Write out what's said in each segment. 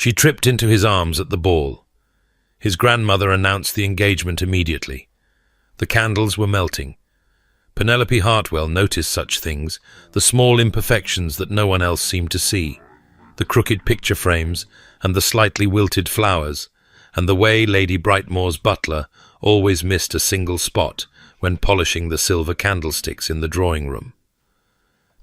She tripped into his arms at the ball. His grandmother announced the engagement immediately. The candles were melting. Penelope Hartwell noticed such things, the small imperfections that no one else seemed to see, the crooked picture frames and the slightly wilted flowers, and the way Lady Brightmore's butler always missed a single spot when polishing the silver candlesticks in the drawing room.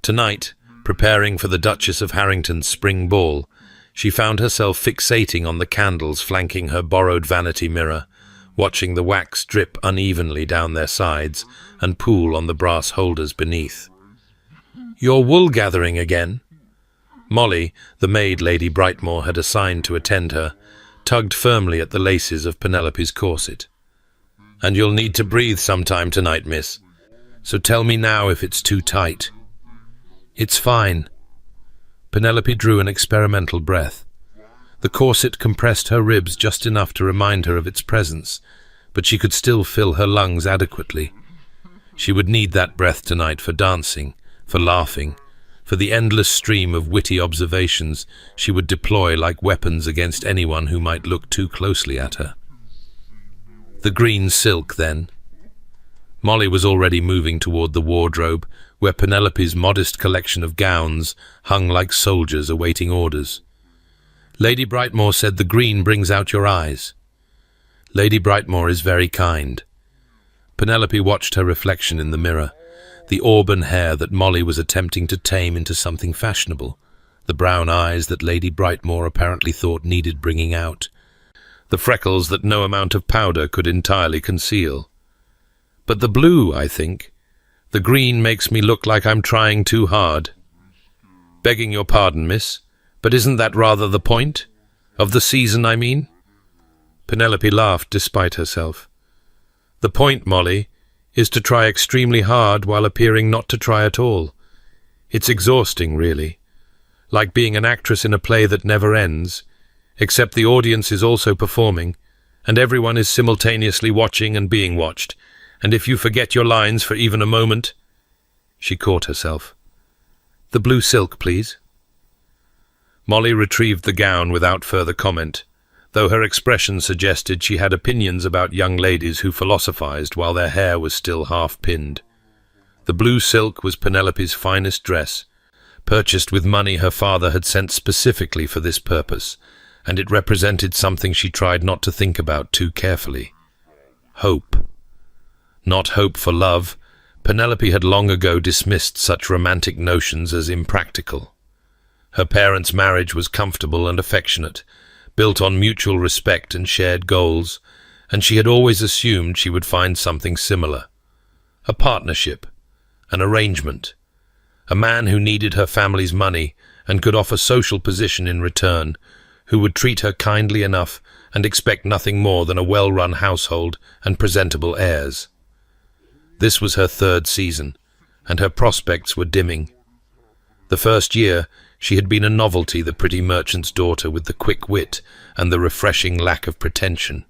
Tonight, preparing for the Duchess of Harrington's spring ball, she found herself fixating on the candles flanking her borrowed vanity mirror, watching the wax drip unevenly down their sides and pool on the brass holders beneath. "You're wool-gathering again?" Molly, the maid Lady Brightmore had assigned to attend her, tugged firmly at the laces of Penelope's corset. "And you'll need to breathe sometime tonight, miss. So tell me now if it's too tight." "It's fine." Penelope drew an experimental breath. The corset compressed her ribs just enough to remind her of its presence, but she could still fill her lungs adequately. She would need that breath tonight for dancing, for laughing, for the endless stream of witty observations she would deploy like weapons against anyone who might look too closely at her. The green silk, then. Molly was already moving toward the wardrobe, where Penelope's modest collection of gowns hung like soldiers awaiting orders. "Lady Brightmore said the green brings out your eyes." "Lady Brightmore is very kind." Penelope watched her reflection in the mirror, the auburn hair that Molly was attempting to tame into something fashionable, the brown eyes that Lady Brightmore apparently thought needed bringing out, the freckles that no amount of powder could entirely conceal. "But the blue, I think. The green makes me look like I'm trying too hard." "Begging your pardon, miss, but isn't that rather the point? Of the season, I mean?" Penelope laughed despite herself. "The point, Molly, is to try extremely hard while appearing not to try at all. It's exhausting, really. Like being an actress in a play that never ends, except the audience is also performing, and everyone is simultaneously watching and being watched, and if you forget your lines for even a moment—" She caught herself. "The blue silk, please." Molly retrieved the gown without further comment, though her expression suggested she had opinions about young ladies who philosophized while their hair was still half-pinned. The blue silk was Penelope's finest dress, purchased with money her father had sent specifically for this purpose, and it represented something she tried not to think about too carefully. Hope. Not hope for love. Penelope had long ago dismissed such romantic notions as impractical. Her parents' marriage was comfortable and affectionate, built on mutual respect and shared goals, and she had always assumed she would find something similar. A partnership, an arrangement, a man who needed her family's money and could offer social position in return, who would treat her kindly enough and expect nothing more than a well-run household and presentable heirs. This was her third season, and her prospects were dimming. The first year, she had been a novelty, the pretty merchant's daughter with the quick wit and the refreshing lack of pretension.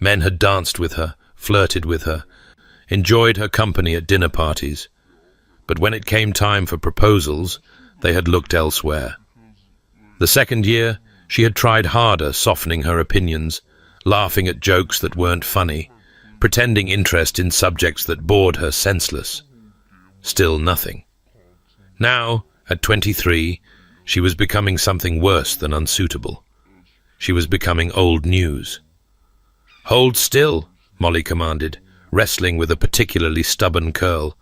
Men had danced with her, flirted with her, enjoyed her company at dinner parties. But when it came time for proposals, they had looked elsewhere. The second year, she had tried harder, softening her opinions, laughing at jokes that weren't funny, pretending interest in subjects that bored her senseless. Still nothing. Now, at 23, she was becoming something worse than unsuitable. She was becoming old news. "Hold still," Molly commanded, wrestling with a particularly stubborn curl.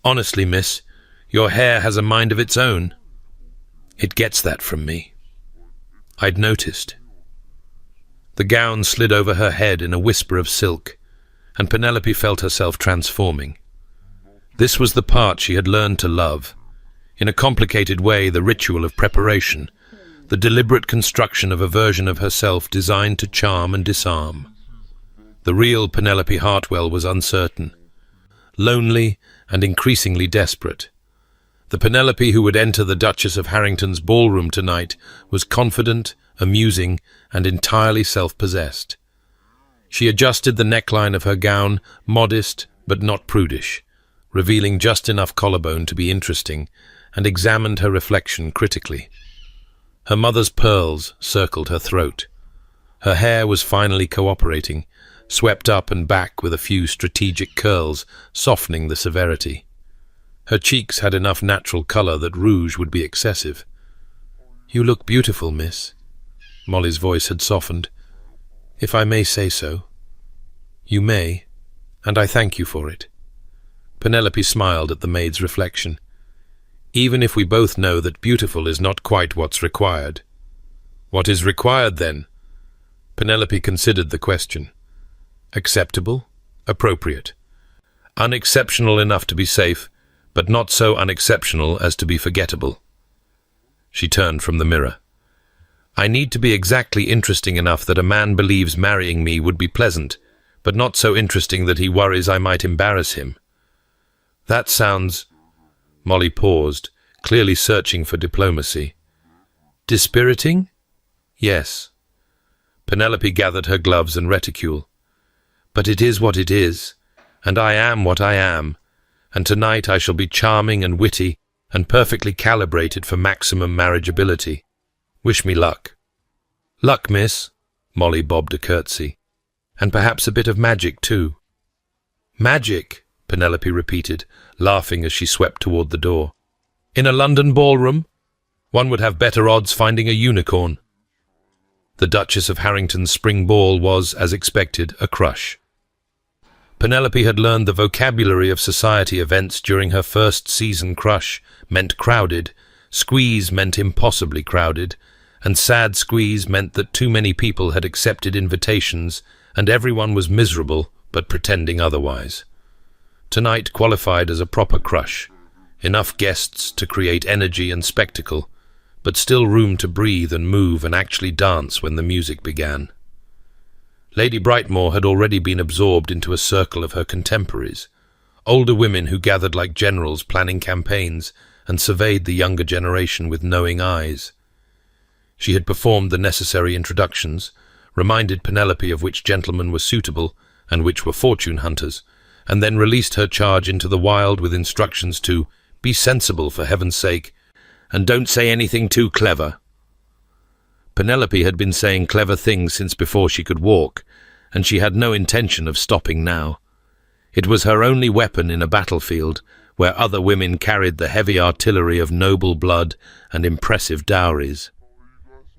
"Honestly, miss, your hair has a mind of its own." "It gets that from me." I'd noticed. The gown slid over her head in a whisper of silk, and Penelope felt herself transforming. This was the part she had learned to love. In a complicated way, the ritual of preparation, the deliberate construction of a version of herself designed to charm and disarm. The real Penelope Hartwell was uncertain, lonely, and increasingly desperate. The Penelope who would enter the Duchess of Harrington's ballroom tonight was confident, amusing, and entirely self-possessed. She adjusted the neckline of her gown, modest but not prudish, revealing just enough collarbone to be interesting, and examined her reflection critically. Her mother's pearls circled her throat. Her hair was finally cooperating, swept up and back with a few strategic curls, softening the severity. Her cheeks had enough natural colour that rouge would be excessive. "You look beautiful, miss." Molly's voice had softened. "If I may say so." "You may, and I thank you for it." Penelope smiled at the maid's reflection. "Even if we both know that beautiful is not quite what's required." "What is required, then?" Penelope considered the question. "Acceptable, appropriate. Unexceptional enough to be safe, but not so unexceptional as to be forgettable." She turned from the mirror. "I need to be exactly interesting enough that a man believes marrying me would be pleasant, but not so interesting that he worries I might embarrass him." "That sounds—" Molly paused, clearly searching for diplomacy. "Dispiriting?" "Yes." Penelope gathered her gloves and reticule. "But it is what it is, and I am what I am, and tonight I shall be charming and witty and perfectly calibrated for maximum marriageability. Wish me luck." "Luck, miss." Molly bobbed a curtsy. "And perhaps a bit of magic, too." "Magic," Penelope repeated, laughing as she swept toward the door. "In a London ballroom? One would have better odds finding a unicorn." The Duchess of Harrington's spring ball was, as expected, a crush. Penelope had learned the vocabulary of society events during her first season. Crush meant crowded, squeeze meant impossibly crowded, and sad squeeze meant that too many people had accepted invitations and everyone was miserable but pretending otherwise. Tonight qualified as a proper crush. Enough guests to create energy and spectacle, but still room to breathe and move and actually dance when the music began. Lady Brightmoor had already been absorbed into a circle of her contemporaries, older women who gathered like generals planning campaigns and surveyed the younger generation with knowing eyes. She had performed the necessary introductions, reminded Penelope of which gentlemen were suitable and which were fortune hunters, and then released her charge into the wild with instructions to "be sensible, for heaven's sake, and don't say anything too clever." Penelope had been saying clever things since before she could walk, and she had no intention of stopping now. It was her only weapon in a battlefield where other women carried the heavy artillery of noble blood and impressive dowries.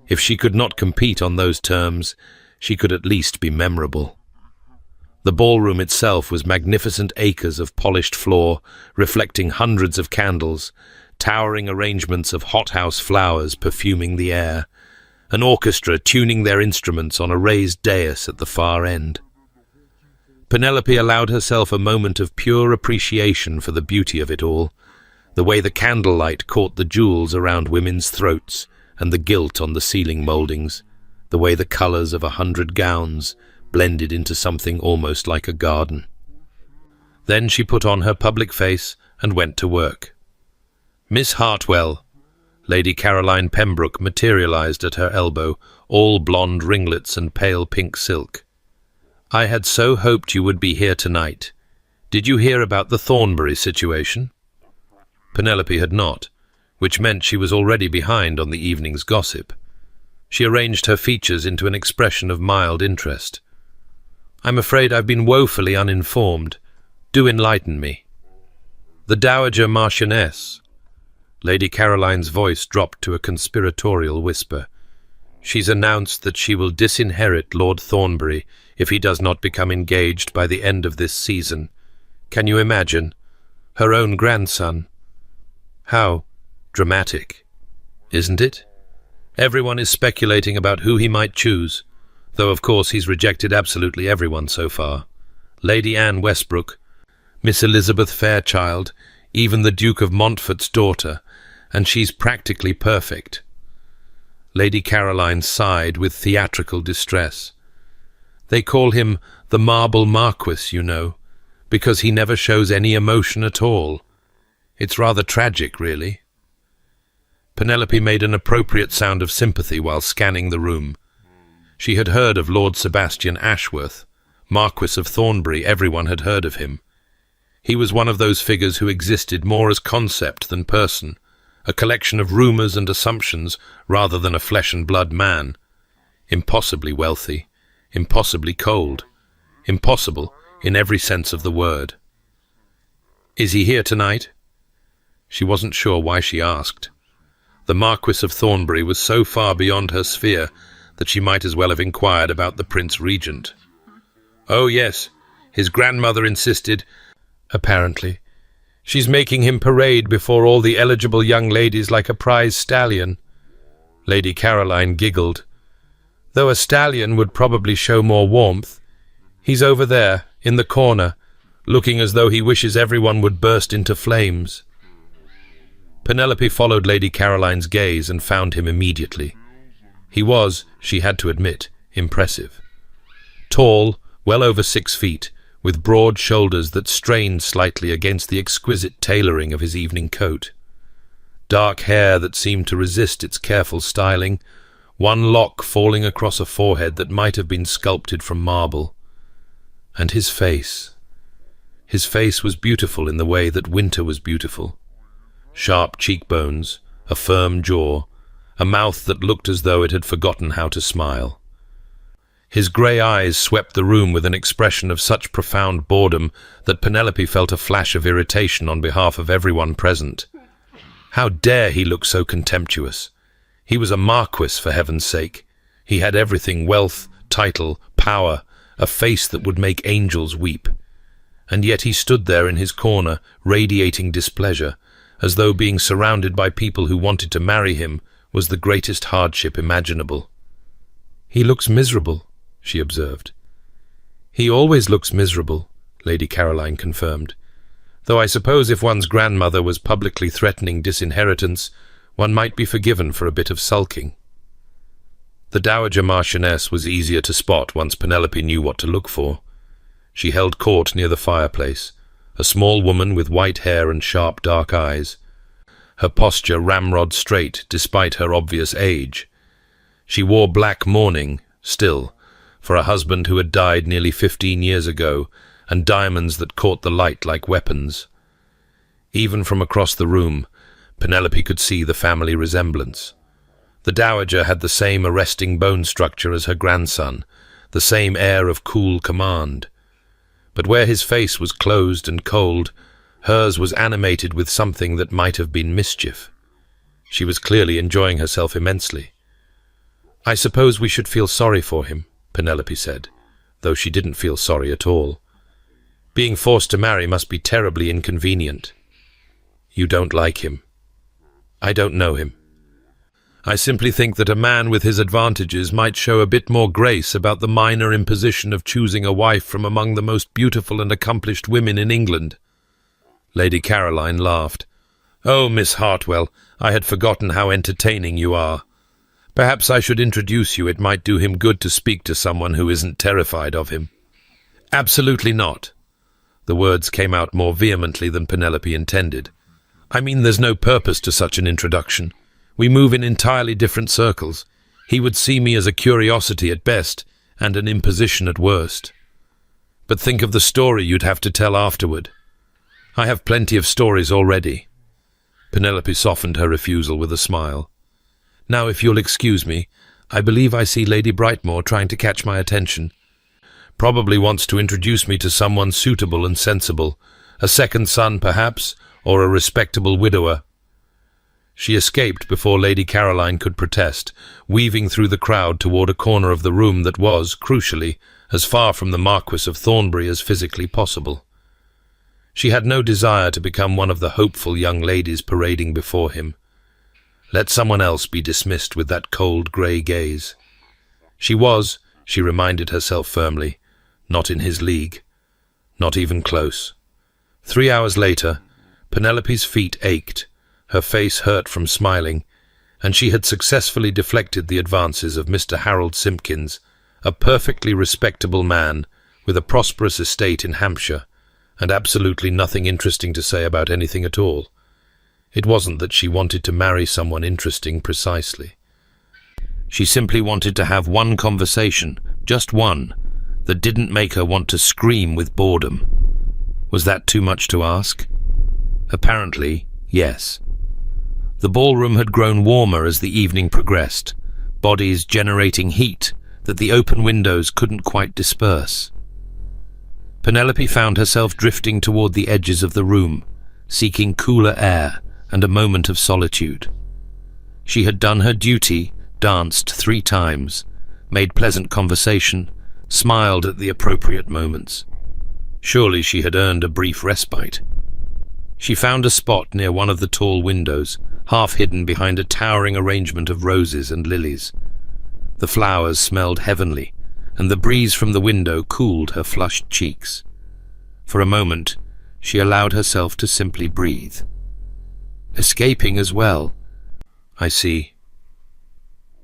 If she could not compete on those terms, she could at least be memorable. The ballroom itself was magnificent acres of polished floor, reflecting hundreds of candles, towering arrangements of hothouse flowers perfuming the air, an orchestra tuning their instruments on a raised dais at the far end. Penelope allowed herself a moment of pure appreciation for the beauty of it all, the way the candlelight caught the jewels around women's throats and the gilt on the ceiling mouldings, the way the colours of 100 gowns blended into something almost like a garden. Then she put on her public face and went to work. "Miss Hartwell." Lady Caroline Pembroke materialized at her elbow, all blonde ringlets and pale pink silk. "I had so hoped you would be here tonight. Did you hear about the Thornbury situation?" Penelope had not, which meant she was already behind on the evening's gossip. She arranged her features into an expression of mild interest. "I'm afraid I've been woefully uninformed. Do enlighten me." "The Dowager Marchioness." Lady Caroline's voice dropped to a conspiratorial whisper. "She's announced that she will disinherit Lord Thornbury if he does not become engaged by the end of this season. Can you imagine? Her own grandson. How dramatic, isn't it? Everyone is speculating about who he might choose, though of course he's rejected absolutely everyone so far. Lady Anne Westbrook, Miss Elizabeth Fairchild, even the Duke of Montfort's daughter, and she's practically perfect." Lady Caroline sighed with theatrical distress. "They call him the Marble Marquis, you know, because he never shows any emotion at all. It's rather tragic, really." Penelope made an appropriate sound of sympathy while scanning the room. She had heard of Lord Sebastian Ashworth, Marquis of Thornbury. Everyone had heard of him. He was one of those figures who existed more as concept than person, a collection of rumors and assumptions rather than a flesh-and-blood man. Impossibly wealthy, impossibly cold, impossible in every sense of the word. "Is he here tonight?" She wasn't sure why she asked. The Marquis of Thornbury was so far beyond her sphere that she might as well have inquired about the Prince Regent. "Oh, yes, his grandmother insisted, apparently. She's making him parade before all the eligible young ladies like a prize stallion." Lady Caroline giggled. "Though a stallion would probably show more warmth. He's over there, in the corner, looking as though he wishes everyone would burst into flames." Penelope followed Lady Caroline's gaze and found him immediately. He was, she had to admit, impressive. Tall, well over 6 feet, with broad shoulders that strained slightly against the exquisite tailoring of his evening coat. Dark hair that seemed to resist its careful styling, one lock falling across a forehead that might have been sculpted from marble. And his face. His face was beautiful in the way that winter was beautiful. Sharp cheekbones, a firm jaw, a mouth that looked as though it had forgotten how to smile. His grey eyes swept the room with an expression of such profound boredom that Penelope felt a flash of irritation on behalf of everyone present. How dare he look so contemptuous? He was a marquis, for heaven's sake. He had everything: wealth, title, power, a face that would make angels weep. And yet he stood there in his corner, radiating displeasure, as though being surrounded by people who wanted to marry him was the greatest hardship imaginable. "He looks miserable," she observed. "He always looks miserable," Lady Caroline confirmed. "Though I suppose if one's grandmother was publicly threatening disinheritance, one might be forgiven for a bit of sulking." The Dowager Marchioness was easier to spot once Penelope knew what to look for. She held court near the fireplace, a small woman with white hair and sharp dark eyes. Her posture ramrod straight despite her obvious age. She wore black mourning, still, for a husband who had died nearly 15 years ago, and diamonds that caught the light like weapons. Even from across the room, Penelope could see the family resemblance. The Dowager had the same arresting bone structure as her grandson, the same air of cool command. But where his face was closed and cold, hers was animated with something that might have been mischief. She was clearly enjoying herself immensely. "I suppose we should feel sorry for him," Penelope said, though she didn't feel sorry at all. "Being forced to marry must be terribly inconvenient." "You don't like him." "I don't know him. I simply think that a man with his advantages might show a bit more grace about the minor imposition of choosing a wife from among the most beautiful and accomplished women in England." Lady Caroline laughed. "Oh, Miss Hartwell, I had forgotten how entertaining you are. Perhaps I should introduce you. It might do him good to speak to someone who isn't terrified of him." "Absolutely not." The words came out more vehemently than Penelope intended. "I mean, there's no purpose to such an introduction. We move in entirely different circles. He would see me as a curiosity at best, and an imposition at worst. But think of the story you'd have to tell afterward." "I have plenty of stories already." Penelope softened her refusal with a smile. "Now, if you'll excuse me, I believe I see Lady Brightmoor trying to catch my attention. Probably wants to introduce me to someone suitable and sensible, a second son, perhaps, or a respectable widower." She escaped before Lady Caroline could protest, weaving through the crowd toward a corner of the room that was, crucially, as far from the Marquis of Thornbury as physically possible. She had no desire to become one of the hopeful young ladies parading before him. Let someone else be dismissed with that cold grey gaze. She was, she reminded herself firmly, not in his league. Not even close. 3 hours later, Penelope's feet ached, her face hurt from smiling, and she had successfully deflected the advances of Mr. Harold Simpkins, a perfectly respectable man with a prosperous estate in Hampshire, and absolutely nothing interesting to say about anything at all. It wasn't that she wanted to marry someone interesting precisely. She simply wanted to have one conversation, just one, that didn't make her want to scream with boredom. Was that too much to ask? Apparently, yes. The ballroom had grown warmer as the evening progressed, bodies generating heat that the open windows couldn't quite disperse. Penelope found herself drifting toward the edges of the room, seeking cooler air and a moment of solitude. She had done her duty, danced 3 times, made pleasant conversation, smiled at the appropriate moments. Surely she had earned a brief respite. She found a spot near one of the tall windows, half hidden behind a towering arrangement of roses and lilies. The flowers smelled heavenly, and the breeze from the window cooled her flushed cheeks. For a moment, she allowed herself to simply breathe. Escaping as well. I see.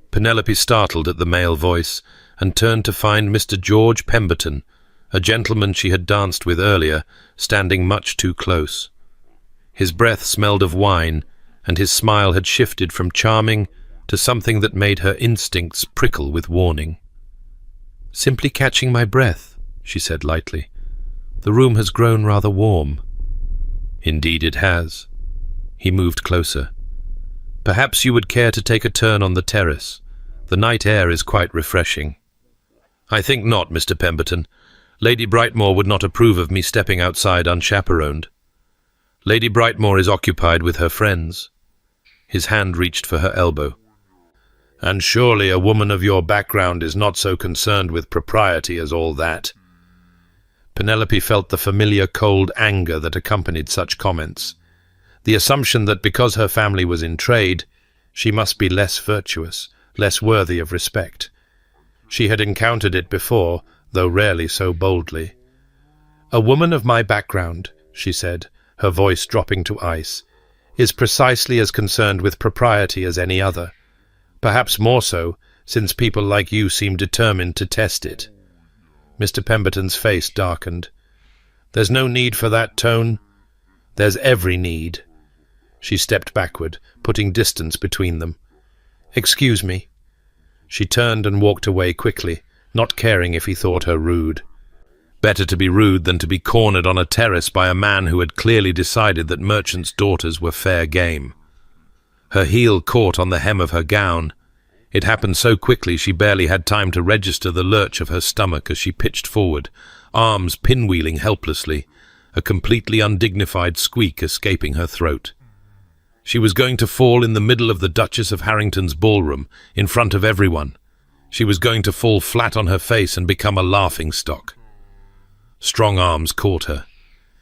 Penelope startled at the male voice and turned to find Mr. George Pemberton, a gentleman she had danced with earlier, standing much too close. His breath smelled of wine, and his smile had shifted from charming to something that made her instincts prickle with warning. "Simply catching my breath," she said lightly. "The room has grown rather warm." "Indeed it has." He moved closer. "Perhaps you would care to take a turn on the terrace. The night air is quite refreshing." "I think not, Mr. Pemberton. Lady Brightmoor would not approve of me stepping outside unchaperoned. Lady Brightmoor is occupied with her friends." His hand reached for her elbow. "And surely a woman of your background is not so concerned with propriety as all that." Penelope felt the familiar cold anger that accompanied such comments. The assumption that because her family was in trade, she must be less virtuous, less worthy of respect. She had encountered it before, though rarely so boldly. "A woman of my background," she said, her voice dropping to ice, "is precisely as concerned with propriety as any other. Perhaps more so, since people like you seem determined to test it." Mr. Pemberton's face darkened. "There's no need for that tone. There's every need." She stepped backward, putting distance between them. "Excuse me." She turned and walked away quickly, not caring if he thought her rude. Better to be rude than to be cornered on a terrace by a man who had clearly decided that merchants' daughters were fair game. Her heel caught on the hem of her gown. It happened so quickly she barely had time to register the lurch of her stomach as she pitched forward, arms pinwheeling helplessly, a completely undignified squeak escaping her throat. She was going to fall in the middle of the Duchess of Harrington's ballroom, in front of everyone. She was going to fall flat on her face and become a laughingstock. Strong arms caught her.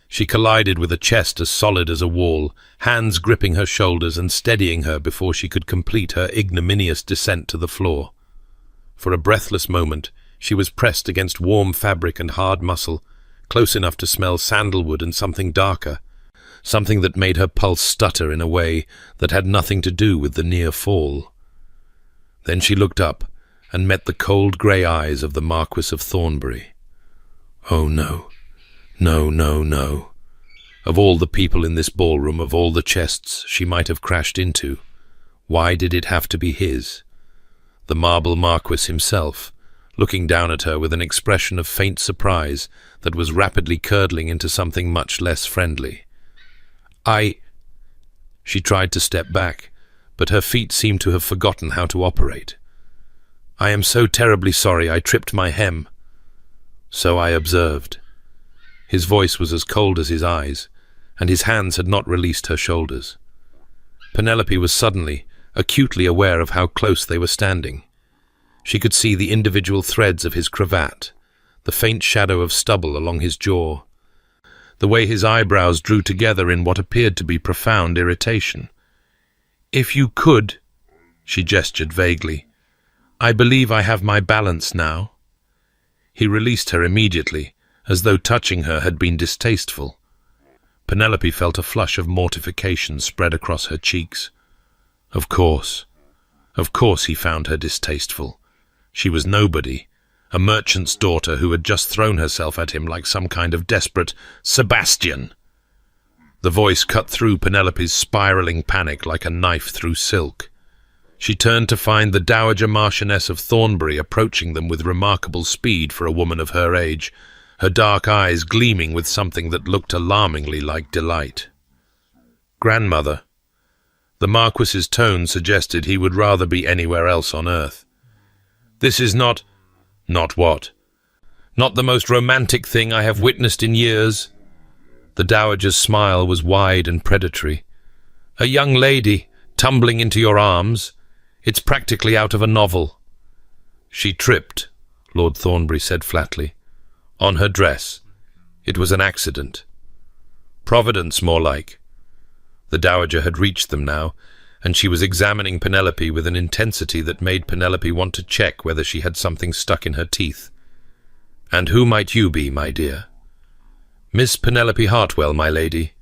She collided with a chest as solid as a wall, hands gripping her shoulders and steadying her before she could complete her ignominious descent to the floor. For a breathless moment, she was pressed against warm fabric and hard muscle, close enough to smell sandalwood and something darker, something that made her pulse stutter in a way that had nothing to do with the near fall. Then she looked up and met the cold grey eyes of the Marquis of Thornbury. Oh no, no, no, no. Of all the people in this ballroom, of all the chests she might have crashed into, why did it have to be his? The marble Marquis himself, looking down at her with an expression of faint surprise that was rapidly curdling into something much less friendly. She tried to step back, but her feet seemed to have forgotten how to operate. "I am so terribly sorry I tripped my hem." "So I observed." His voice was as cold as his eyes, and his hands had not released her shoulders. Penelope was suddenly, acutely aware of how close they were standing. She could see the individual threads of his cravat, the faint shadow of stubble along his jaw, the way his eyebrows drew together in what appeared to be profound irritation. "If you could," she gestured vaguely. "I believe I have my balance now." He released her immediately, as though touching her had been distasteful. Penelope felt a flush of mortification spread across her cheeks. Of course he found her distasteful. She was nobody, a merchant's daughter who had just thrown herself at him like some kind of desperate Sebastian. The voice cut through Penelope's spiraling panic like a knife through silk. She turned to find the Dowager Marchioness of Thornbury approaching them with remarkable speed for a woman of her age, her dark eyes gleaming with something that looked alarmingly like delight. "Grandmother." The Marquis's tone suggested he would rather be anywhere else on earth. "This is not—" "Not what?" "Not the most romantic thing I have witnessed in years." The dowager's smile was wide and predatory. "A young lady tumbling into your arms. It's practically out of a novel." "She tripped," Lord Thornbury said flatly. "On her dress. It was an accident. Providence, more like." The dowager had reached them now, and she was examining Penelope with an intensity that made Penelope want to check whether she had something stuck in her teeth. "And who might you be, my dear?" "Miss Penelope Hartwell, my lady."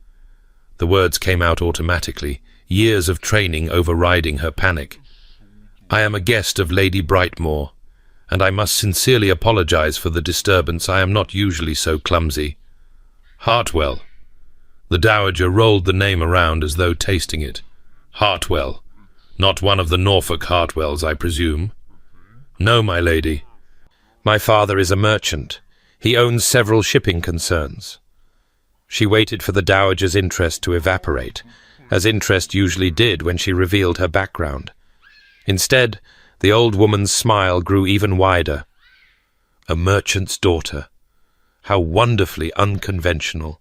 The words came out automatically, years of training overriding her panic. "I am a guest of Lady Brightmoor, and I must sincerely apologize for the disturbance. I am not usually so clumsy." "Hartwell." The dowager rolled the name around as though tasting it. "Hartwell. Not one of the Norfolk Hartwells, I presume?" "No, my lady. My father is a merchant. He owns several shipping concerns." She waited for the dowager's interest to evaporate, as interest usually did when she revealed her background. Instead, the old woman's smile grew even wider. A merchant's daughter. How wonderfully unconventional.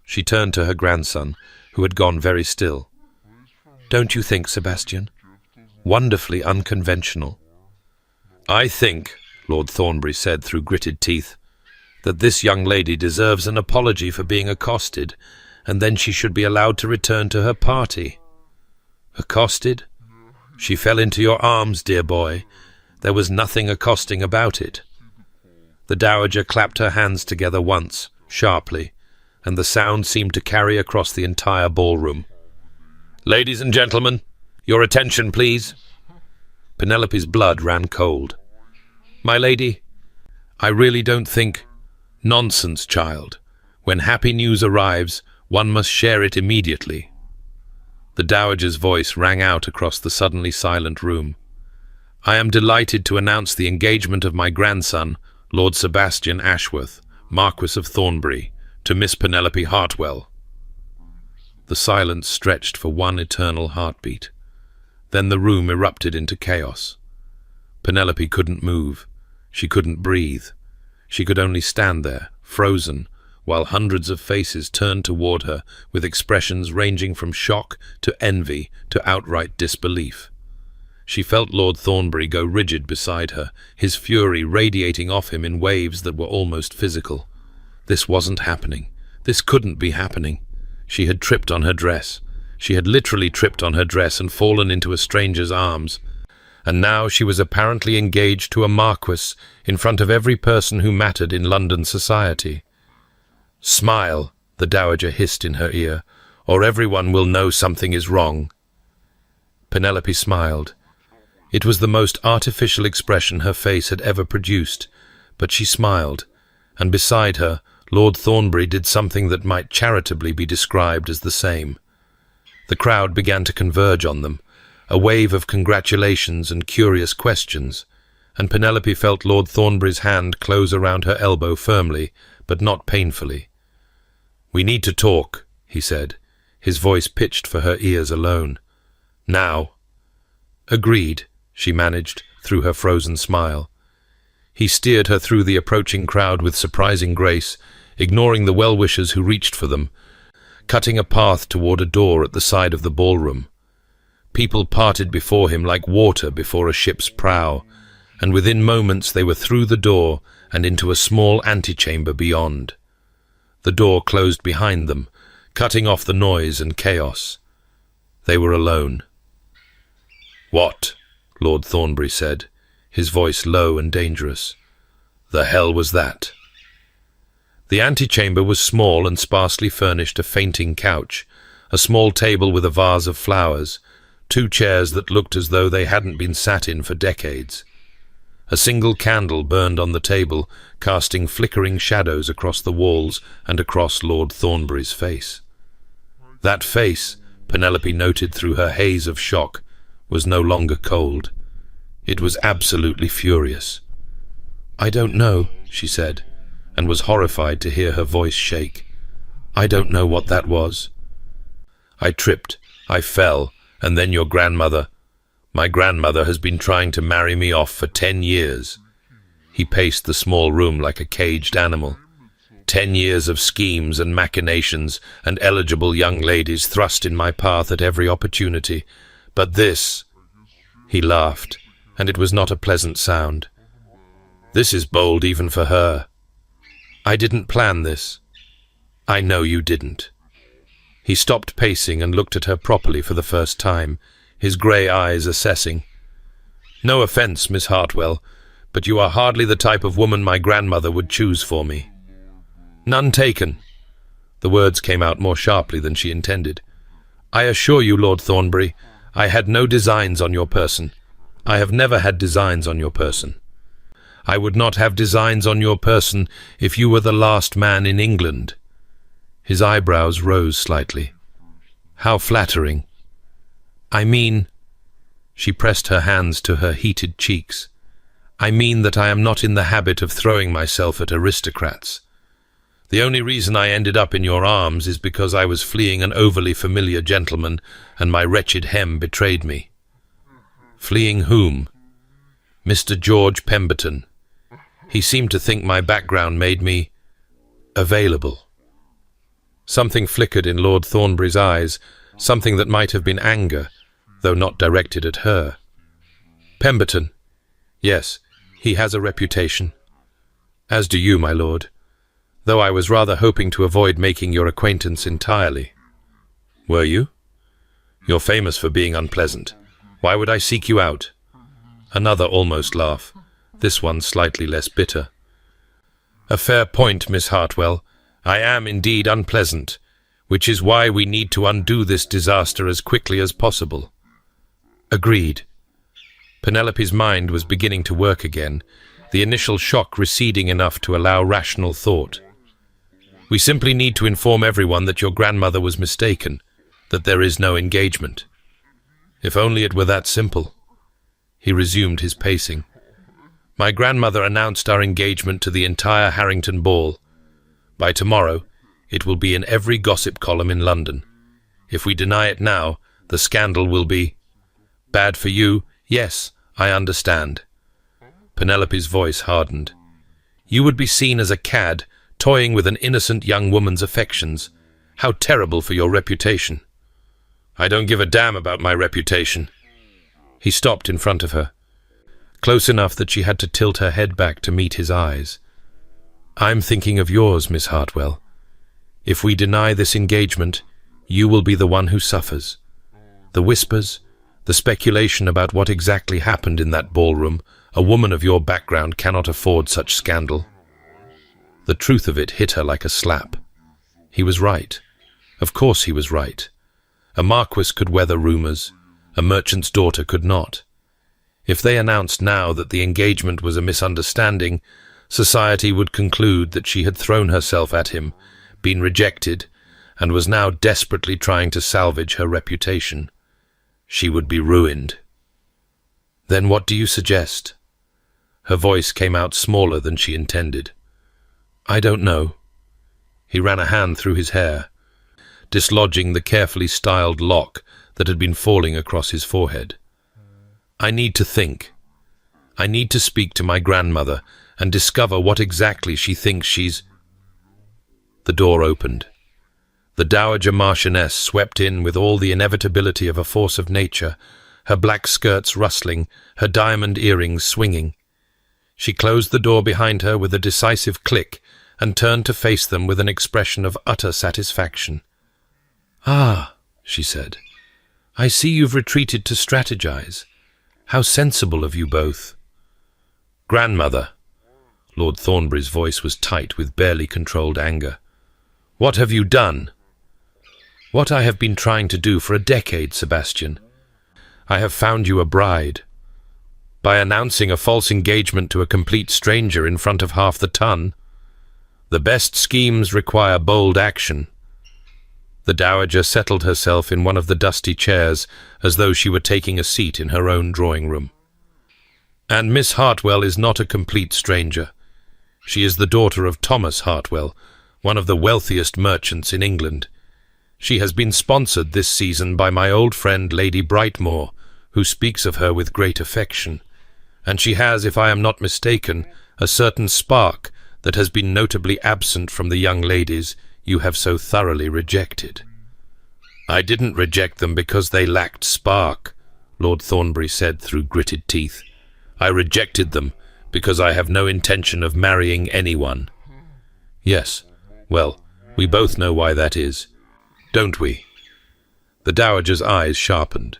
She turned to her grandson, who had gone very still. "Don't you think, Sebastian? Wonderfully unconventional." "I think," Lord Thornbury said through gritted teeth, "that this young lady deserves an apology for being accosted, and then she should be allowed to return to her party." "Accosted? She fell into your arms, dear boy. There was nothing accosting about it." The dowager clapped her hands together once, sharply, and the sound seemed to carry across the entire ballroom. "Ladies and gentlemen, your attention, please." Penelope's blood ran cold. "My lady, I really don't think—" "Nonsense, child. When happy news arrives, one must share it immediately." The dowager's voice rang out across the suddenly silent room. "I am delighted to announce the engagement of my grandson, Lord Sebastian Ashworth, Marquis of Thornbury, to Miss Penelope Hartwell." The silence stretched for one eternal heartbeat. Then the room erupted into chaos. Penelope couldn't move. She couldn't breathe. She could only stand there, frozen, while hundreds of faces turned toward her with expressions ranging from shock to envy to outright disbelief. She felt Lord Thornbury go rigid beside her, his fury radiating off him in waves that were almost physical. This wasn't happening. This couldn't be happening. She had tripped on her dress. She had literally tripped on her dress and fallen into a stranger's arms. And now she was apparently engaged to a marquis in front of every person who mattered in London society. "Smile," the dowager hissed in her ear, "or everyone will know something is wrong." Penelope smiled. It was the most artificial expression her face had ever produced, but she smiled, and beside her, Lord Thornbury did something that might charitably be described as the same. The crowd began to converge on them, a wave of congratulations and curious questions, and Penelope felt Lord Thornbury's hand close around her elbow firmly, but not painfully. "We need to talk," he said, his voice pitched for her ears alone. "Now." "Agreed," she managed, through her frozen smile. He steered her through the approaching crowd with surprising grace, ignoring the well-wishers who reached for them, cutting a path toward a door at the side of the ballroom. People parted before him like water before a ship's prow, and within moments they were through the door and into a small antechamber beyond. The door closed behind them, cutting off the noise and chaos. They were alone. "What?" Lord Thornbury said, his voice low and dangerous. "The hell was that?" The antechamber was small and sparsely furnished, a fainting couch, a small table with a vase of flowers, 2 chairs that looked as though they hadn't been sat in for decades. A single candle burned on the table, casting flickering shadows across the walls and across Lord Thornbury's face. That face, Penelope noted through her haze of shock, was no longer cold. It was absolutely furious. "I don't know," she said, and was horrified to hear her voice shake. "I don't know what that was." "I tripped," I fell, and then your grandmother. My grandmother has been trying to marry me off for 10 years. He paced the small room like a caged animal. 10 years of schemes and machinations, and eligible young ladies thrust in my path at every opportunity. But this... He laughed, and it was not a pleasant sound. This is bold even for her. I didn't plan this. I know you didn't. He stopped pacing and looked at her properly for the first time, his grey eyes assessing. No offence, Miss Hartwell, but you are hardly the type of woman my grandmother would choose for me. None taken. The words came out more sharply than she intended. I assure you, Lord Thornbury, I had no designs on your person. I have never had designs on your person. I would not have designs on your person if you were the last man in England. His eyebrows rose slightly. How flattering. I mean... She pressed her hands to her heated cheeks. I mean that I am not in the habit of throwing myself at aristocrats. The only reason I ended up in your arms is because I was fleeing an overly familiar gentleman, and my wretched hem betrayed me. Fleeing whom? Mr. George Pemberton. He seemed to think my background made me... available. Something flickered in Lord Thornbury's eyes, something that might have been anger, though not directed at her. Pemberton. Yes, he has a reputation. As do you, my lord, though I was rather hoping to avoid making your acquaintance entirely. Were you? You're famous for being unpleasant. Why would I seek you out? Another almost laugh, this one slightly less bitter. A fair point, Miss Hartwell. I am indeed unpleasant, which is why we need to undo this disaster as quickly as possible. Agreed. Penelope's mind was beginning to work again, the initial shock receding enough to allow rational thought. We simply need to inform everyone that your grandmother was mistaken, that there is no engagement. If only it were that simple. He resumed his pacing. My grandmother announced our engagement to the entire Harrington ball. By tomorrow, it will be in every gossip column in London. If we deny it now, the scandal will be... Bad for you? Yes, I understand. Penelope's voice hardened. You would be seen as a cad, toying with an innocent young woman's affections. How terrible for your reputation. I don't give a damn about my reputation. He stopped in front of her, close enough that she had to tilt her head back to meet his eyes. I'm thinking of yours, Miss Hartwell. If we deny this engagement, you will be the one who suffers. The whispers, the speculation about what exactly happened in that ballroom, a woman of your background cannot afford such scandal. The truth of it hit her like a slap. He was right. Of course he was right. A marquis could weather rumours, a merchant's daughter could not. If they announced now that the engagement was a misunderstanding, society would conclude that she had thrown herself at him, been rejected, and was now desperately trying to salvage her reputation. She would be ruined. Then what do you suggest? Her voice came out smaller than she intended. I don't know. He ran a hand through his hair, dislodging the carefully styled lock that had been falling across his forehead. I need to think. I need to speak to my grandmother and discover what exactly she thinks she's... The door opened. The Dowager Marchioness swept in with all the inevitability of a force of nature, her black skirts rustling, her diamond earrings swinging. She closed the door behind her with a decisive click and turned to face them with an expression of utter satisfaction. Ah, she said, I see you've retreated to strategize. How sensible of you both. Grandmother. Lord Thornbury's voice was tight with barely controlled anger. What have you done? What I have been trying to do for a decade, Sebastian. I have found you a bride. By announcing a false engagement to a complete stranger in front of half the ton. The best schemes require bold action. The Dowager settled herself in one of the dusty chairs as though she were taking a seat in her own drawing-room. And Miss Hartwell is not a complete stranger. She is the daughter of Thomas Hartwell, one of the wealthiest merchants in England. She has been sponsored this season by my old friend Lady Brightmore, who speaks of her with great affection, and she has, if I am not mistaken, a certain spark that has been notably absent from the young ladies you have so thoroughly rejected." "I didn't reject them because they lacked spark," Lord Thornbury said through gritted teeth. "I rejected them because I have no intention of marrying anyone." "Yes, well, we both know why that is, don't we?" The Dowager's eyes sharpened.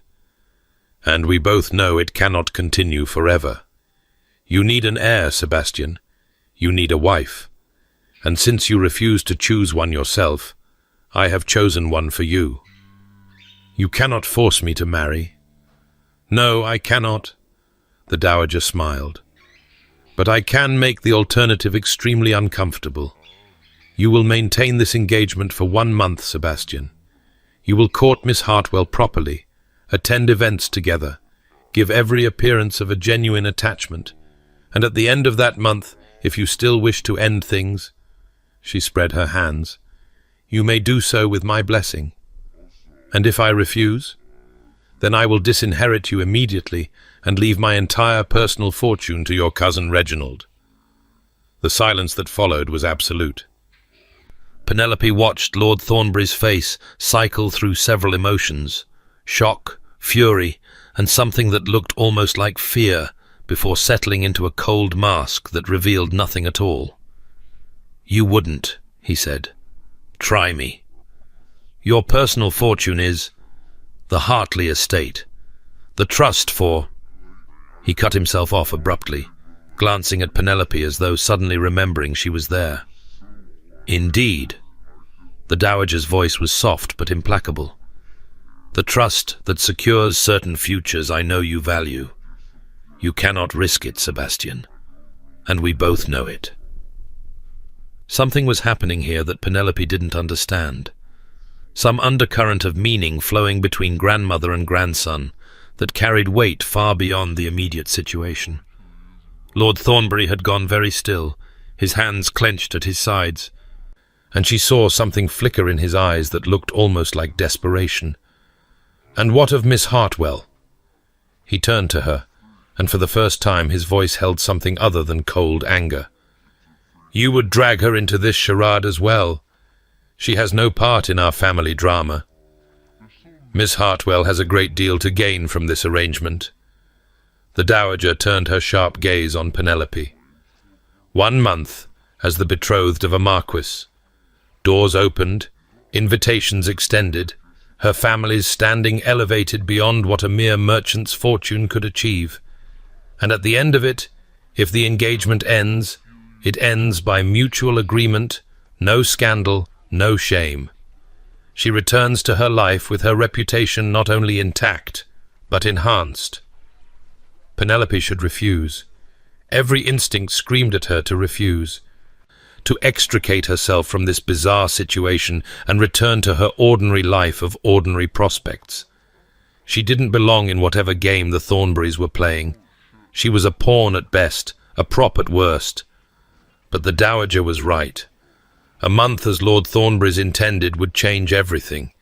"And we both know it cannot continue forever. You need an heir, Sebastian. You need a wife. And since you refuse to choose one yourself, I have chosen one for you. You cannot force me to marry." "No, I cannot," the Dowager smiled. "But I can make the alternative extremely uncomfortable. You will maintain this engagement for 1 month, Sebastian. You will court Miss Hartwell properly, attend events together, give every appearance of a genuine attachment, and at the end of that month, if you still wish to end things," she spread her hands, "you may do so with my blessing. And if I refuse, then I will disinherit you immediately and leave my entire personal fortune to your cousin Reginald." The silence that followed was absolute. Penelope watched Lord Thornbury's face cycle through several emotions: shock, fury, and something that looked almost like fear, before settling into a cold mask that revealed nothing at all. "You wouldn't," he said. "Try me. Your personal fortune is the Hartley estate, the trust for—" He cut himself off abruptly, glancing at Penelope as though suddenly remembering she was there. "Indeed." The Dowager's voice was soft but implacable. "The trust that secures certain futures I know you value. You cannot risk it, Sebastian, and we both know it." Something was happening here that Penelope didn't understand. Some undercurrent of meaning flowing between grandmother and grandson that carried weight far beyond the immediate situation. Lord Thornbury had gone very still, his hands clenched at his sides, and she saw something flicker in his eyes that looked almost like desperation. "And what of Miss Hartwell?" He turned to her, and for the first time his voice held something other than cold anger. "You would drag her into this charade as well. She has no part in our family drama. Miss Hartwell has a great deal to gain from this arrangement." The Dowager turned her sharp gaze on Penelope. 1 month as the betrothed of a marquis. Doors opened, invitations extended, her family's standing elevated beyond what a mere merchant's fortune could achieve. And at the end of it, if the engagement ends, it ends by mutual agreement, no scandal, no shame. She returns to her life with her reputation not only intact, but enhanced. Penelope should refuse. Every instinct screamed at her to refuse, to extricate herself from this bizarre situation and return to her ordinary life of ordinary prospects. She didn't belong in whatever game the Thornburys were playing. She was a pawn at best, a prop at worst. But the Dowager was right. A month as Lord Thornbury's intended would change everything.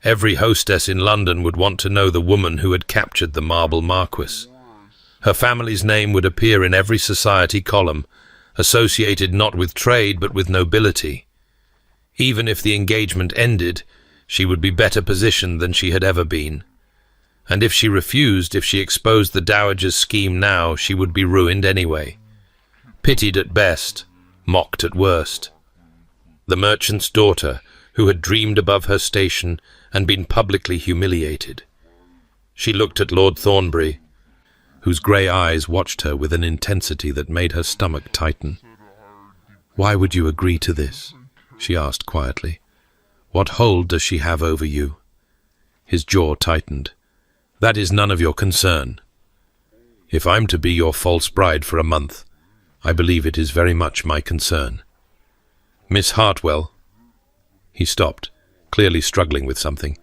Every hostess in London would want to know the woman who had captured the marble marquis. Her family's name would appear in every society column, associated not with trade but with nobility. Even if the engagement ended, she would be better positioned than she had ever been. And if she refused, if she exposed the Dowager's scheme now, she would be ruined anyway. Pitied at best, mocked at worst. The merchant's daughter, who had dreamed above her station and been publicly humiliated. She looked at Lord Thornbury, whose grey eyes watched her with an intensity that made her stomach tighten. "Why would you agree to this?" she asked quietly. "What hold does she have over you?" His jaw tightened. "That is none of your concern. If I'm to be your false bride for a month, I believe it is very much my concern. Miss Hartwell—" He stopped, clearly struggling with something.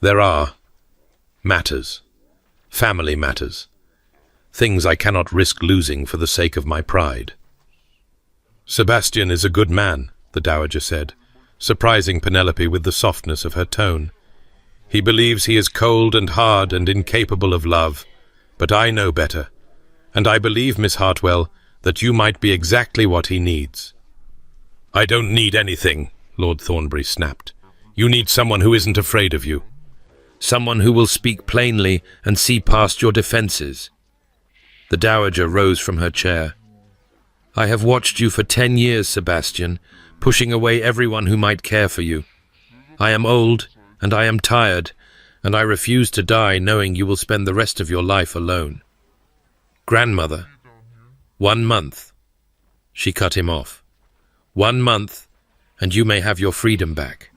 "There are matters, family matters, things I cannot risk losing for the sake of my pride." "Sebastian is a good man," the Dowager said, surprising Penelope with the softness of her tone. "He believes he is cold and hard and incapable of love, but I know better, and I believe, Miss Hartwell, that you might be exactly what he needs." "I don't need anything," Lord Thornbury snapped. "You need someone who isn't afraid of you. Someone who will speak plainly and see past your defences." The Dowager rose from her chair. "I have watched you for 10 years, Sebastian, pushing away everyone who might care for you. I am old, and I am tired, and I refuse to die knowing you will spend the rest of your life alone." "Grandmother, 1 month." She cut him off. "1 month, and you may have your freedom back.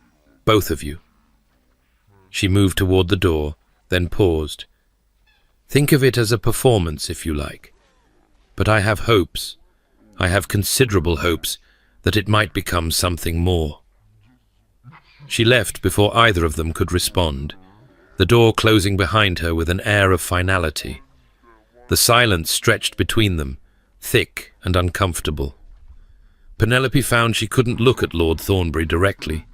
Both of you." She moved toward the door, then paused. "Think of it as a performance, if you like. But I have hopes, I have considerable hopes, that it might become something more." She left before either of them could respond, the door closing behind her with an air of finality. The silence stretched between them, thick and uncomfortable. Penelope found she couldn't look at Lord Thornbury directly.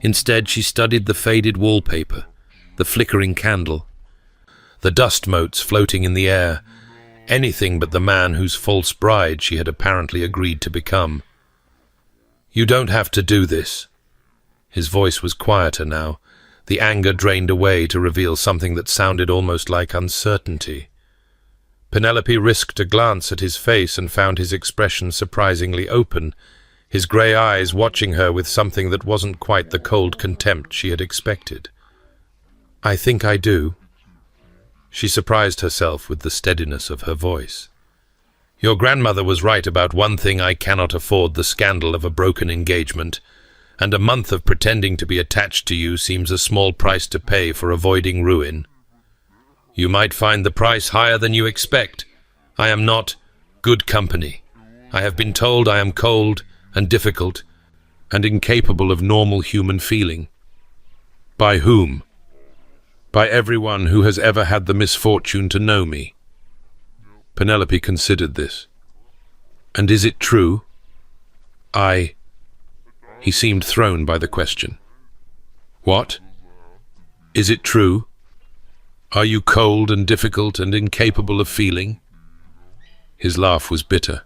Instead, she studied the faded wallpaper, the flickering candle, the dust motes floating in the air, anything but the man whose false bride she had apparently agreed to become. "You don't have to do this." His voice was quieter now, the anger drained away to reveal something that sounded almost like uncertainty. Penelope risked a glance at his face and found his expression surprisingly open, his grey eyes watching her with something that wasn't quite the cold contempt she had expected. "I think I do." She surprised herself with the steadiness of her voice. "Your grandmother was right about one thing I cannot afford, the scandal of a broken engagement, and a month of pretending to be attached to you seems a small price to pay for avoiding ruin. You might find the price higher than you expect. I am not good company. I have been told I am cold and difficult and incapable of normal human feeling." "By whom?" "By everyone who has ever had the misfortune to know me." Penelope considered this. "And is it true?" He seemed thrown by the question. "What? Is it true? Are you cold and difficult and incapable of feeling?" His laugh was bitter.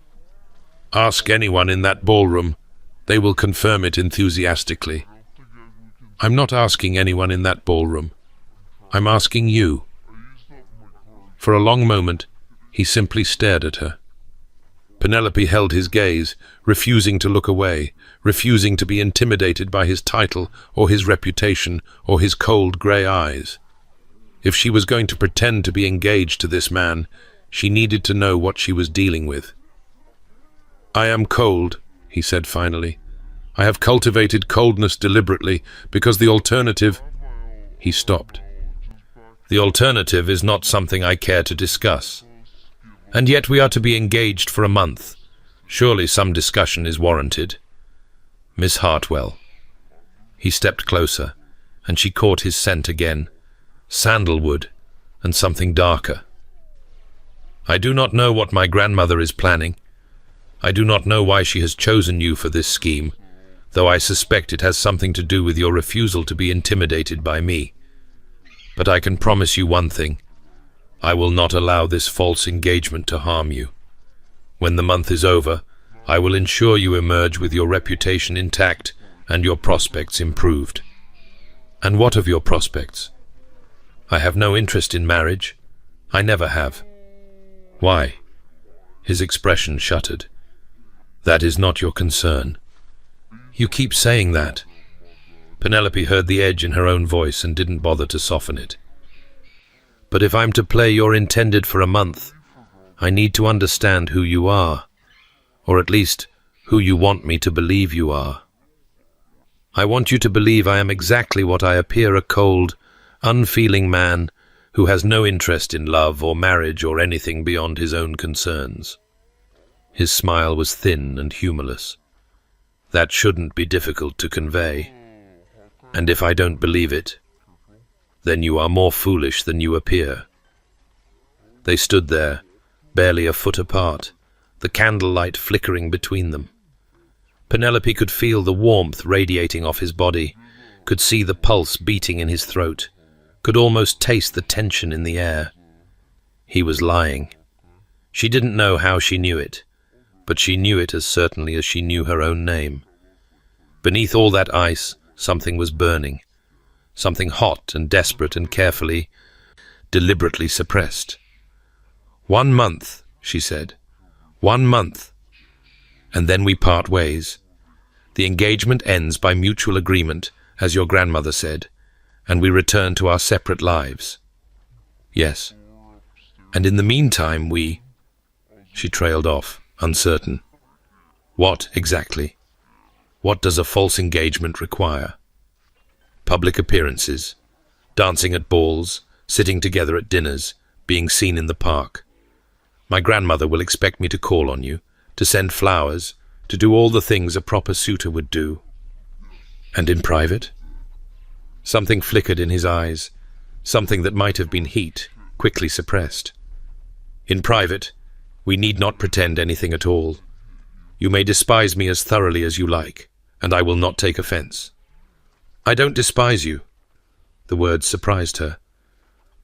"Ask anyone in that ballroom. They will confirm it enthusiastically." "I'm not asking anyone in that ballroom. I'm asking you." For a long moment, he simply stared at her. Penelope held his gaze, refusing to look away, refusing to be intimidated by his title or his reputation or his cold grey eyes. If she was going to pretend to be engaged to this man, she needed to know what she was dealing with. "I am cold," he said finally. "I have cultivated coldness deliberately because the alternative—" He stopped. "The alternative is not something I care to discuss. And yet we are to be engaged for a month. Surely some discussion is warranted. Miss Hartwell." He stepped closer, and she caught his scent again, sandalwood and something darker. "I do not know what my grandmother is planning. I do not know why she has chosen you for this scheme, though I suspect it has something to do with your refusal to be intimidated by me. But I can promise you one thing. I will not allow this false engagement to harm you. When the month is over, I will ensure you emerge with your reputation intact and your prospects improved." "And what of your prospects?" "I have no interest in marriage. I never have." "Why?" His expression shuttered. "That is not your concern." "You keep saying that." Penelope heard the edge in her own voice and didn't bother to soften it. "But if I'm to play your intended for a month, I need to understand who you are, or at least who you want me to believe you are. I want you to believe I am exactly what I appear, a cold, unfeeling man who has no interest in love or marriage or anything beyond his own concerns." His smile was thin and humorless. "That shouldn't be difficult to convey. And if I don't believe it, then you are more foolish than you appear." They stood there, barely a foot apart, the candlelight flickering between them. Penelope could feel the warmth radiating off his body, could see the pulse beating in his throat, could almost taste the tension in the air. He was lying. She didn't know how she knew it, but she knew it as certainly as she knew her own name. Beneath all that ice, something was burning, something hot and desperate and carefully, deliberately suppressed. 1 month, she said. 1 month. And then we part ways. The engagement ends by mutual agreement, as your grandmother said, and we return to our separate lives. Yes. And in the meantime She trailed off, uncertain. What, exactly? What does a false engagement require? Public appearances, dancing at balls, sitting together at dinners, being seen in the park. My grandmother will expect me to call on you, to send flowers, to do all the things a proper suitor would do. And in private? Something flickered in his eyes, something that might have been heat, quickly suppressed. In private, we need not pretend anything at all. You may despise me as thoroughly as you like, and I will not take offense. I don't despise you. The words surprised her.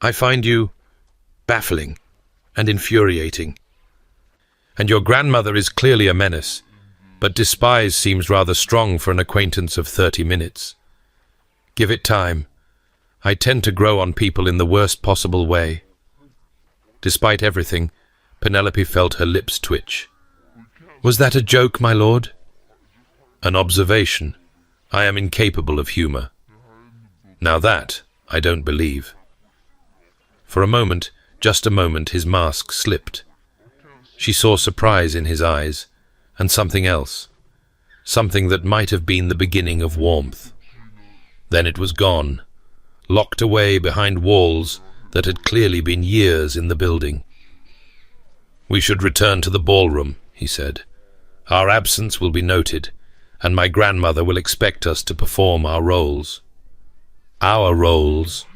I find you baffling and infuriating. And your grandmother is clearly a menace, but despise seems rather strong for an acquaintance of 30 minutes. Give it time. I tend to grow on people in the worst possible way. Despite everything, Penelope felt her lips twitch. Was that a joke, my lord? An observation. I am incapable of humor. Now that, I don't believe. For a moment, just a moment, his mask slipped. She saw surprise in his eyes, and something else. Something that might have been the beginning of warmth. Then it was gone, locked away behind walls that had clearly been years in the building. We should return to the ballroom, he said. Our absence will be noted, and my grandmother will expect us to perform our roles. Our roles?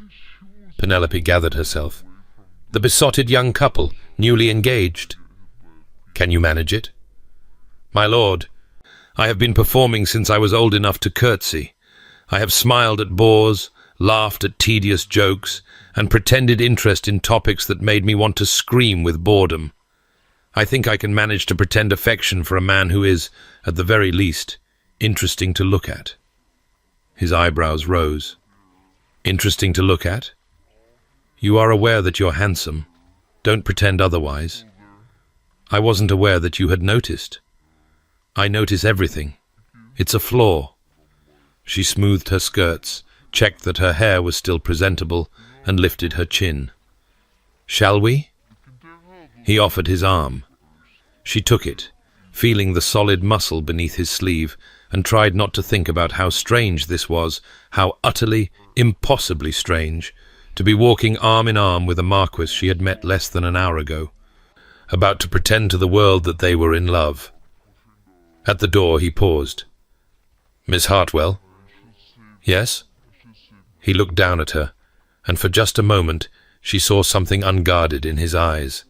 Penelope gathered herself. The besotted young couple, newly engaged. Can you manage it? My lord, I have been performing since I was old enough to curtsy. I have smiled at bores, laughed at tedious jokes, and pretended interest in topics that made me want to scream with boredom. I think I can manage to pretend affection for a man who is, at the very least, interesting to look at. His eyebrows rose. Interesting to look at? You are aware that you're handsome. Don't pretend otherwise. I wasn't aware that you had noticed. I notice everything. It's a flaw. She smoothed her skirts, checked that her hair was still presentable, and lifted her chin. Shall we? He offered his arm. She took it, feeling the solid muscle beneath his sleeve, and tried not to think about how strange this was, how utterly, impossibly strange, to be walking arm in arm with a marquis she had met less than an hour ago, about to pretend to the world that they were in love. At the door he paused. Miss Hartwell? Yes? He looked down at her, and for just a moment she saw something unguarded in his eyes,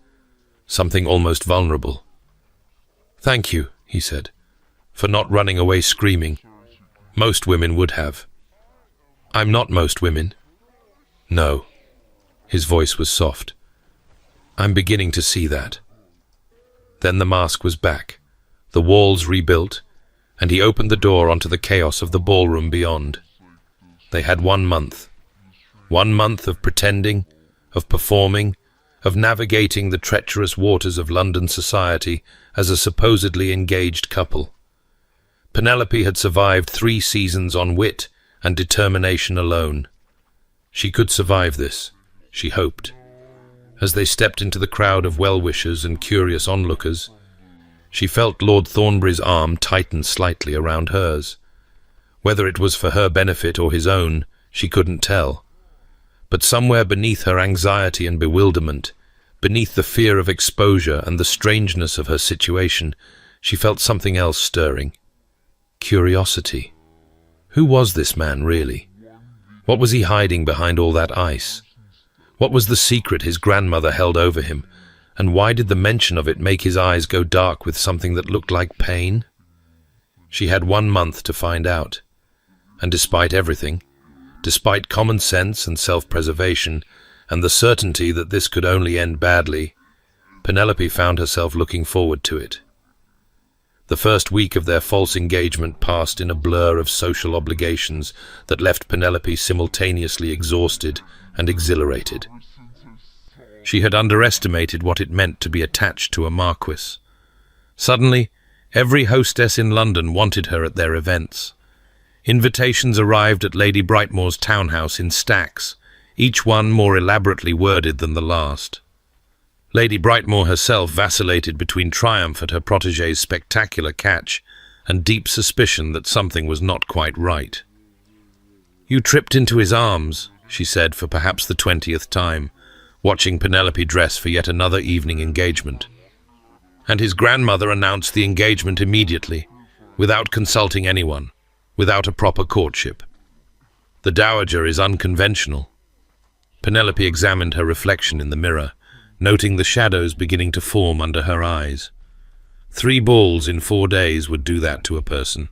something almost vulnerable. Thank you, he said, for not running away screaming. Most women would have. I'm not most women. No. His voice was soft. I'm beginning to see that. Then the mask was back, the walls rebuilt, and he opened the door onto the chaos of the ballroom beyond. They had 1 month. 1 month of pretending, of performing, of navigating the treacherous waters of London society as a supposedly engaged couple. Penelope had survived 3 seasons on wit and determination alone. She could survive this, she hoped. As they stepped into the crowd of well-wishers and curious onlookers, she felt Lord Thornbury's arm tighten slightly around hers. Whether it was for her benefit or his own, she couldn't tell. But somewhere beneath her anxiety and bewilderment, beneath the fear of exposure and the strangeness of her situation, she felt something else stirring. Curiosity. Who was this man, really? What was he hiding behind all that ice? What was the secret his grandmother held over him, and why did the mention of it make his eyes go dark with something that looked like pain? She had 1 month to find out. And despite everything, despite common sense and self-preservation, and the certainty that this could only end badly, Penelope found herself looking forward to it. The first week of their false engagement passed in a blur of social obligations that left Penelope simultaneously exhausted and exhilarated. She had underestimated what it meant to be attached to a marquis. Suddenly, every hostess in London wanted her at their events. Invitations arrived at Lady Brightmore's townhouse in stacks, each one more elaborately worded than the last. Lady Brightmore herself vacillated between triumph at her protégé's spectacular catch and deep suspicion that something was not quite right. "You tripped into his arms," she said for perhaps the 20th time, watching Penelope dress for yet another evening engagement. And his grandmother announced the engagement immediately, without consulting anyone, without a proper courtship. The dowager is unconventional. Penelope examined her reflection in the mirror, noting the shadows beginning to form under her eyes. 3 balls in 4 days would do that to a person.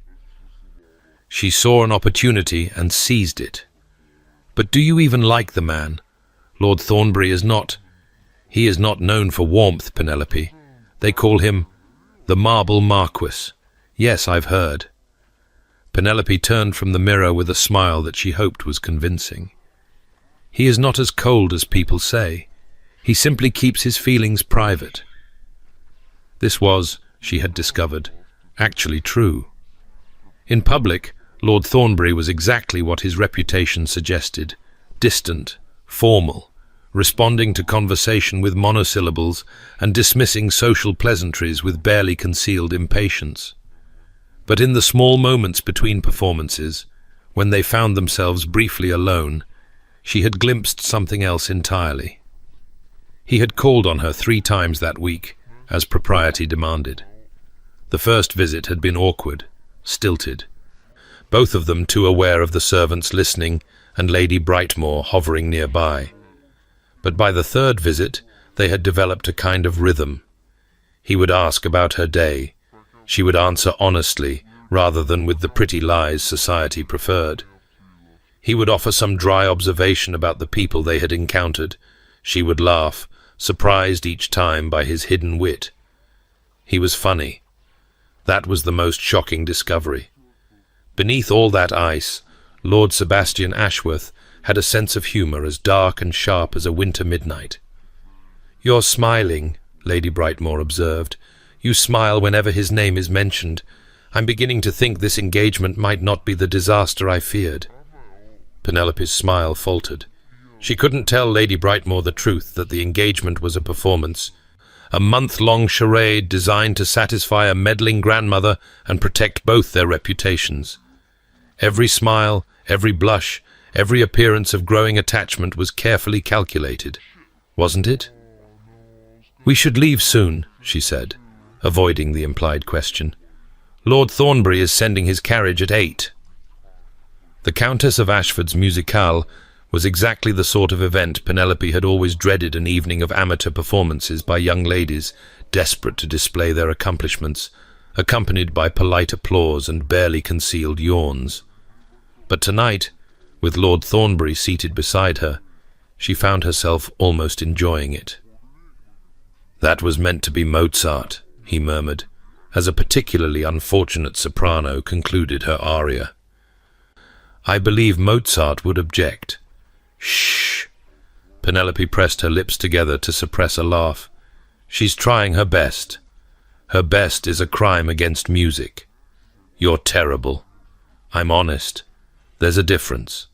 She saw an opportunity and seized it. "But do you even like the man? Lord Thornbury is not... He is not known for warmth, Penelope. They call him the Marble Marquis. Yes, I've heard." Penelope turned from the mirror with a smile that she hoped was convincing. "He is not as cold as people say. He simply keeps his feelings private." This was, she had discovered, actually true. In public, Lord Thornbury was exactly what his reputation suggested: distant, formal, responding to conversation with monosyllables and dismissing social pleasantries with barely concealed impatience. But in the small moments between performances, when they found themselves briefly alone, she had glimpsed something else entirely. He had called on her 3 times that week, as propriety demanded. The first visit had been awkward, stilted, both of them too aware of the servants listening and Lady Brightmore hovering nearby. But by the 3rd visit, they had developed a kind of rhythm. He would ask about her day. She would answer honestly, rather than with the pretty lies society preferred. He would offer some dry observation about the people they had encountered. She would laugh, surprised each time by his hidden wit. He was funny. That was the most shocking discovery. Beneath all that ice, Lord Sebastian Ashworth had a sense of humour as dark and sharp as a winter midnight. "You're smiling," Lady Brightmore observed. "You smile whenever his name is mentioned. I'm beginning to think this engagement might not be the disaster I feared." Penelope's smile faltered. She couldn't tell Lady Brightmore the truth that the engagement was a performance, a month-long charade designed to satisfy a meddling grandmother and protect both their reputations. Every smile, every blush, every appearance of growing attachment was carefully calculated, wasn't it? "We should leave soon," she said, avoiding the implied question. "Lord Thornbury is sending his carriage at 8. The Countess of Ashford's musicale was exactly the sort of event Penelope had always dreaded: an evening of amateur performances by young ladies desperate to display their accomplishments, accompanied by polite applause and barely concealed yawns. But tonight, with Lord Thornbury seated beside her, she found herself almost enjoying it. "That was meant to be Mozart," he murmured, as a particularly unfortunate soprano concluded her aria. "I believe Mozart would object." "Shh!" Penelope pressed her lips together to suppress a laugh. "She's trying her best. Her best is a crime against music. You're terrible. I'm honest. There's a difference."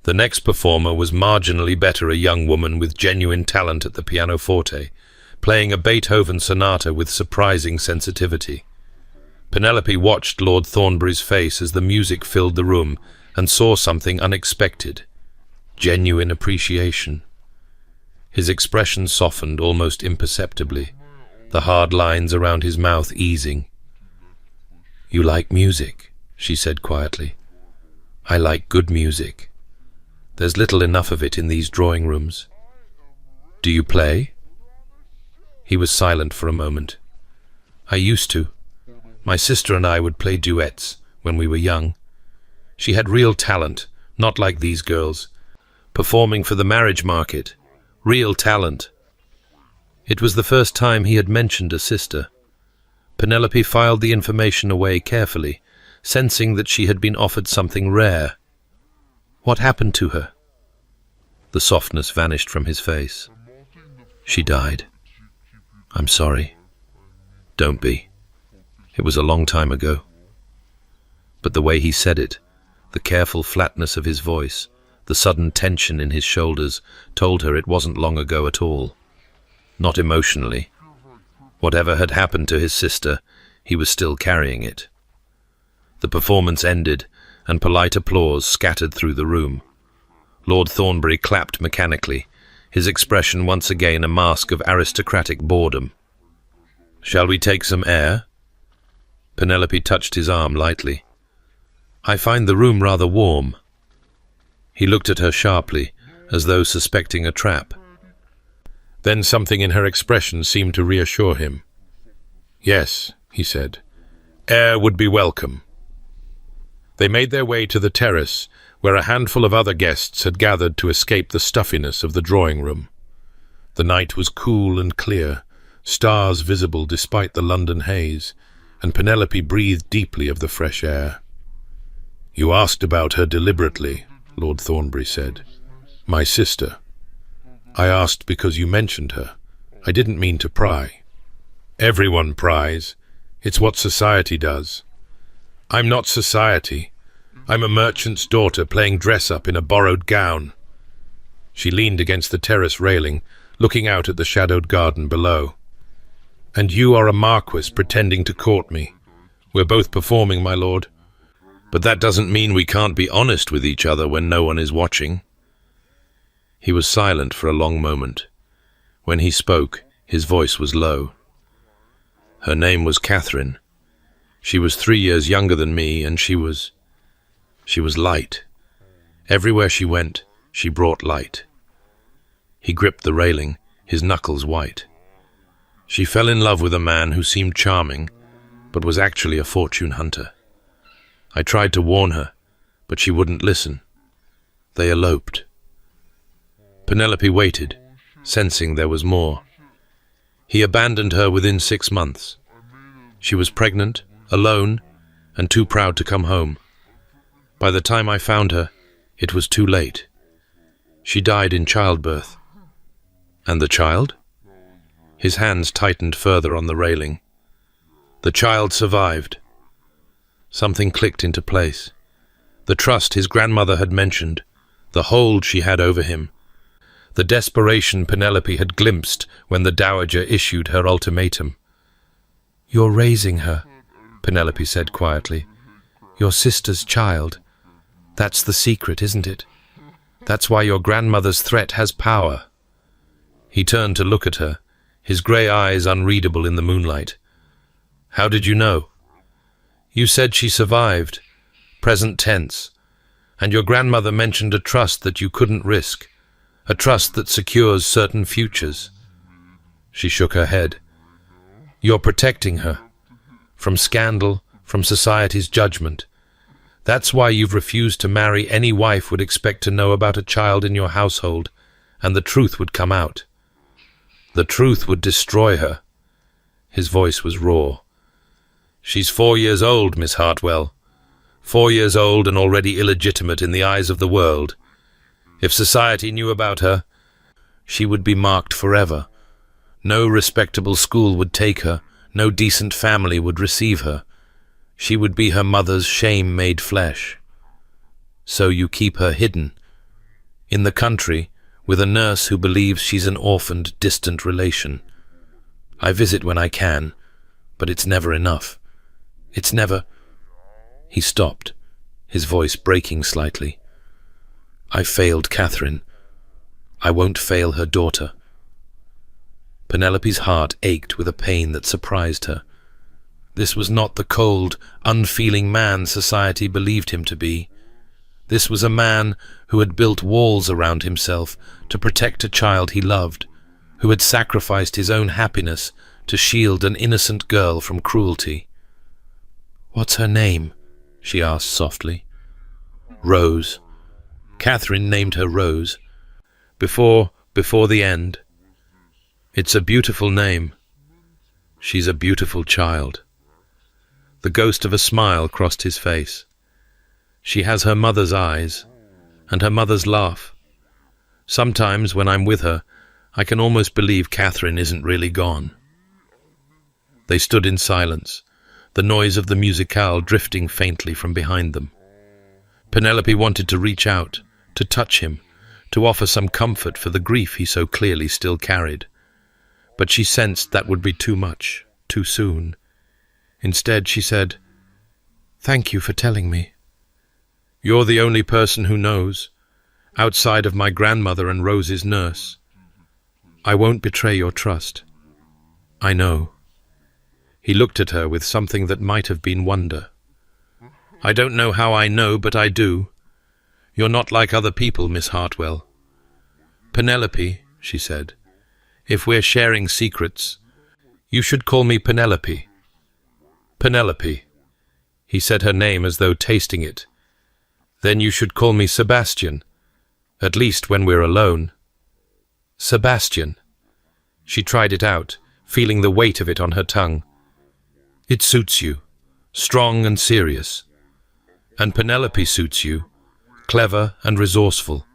The next performer was marginally better, a young woman with genuine talent at the pianoforte, playing a Beethoven sonata with surprising sensitivity. Penelope watched Lord Thornbury's face as the music filled the room and saw something unexpected: genuine appreciation. His expression softened almost imperceptibly, the hard lines around his mouth easing. "You like music," she said quietly. "I like good music. There's little enough of it in these drawing rooms. Do you play?" He was silent for a moment. "I used to. My sister and I would play duets when we were young. She had real talent, not like these girls, performing for the marriage market. Real talent. It was the first time he had mentioned a sister. Penelope filed the information away carefully, sensing that she had been offered something rare. What happened to her? The softness vanished from his face. She died. I'm sorry. Don't be. It was a long time ago. But the way he said it, the careful flatness of his voice, the sudden tension in his shoulders, told her it wasn't long ago at all. Not emotionally. Whatever had happened to his sister, he was still carrying it. The performance ended, and polite applause scattered through the room. Lord Thornbury clapped mechanically, his expression once again a mask of aristocratic boredom. "Shall we take some air?" Penelope touched his arm lightly. "I find the room rather warm." He looked at her sharply, as though suspecting a trap. Then something in her expression seemed to reassure him. "Yes," he said, "air would be welcome." They made their way to the terrace, where a handful of other guests had gathered to escape the stuffiness of the drawing room. The night was cool and clear, stars visible despite the London haze, and Penelope breathed deeply of the fresh air. "You asked about her deliberately," Lord Thornbury said. "My sister. I asked because you mentioned her. I didn't mean to pry. Everyone pries. It's what society does. I'm not society. I'm a merchant's daughter playing dress-up in a borrowed gown." She leaned against the terrace railing, looking out at the shadowed garden below. "And you are a marquis pretending to court me. We're both performing, my lord. But that doesn't mean we can't be honest with each other when no one is watching." He was silent for a long moment. When he spoke, his voice was low. "Her name was Catherine. She was 3 years younger than me, and she was light. Everywhere she went, she brought light." He gripped the railing, his knuckles white. "She fell in love with a man who seemed charming, but was actually a fortune hunter. I tried to warn her, but she wouldn't listen. They eloped." Penelope waited, sensing there was more. He abandoned her within 6 months. She was pregnant, alone, and too proud to come home. By the time I found her, it was too late. She died in childbirth. "And the child?" His hands tightened further on the railing. "The child survived." Something clicked into place. The trust his grandmother had mentioned, the hold she had over him, the desperation Penelope had glimpsed when the dowager issued her ultimatum. "You're raising her," Penelope said quietly. "Your sister's child. That's the secret, isn't it? That's why your grandmother's threat has power." He turned to look at her, his grey eyes unreadable in the moonlight. "How did you know?" "You said she survived, present tense, and your grandmother mentioned a trust that you couldn't risk, a trust that secures certain futures." She shook her head. "You're protecting her. From scandal, from society's judgment. That's why you've refused to marry any wife would expect to know about a child in your household, and the truth would come out. The truth would destroy her." His voice was raw. "She's 4 years old, Miss Hartwell. 4 years old and already illegitimate in the eyes of the world. If society knew about her, she would be marked forever. No respectable school would take her, no decent family would receive her. She would be her mother's shame made flesh. So you keep her hidden, in the country, with a nurse who believes she's an orphaned, distant relation. I visit when I can, but it's never enough. It's never—" He stopped, his voice breaking slightly. "I failed Catherine. I won't fail her daughter." Penelope's heart ached with a pain that surprised her. This was not the cold, unfeeling man society believed him to be. This was a man who had built walls around himself to protect a child he loved, who had sacrificed his own happiness to shield an innocent girl from cruelty. "What's her name?" she asked softly. "Rose. Catherine named her Rose. Before the end. It's a beautiful name. She's a beautiful child." The ghost of a smile crossed his face. "She has her mother's eyes, and her mother's laugh. Sometimes, when I'm with her, I can almost believe Catherine isn't really gone." They stood in silence, the noise of the musicale drifting faintly from behind them. Penelope wanted to reach out, to touch him, to offer some comfort for the grief he so clearly still carried. But she sensed that would be too much, too soon. Instead, she said, "Thank you for telling me. You're the only person who knows, outside of my grandmother and Rose's nurse. I won't betray your trust. I know." He looked at her with something that might have been wonder. "I don't know how I know, but I do. You're not like other people, Miss Hartwell." "Penelope," she said, "if we're sharing secrets, you should call me Penelope." "Penelope." He said her name as though tasting it. "Then you should call me Sebastian, at least when we're alone." "Sebastian." She tried it out, feeling the weight of it on her tongue. "It suits you, strong and serious. And Penelope suits you, clever and resourceful,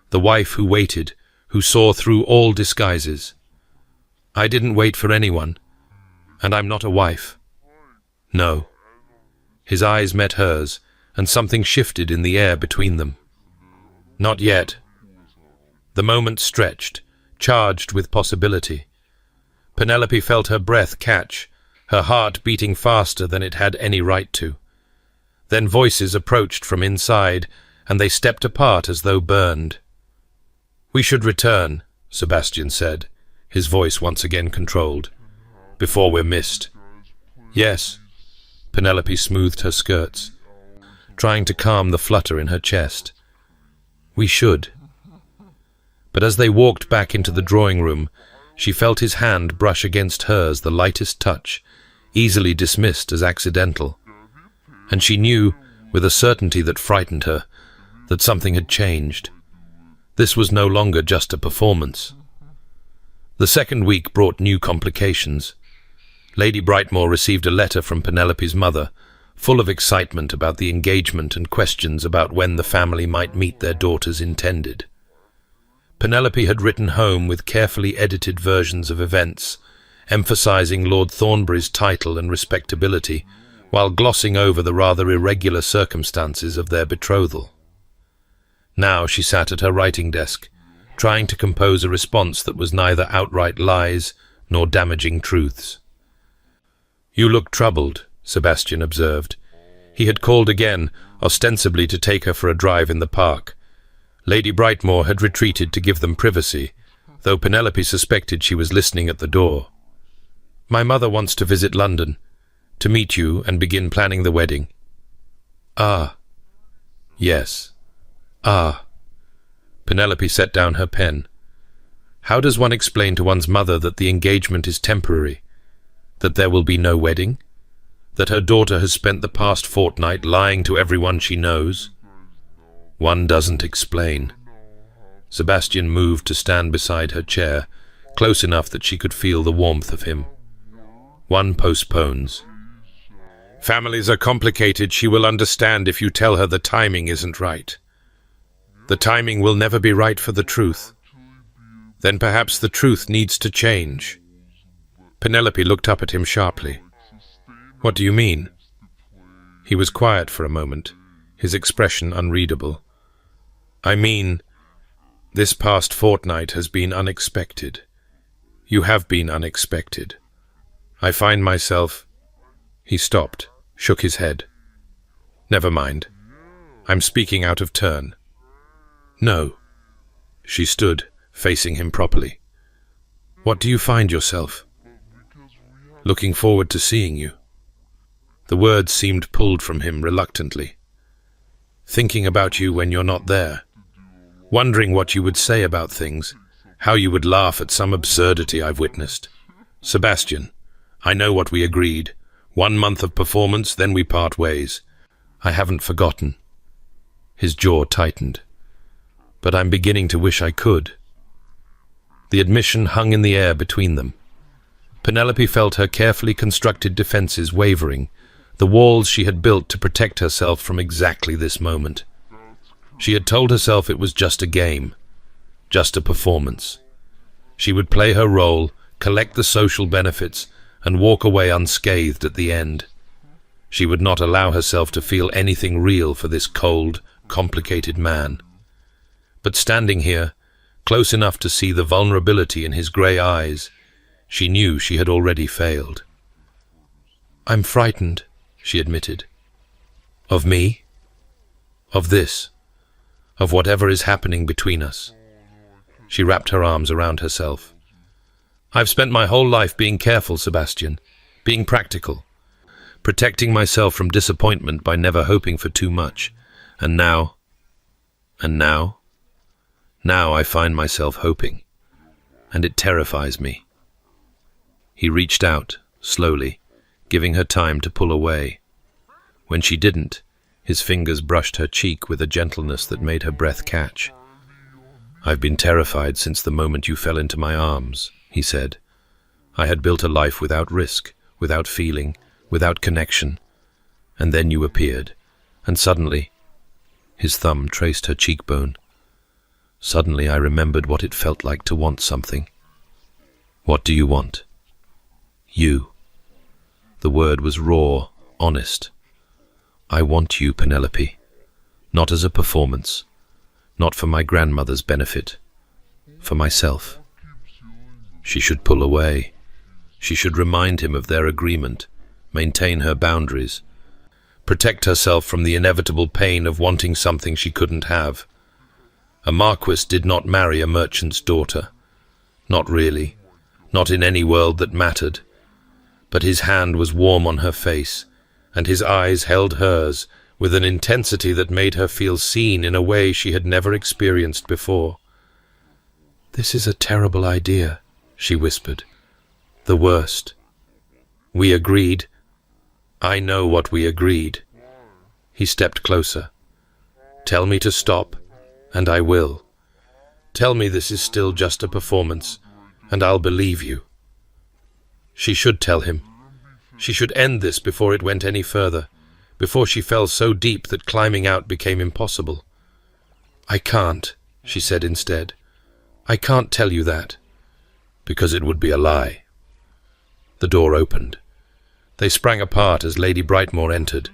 the wife who waited, who saw through all disguises. I didn't wait for anyone, and I'm not a wife. No." His eyes met hers, and something shifted in the air between them. "Not yet." The moment stretched, charged with possibility. Penelope felt her breath catch, her heart beating faster than it had any right to. Then voices approached from inside, and they stepped apart as though burned. "We should return," Sebastian said, his voice once again controlled, "before we're missed." "Yes." Penelope smoothed her skirts, trying to calm the flutter in her chest. "We should." But as they walked back into the drawing room, she felt his hand brush against hers, the lightest touch, easily dismissed as accidental. And she knew, with a certainty that frightened her, that something had changed. This was no longer just a performance. The second week brought new complications. Lady Brightmore received a letter from Penelope's mother, full of excitement about the engagement and questions about when the family might meet their daughter's intended. Penelope had written home with carefully edited versions of events, emphasizing Lord Thornbury's title and respectability, while glossing over the rather irregular circumstances of their betrothal. Now she sat at her writing desk, trying to compose a response that was neither outright lies nor damaging truths. "You look troubled," Sebastian observed. He had called again, ostensibly to take her for a drive in the park. Lady Brightmore had retreated to give them privacy, though Penelope suspected she was listening at the door. "My mother wants to visit London, to meet you and begin planning the wedding." "Ah." "Yes." "Ah." Penelope set down her pen. "How does one explain to one's mother that the engagement is temporary? That there will be no wedding? That her daughter has spent the past fortnight lying to everyone she knows? One doesn't explain." Sebastian moved to stand beside her chair, close enough that she could feel the warmth of him. "One postpones. Families are complicated. She will understand if you tell her the timing isn't right. The timing will never be right for the truth. Then perhaps the truth needs to change." Penelope looked up at him sharply. "What do you mean?" He was quiet for a moment, his expression unreadable. "I mean, this past fortnight has been unexpected. You have been unexpected. I find myself—" He stopped, shook his head. "Never mind. I'm speaking out of turn." "No." She stood, facing him properly. "What do you find yourself?" "Looking forward to seeing you." The words seemed pulled from him reluctantly. "Thinking about you when you're not there. Wondering what you would say about things, how you would laugh at some absurdity I've witnessed. Sebastian, I know what we agreed. 1 month of performance, then we part ways. I haven't forgotten. His jaw tightened. But I'm beginning to wish I could. The admission hung in the air between them. Penelope felt her carefully constructed defenses wavering, the walls she had built to protect herself from exactly this moment. She had told herself it was just a game, just a performance. She would play her role, collect the social benefits, and walk away unscathed at the end. She would not allow herself to feel anything real for this cold, complicated man. But standing here, close enough to see the vulnerability in his grey eyes, she knew she had already failed. "I'm frightened," she admitted. "Of me? Of this? Of whatever is happening between us?" She wrapped her arms around herself. "I've spent my whole life being careful, Sebastian, being practical, protecting myself from disappointment by never hoping for too much. And now I find myself hoping, and it terrifies me." He reached out, slowly, giving her time to pull away. When she didn't, his fingers brushed her cheek with a gentleness that made her breath catch. "I've been terrified since the moment you fell into my arms," he said. "I had built a life without risk, without feeling, without connection. And then you appeared, and suddenly—" his thumb traced her cheekbone. "Suddenly I remembered what it felt like to want something." "What do you want?" "You." The word was raw, honest. "I want you, Penelope. Not as a performance. Not for my grandmother's benefit. For myself." She should pull away. She should remind him of their agreement, maintain her boundaries, protect herself from the inevitable pain of wanting something she couldn't have. A marquis did not marry a merchant's daughter. Not really. Not in any world that mattered. But his hand was warm on her face, and his eyes held hers with an intensity that made her feel seen in a way she had never experienced before. "This is a terrible idea," she whispered. "The worst. We agreed. I know what we agreed." He stepped closer. "Tell me to stop, and I will. Tell me this is still just a performance, and I'll believe you." She should tell him. She should end this before it went any further, before she fell so deep that climbing out became impossible. "I can't," she said instead. "I can't tell you that." "Because it would be a lie." The door opened. They sprang apart as Lady Brightmore entered,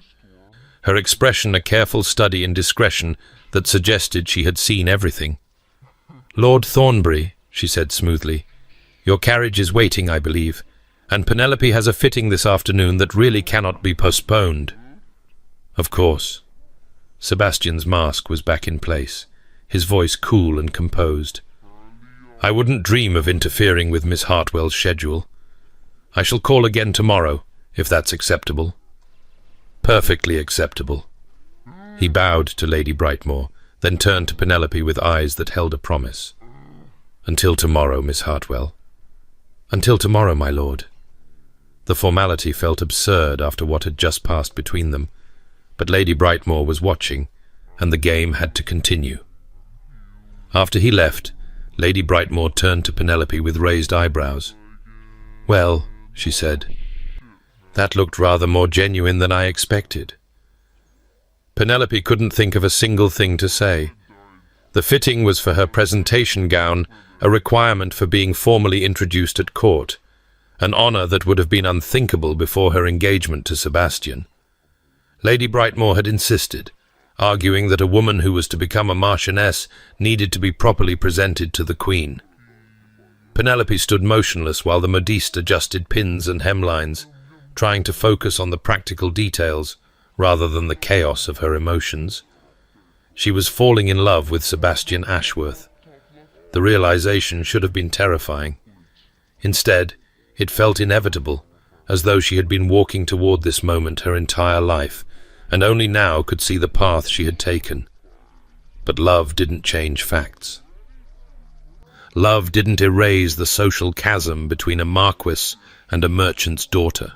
her expression a careful study in discretion that suggested she had seen everything. "Lord Thornbury," she said smoothly, "your carriage is waiting, I believe, and Penelope has a fitting this afternoon that really cannot be postponed." "Of course." Sebastian's mask was back in place, his voice cool and composed. "I wouldn't dream of interfering with Miss Hartwell's schedule. I shall call again tomorrow, if that's acceptable." "Perfectly acceptable." He bowed to Lady Brightmore, then turned to Penelope with eyes that held a promise. "Until tomorrow, Miss Hartwell." "Until tomorrow, my lord." The formality felt absurd after what had just passed between them, but Lady Brightmore was watching, and the game had to continue. After he left, Lady Brightmore turned to Penelope with raised eyebrows. "Well," she said, "that looked rather more genuine than I expected." Penelope couldn't think of a single thing to say. The fitting was for her presentation gown, a requirement for being formally introduced at court, an honor that would have been unthinkable before her engagement to Sebastian. Lady Brightmore had insisted, arguing that a woman who was to become a marchioness needed to be properly presented to the Queen. Penelope stood motionless while the modiste adjusted pins and hemlines, trying to focus on the practical details rather than the chaos of her emotions. She was falling in love with Sebastian Ashworth. The realization should have been terrifying. Instead, it felt inevitable, as though she had been walking toward this moment her entire life, and only now could see the path she had taken. But love didn't change facts. Love didn't erase the social chasm between a marquis and a merchant's daughter.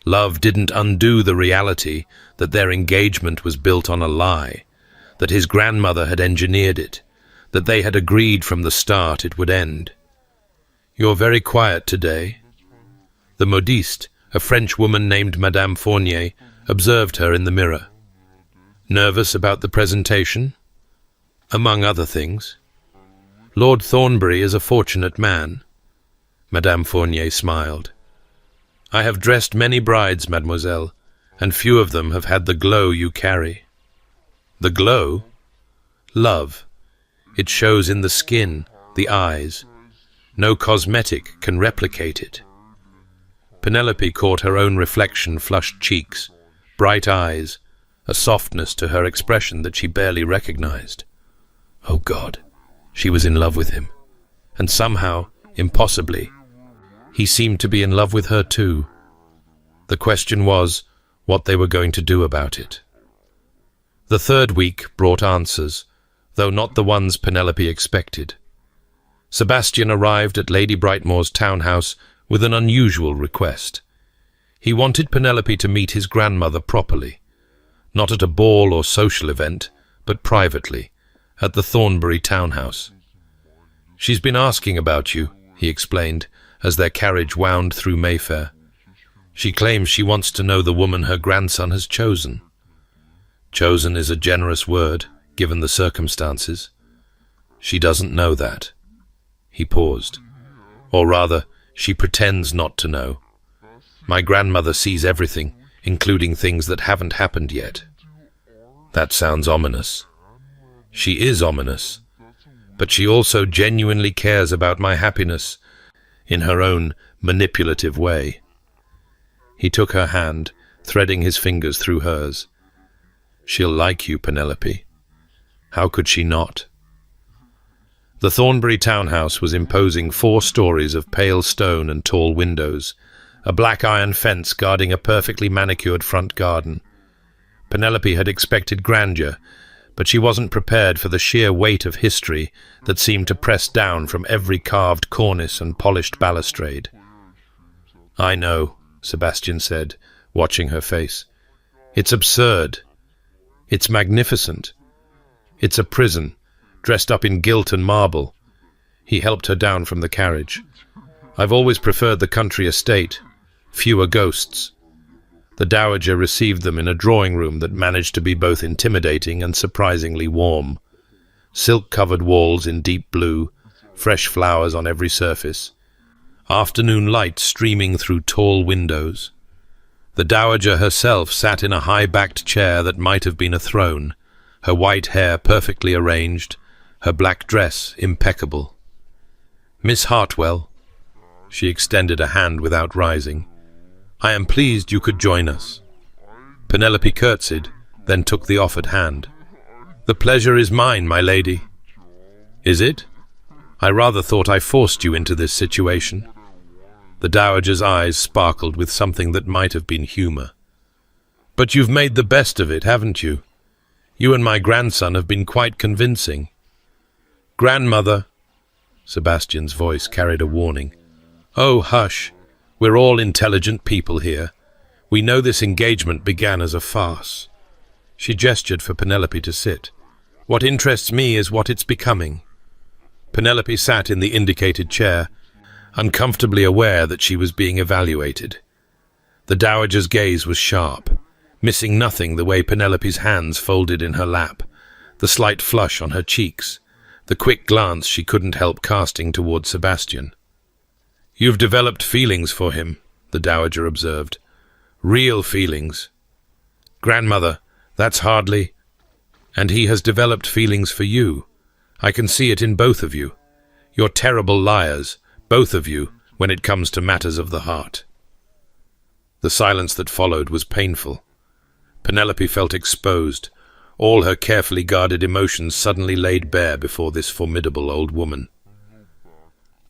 Love didn't undo the reality that their engagement was built on a lie, that his grandmother had engineered it, that they had agreed from the start it would end. "You're very quiet today." The modiste, a French woman named Madame Fournier, observed her in the mirror. "Nervous about the presentation?" "Among other things." "Lord Thornbury is a fortunate man." Madame Fournier smiled. "I have dressed many brides, mademoiselle, and few of them have had the glow you carry." "The glow?" "Love. It shows in the skin, the eyes. No cosmetic can replicate it." Penelope caught her own reflection, flushed cheeks, bright eyes, a softness to her expression that she barely recognized. Oh God, she was in love with him. And somehow, impossibly, he seemed to be in love with her too. The question was what they were going to do about it. The third week brought answers, though not the ones Penelope expected. Sebastian arrived at Lady Brightmoor's townhouse with an unusual request. He wanted Penelope to meet his grandmother properly, not at a ball or social event, but privately, at the Thornbury townhouse. "She's been asking about you," he explained, as their carriage wound through Mayfair. "She claims she wants to know the woman her grandson has chosen." "Chosen is a generous word, given the circumstances. She doesn't know that." He paused. "Or rather, she pretends not to know. My grandmother sees everything, including things that haven't happened yet." "That sounds ominous." "She is ominous, but she also genuinely cares about my happiness, in her own manipulative way." He took her hand, threading his fingers through hers. "She'll like you, Penelope. How could she not?" The Thornbury townhouse was imposing 4 stories of pale stone and tall windows, a black iron fence guarding a perfectly manicured front garden. Penelope had expected grandeur, but she wasn't prepared for the sheer weight of history that seemed to press down from every carved cornice and polished balustrade. "I know," Sebastian said, watching her face. "It's absurd. It's magnificent. It's a prison, dressed up in gilt and marble." He helped her down from the carriage. "I've always preferred the country estate. Fewer ghosts." The dowager received them in a drawing-room that managed to be both intimidating and surprisingly warm. Silk-covered walls in deep blue, fresh flowers on every surface. Afternoon light streaming through tall windows. The dowager herself sat in a high-backed chair that might have been a throne, her white hair perfectly arranged, her black dress impeccable. "Miss Hartwell," she extended a hand without rising, "I am pleased you could join us." Penelope curtsied, then took the offered hand. "The pleasure is mine, my lady." "Is it? I rather thought I forced you into this situation." The dowager's eyes sparkled with something that might have been humor. "But you've made the best of it, haven't you? You and my grandson have been quite convincing." "Grandmother," Sebastian's voice carried a warning. "Oh, hush. We're all intelligent people here. We know this engagement began as a farce." She gestured for Penelope to sit. "What interests me is what it's becoming." Penelope sat in the indicated chair, uncomfortably aware that she was being evaluated. The dowager's gaze was sharp, missing nothing the way Penelope's hands folded in her lap, the slight flush on her cheeks, the quick glance she couldn't help casting toward Sebastian. "You've developed feelings for him," the dowager observed. "Real feelings." "Grandmother, that's hardly—" "And he has developed feelings for you. I can see it in both of you. You're terrible liars, both of you, when it comes to matters of the heart." The silence that followed was painful. Penelope felt exposed, all her carefully guarded emotions suddenly laid bare before this formidable old woman.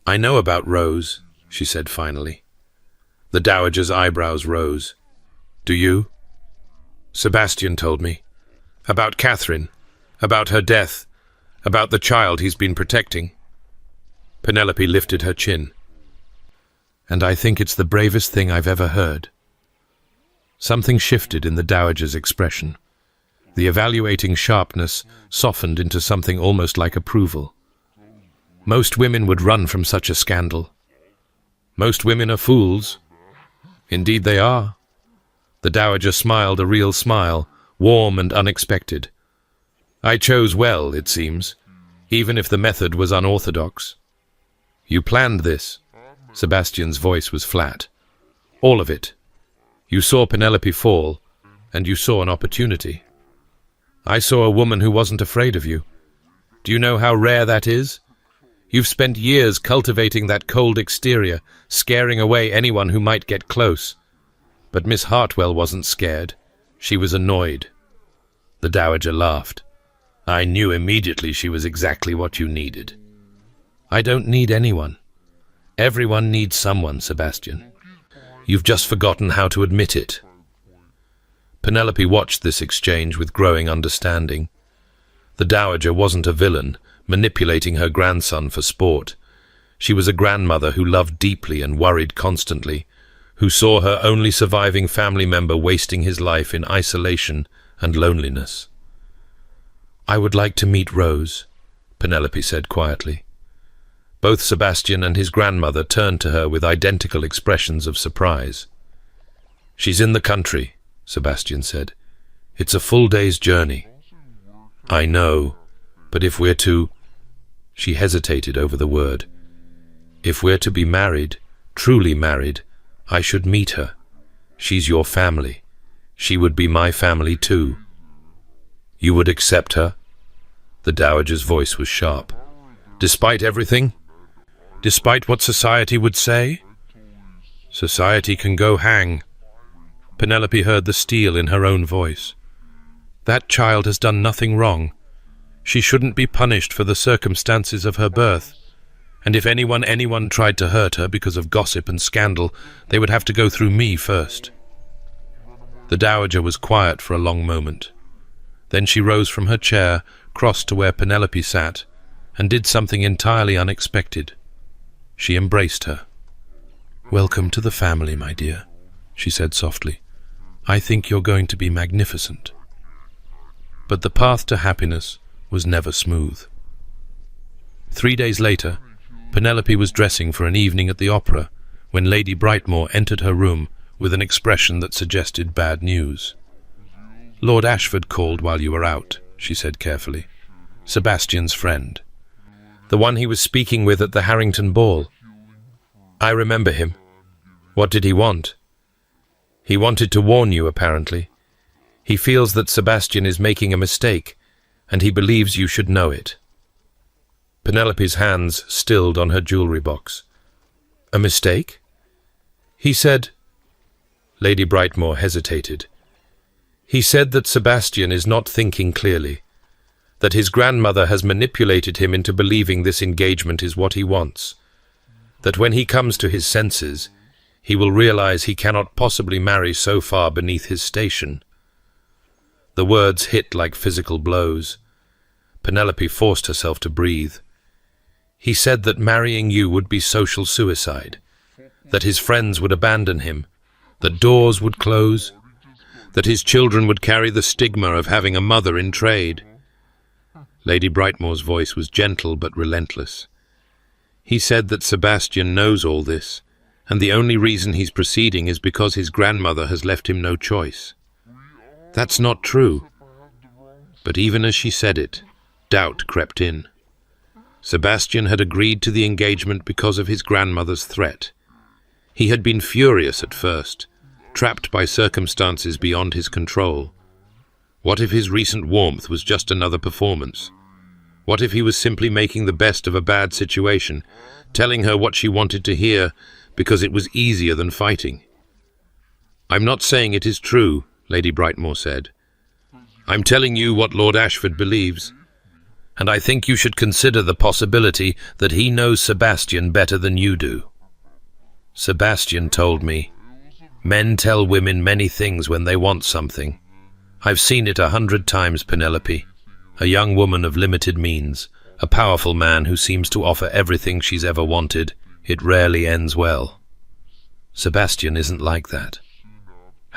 "I know about Rose," she said finally. The dowager's eyebrows rose. "Do you?" "Sebastian told me. About Catherine, about her death, about the child he's been protecting." Penelope lifted her chin. "And I think it's the bravest thing I've ever heard." Something shifted in the dowager's expression. The evaluating sharpness softened into something almost like approval. Most women would run from such a scandal. Most women are fools. Indeed they are. The dowager smiled a real smile, warm and unexpected. I chose well, it seems, even if the method was unorthodox. You planned this. Sebastian's voice was flat. All of it. You saw Penelope fall, and you saw an opportunity. I saw a woman who wasn't afraid of you. Do you know how rare that is? You've spent years cultivating that cold exterior, scaring away anyone who might get close. But Miss Hartwell wasn't scared. She was annoyed. The dowager laughed. I knew immediately she was exactly what you needed. I don't need anyone. Everyone needs someone, Sebastian. You've just forgotten how to admit it. Penelope watched this exchange with growing understanding. The dowager wasn't a villain, manipulating her grandson for sport. She was a grandmother who loved deeply and worried constantly, who saw her only surviving family member wasting his life in isolation and loneliness. I would like to meet Rose, Penelope said quietly. Both Sebastian and his grandmother turned to her with identical expressions of surprise. She's in the country, Sebastian said. It's a full day's journey. I know, but if we're to... She hesitated over the word. If we're to be married, truly married, I should meet her. She's your family. She would be my family too. You would accept her? The dowager's voice was sharp. Despite everything? Despite what society would say? Society can go hang. Penelope heard the steel in her own voice. That child has done nothing wrong. She shouldn't be punished for the circumstances of her birth. And if anyone tried to hurt her because of gossip and scandal, they would have to go through me first. The dowager was quiet for a long moment. Then she rose from her chair, crossed to where Penelope sat, and did something entirely unexpected. She embraced her. Welcome to the family, my dear, she said softly. I think you're going to be magnificent. But the path to happiness was never smooth. 3 days later, Penelope was dressing for an evening at the opera when Lady Brightmore entered her room with an expression that suggested bad news. Lord Ashford called while you were out, she said carefully. Sebastian's friend. The one he was speaking with at the Harrington ball. I remember him. What did he want? He wanted to warn you, apparently. He feels that Sebastian is making a mistake, and he believes you should know it. Penelope's hands stilled on her jewelry box. A mistake? He said... Lady Brightmore hesitated. He said that Sebastian is not thinking clearly, that his grandmother has manipulated him into believing this engagement is what he wants, that when he comes to his senses, he will realize he cannot possibly marry so far beneath his station. The words hit like physical blows. Penelope forced herself to breathe. He said that marrying you would be social suicide, that his friends would abandon him, that doors would close, that his children would carry the stigma of having a mother in trade. Lady Brightmore's voice was gentle but relentless. He said that Sebastian knows all this, and the only reason he's proceeding is because his grandmother has left him no choice. That's not true. But even as she said it, doubt crept in. Sebastian had agreed to the engagement because of his grandmother's threat. He had been furious at first, trapped by circumstances beyond his control. What if his recent warmth was just another performance? What if he was simply making the best of a bad situation, telling her what she wanted to hear because it was easier than fighting? I'm not saying it is true, Lady Brightmore said. I'm telling you what Lord Ashford believes, and I think you should consider the possibility that he knows Sebastian better than you do. Sebastian told me, men tell women many things when they want something. I've seen it 100 times, Penelope. A young woman of limited means, a powerful man who seems to offer everything she's ever wanted. It rarely ends well. Sebastian isn't like that.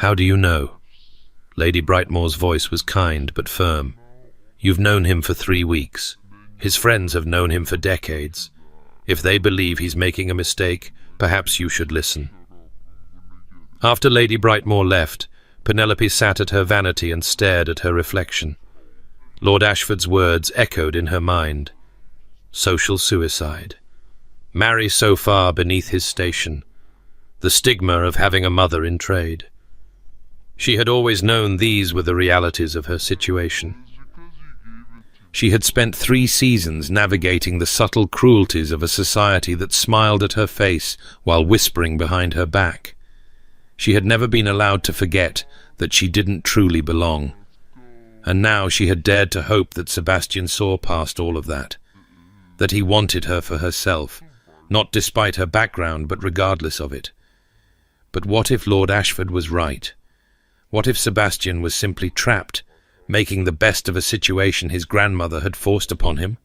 How do you know? Lady Brightmore's voice was kind but firm. You've known him for 3 weeks. His friends have known him for decades. If they believe he's making a mistake, perhaps you should listen. After Lady Brightmore left, Penelope sat at her vanity and stared at her reflection. Lord Ashford's words echoed in her mind. Social suicide. Marry so far beneath his station. The stigma of having a mother in trade. She had always known these were the realities of her situation. She had spent 3 seasons navigating the subtle cruelties of a society that smiled at her face while whispering behind her back. She had never been allowed to forget that she didn't truly belong. And now she had dared to hope that Sebastian saw past all of that. That he wanted her for herself, not despite her background but regardless of it. But what if Lord Ashford was right? What if Sebastian was simply trapped, making the best of a situation his grandmother had forced upon him?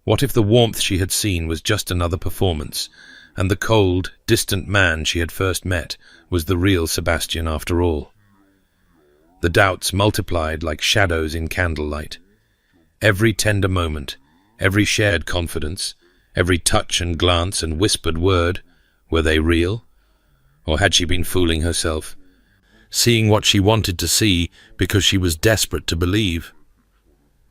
What if the warmth she had seen was just another performance, and the cold, distant man she had first met was the real Sebastian after all? The doubts multiplied like shadows in candlelight. Every tender moment, every shared confidence, every touch and glance and whispered word, were they real? Or had she been fooling herself, seeing what she wanted to see because she was desperate to believe?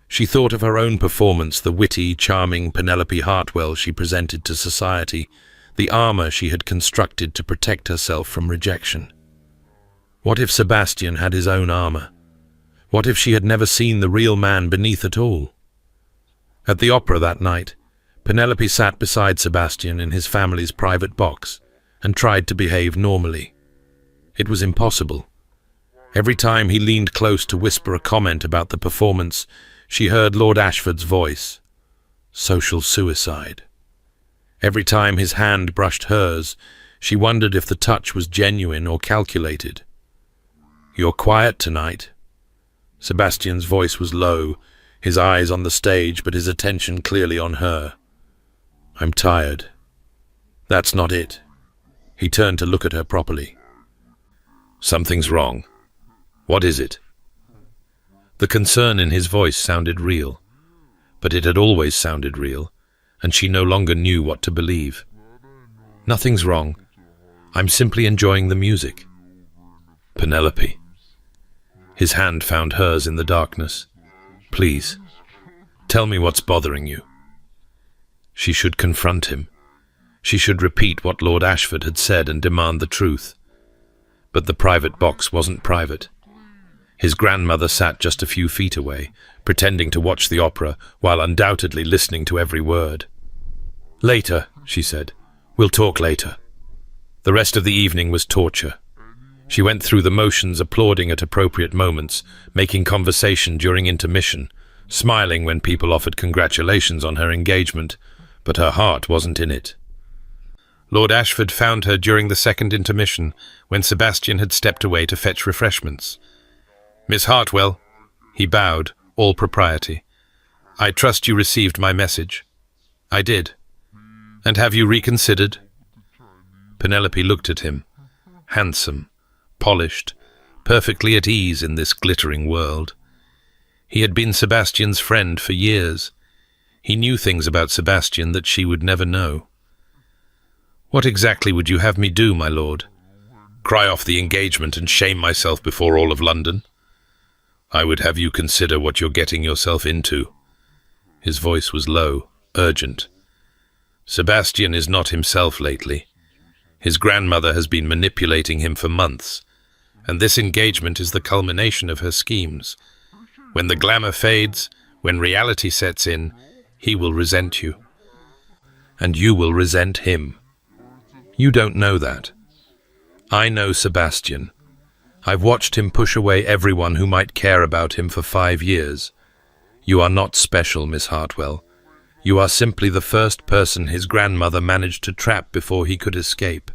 She thought of her own performance, the witty, charming Penelope Hartwell she presented to society, the armor she had constructed to protect herself from rejection. What if Sebastian had his own armor? What if she had never seen the real man beneath it all? At the opera that night, Penelope sat beside Sebastian in his family's private box and tried to behave normally. It was impossible. Every time he leaned close to whisper a comment about the performance, she heard Lord Ashford's voice. Social suicide. Every time his hand brushed hers, she wondered if the touch was genuine or calculated. "You're quiet tonight." Sebastian's voice was low, his eyes on the stage but his attention clearly on her. "I'm tired." "That's not it." He turned to look at her properly. "Something's wrong. What is it?" The concern in his voice sounded real, but it had always sounded real, and she no longer knew what to believe. "Nothing's wrong. I'm simply enjoying the music." "Penelope." His hand found hers in the darkness. "Please, tell me what's bothering you." She should confront him. She should repeat what Lord Ashford had said and demand the truth. But the private box wasn't private. His grandmother sat just a few feet away, pretending to watch the opera while undoubtedly listening to every word. "Later," she said. "We'll talk later." The rest of the evening was torture. She went through the motions, applauding at appropriate moments, making conversation during intermission, smiling when people offered congratulations on her engagement, but her heart wasn't in it. Lord Ashford found her during the second intermission, when Sebastian had stepped away to fetch refreshments. "Miss Hartwell," he bowed, all propriety. "I trust you received my message." "I did." "And have you reconsidered?" Penelope looked at him, handsome, polished, perfectly at ease in this glittering world. He had been Sebastian's friend for years. He knew things about Sebastian that she would never know. "What exactly would you have me do, my lord? Cry off the engagement and shame myself before all of London? I would have you consider what you're getting yourself into." His voice was low, urgent. "Sebastian is not himself lately. His grandmother has been manipulating him for months, and this engagement is the culmination of her schemes. When the glamour fades, when reality sets in, he will resent you. And you will resent him. You don't know that. I know Sebastian. I've watched him push away everyone who might care about him for 5 years. You are not special, Miss Hartwell. You are simply the first person his grandmother managed to trap before he could escape."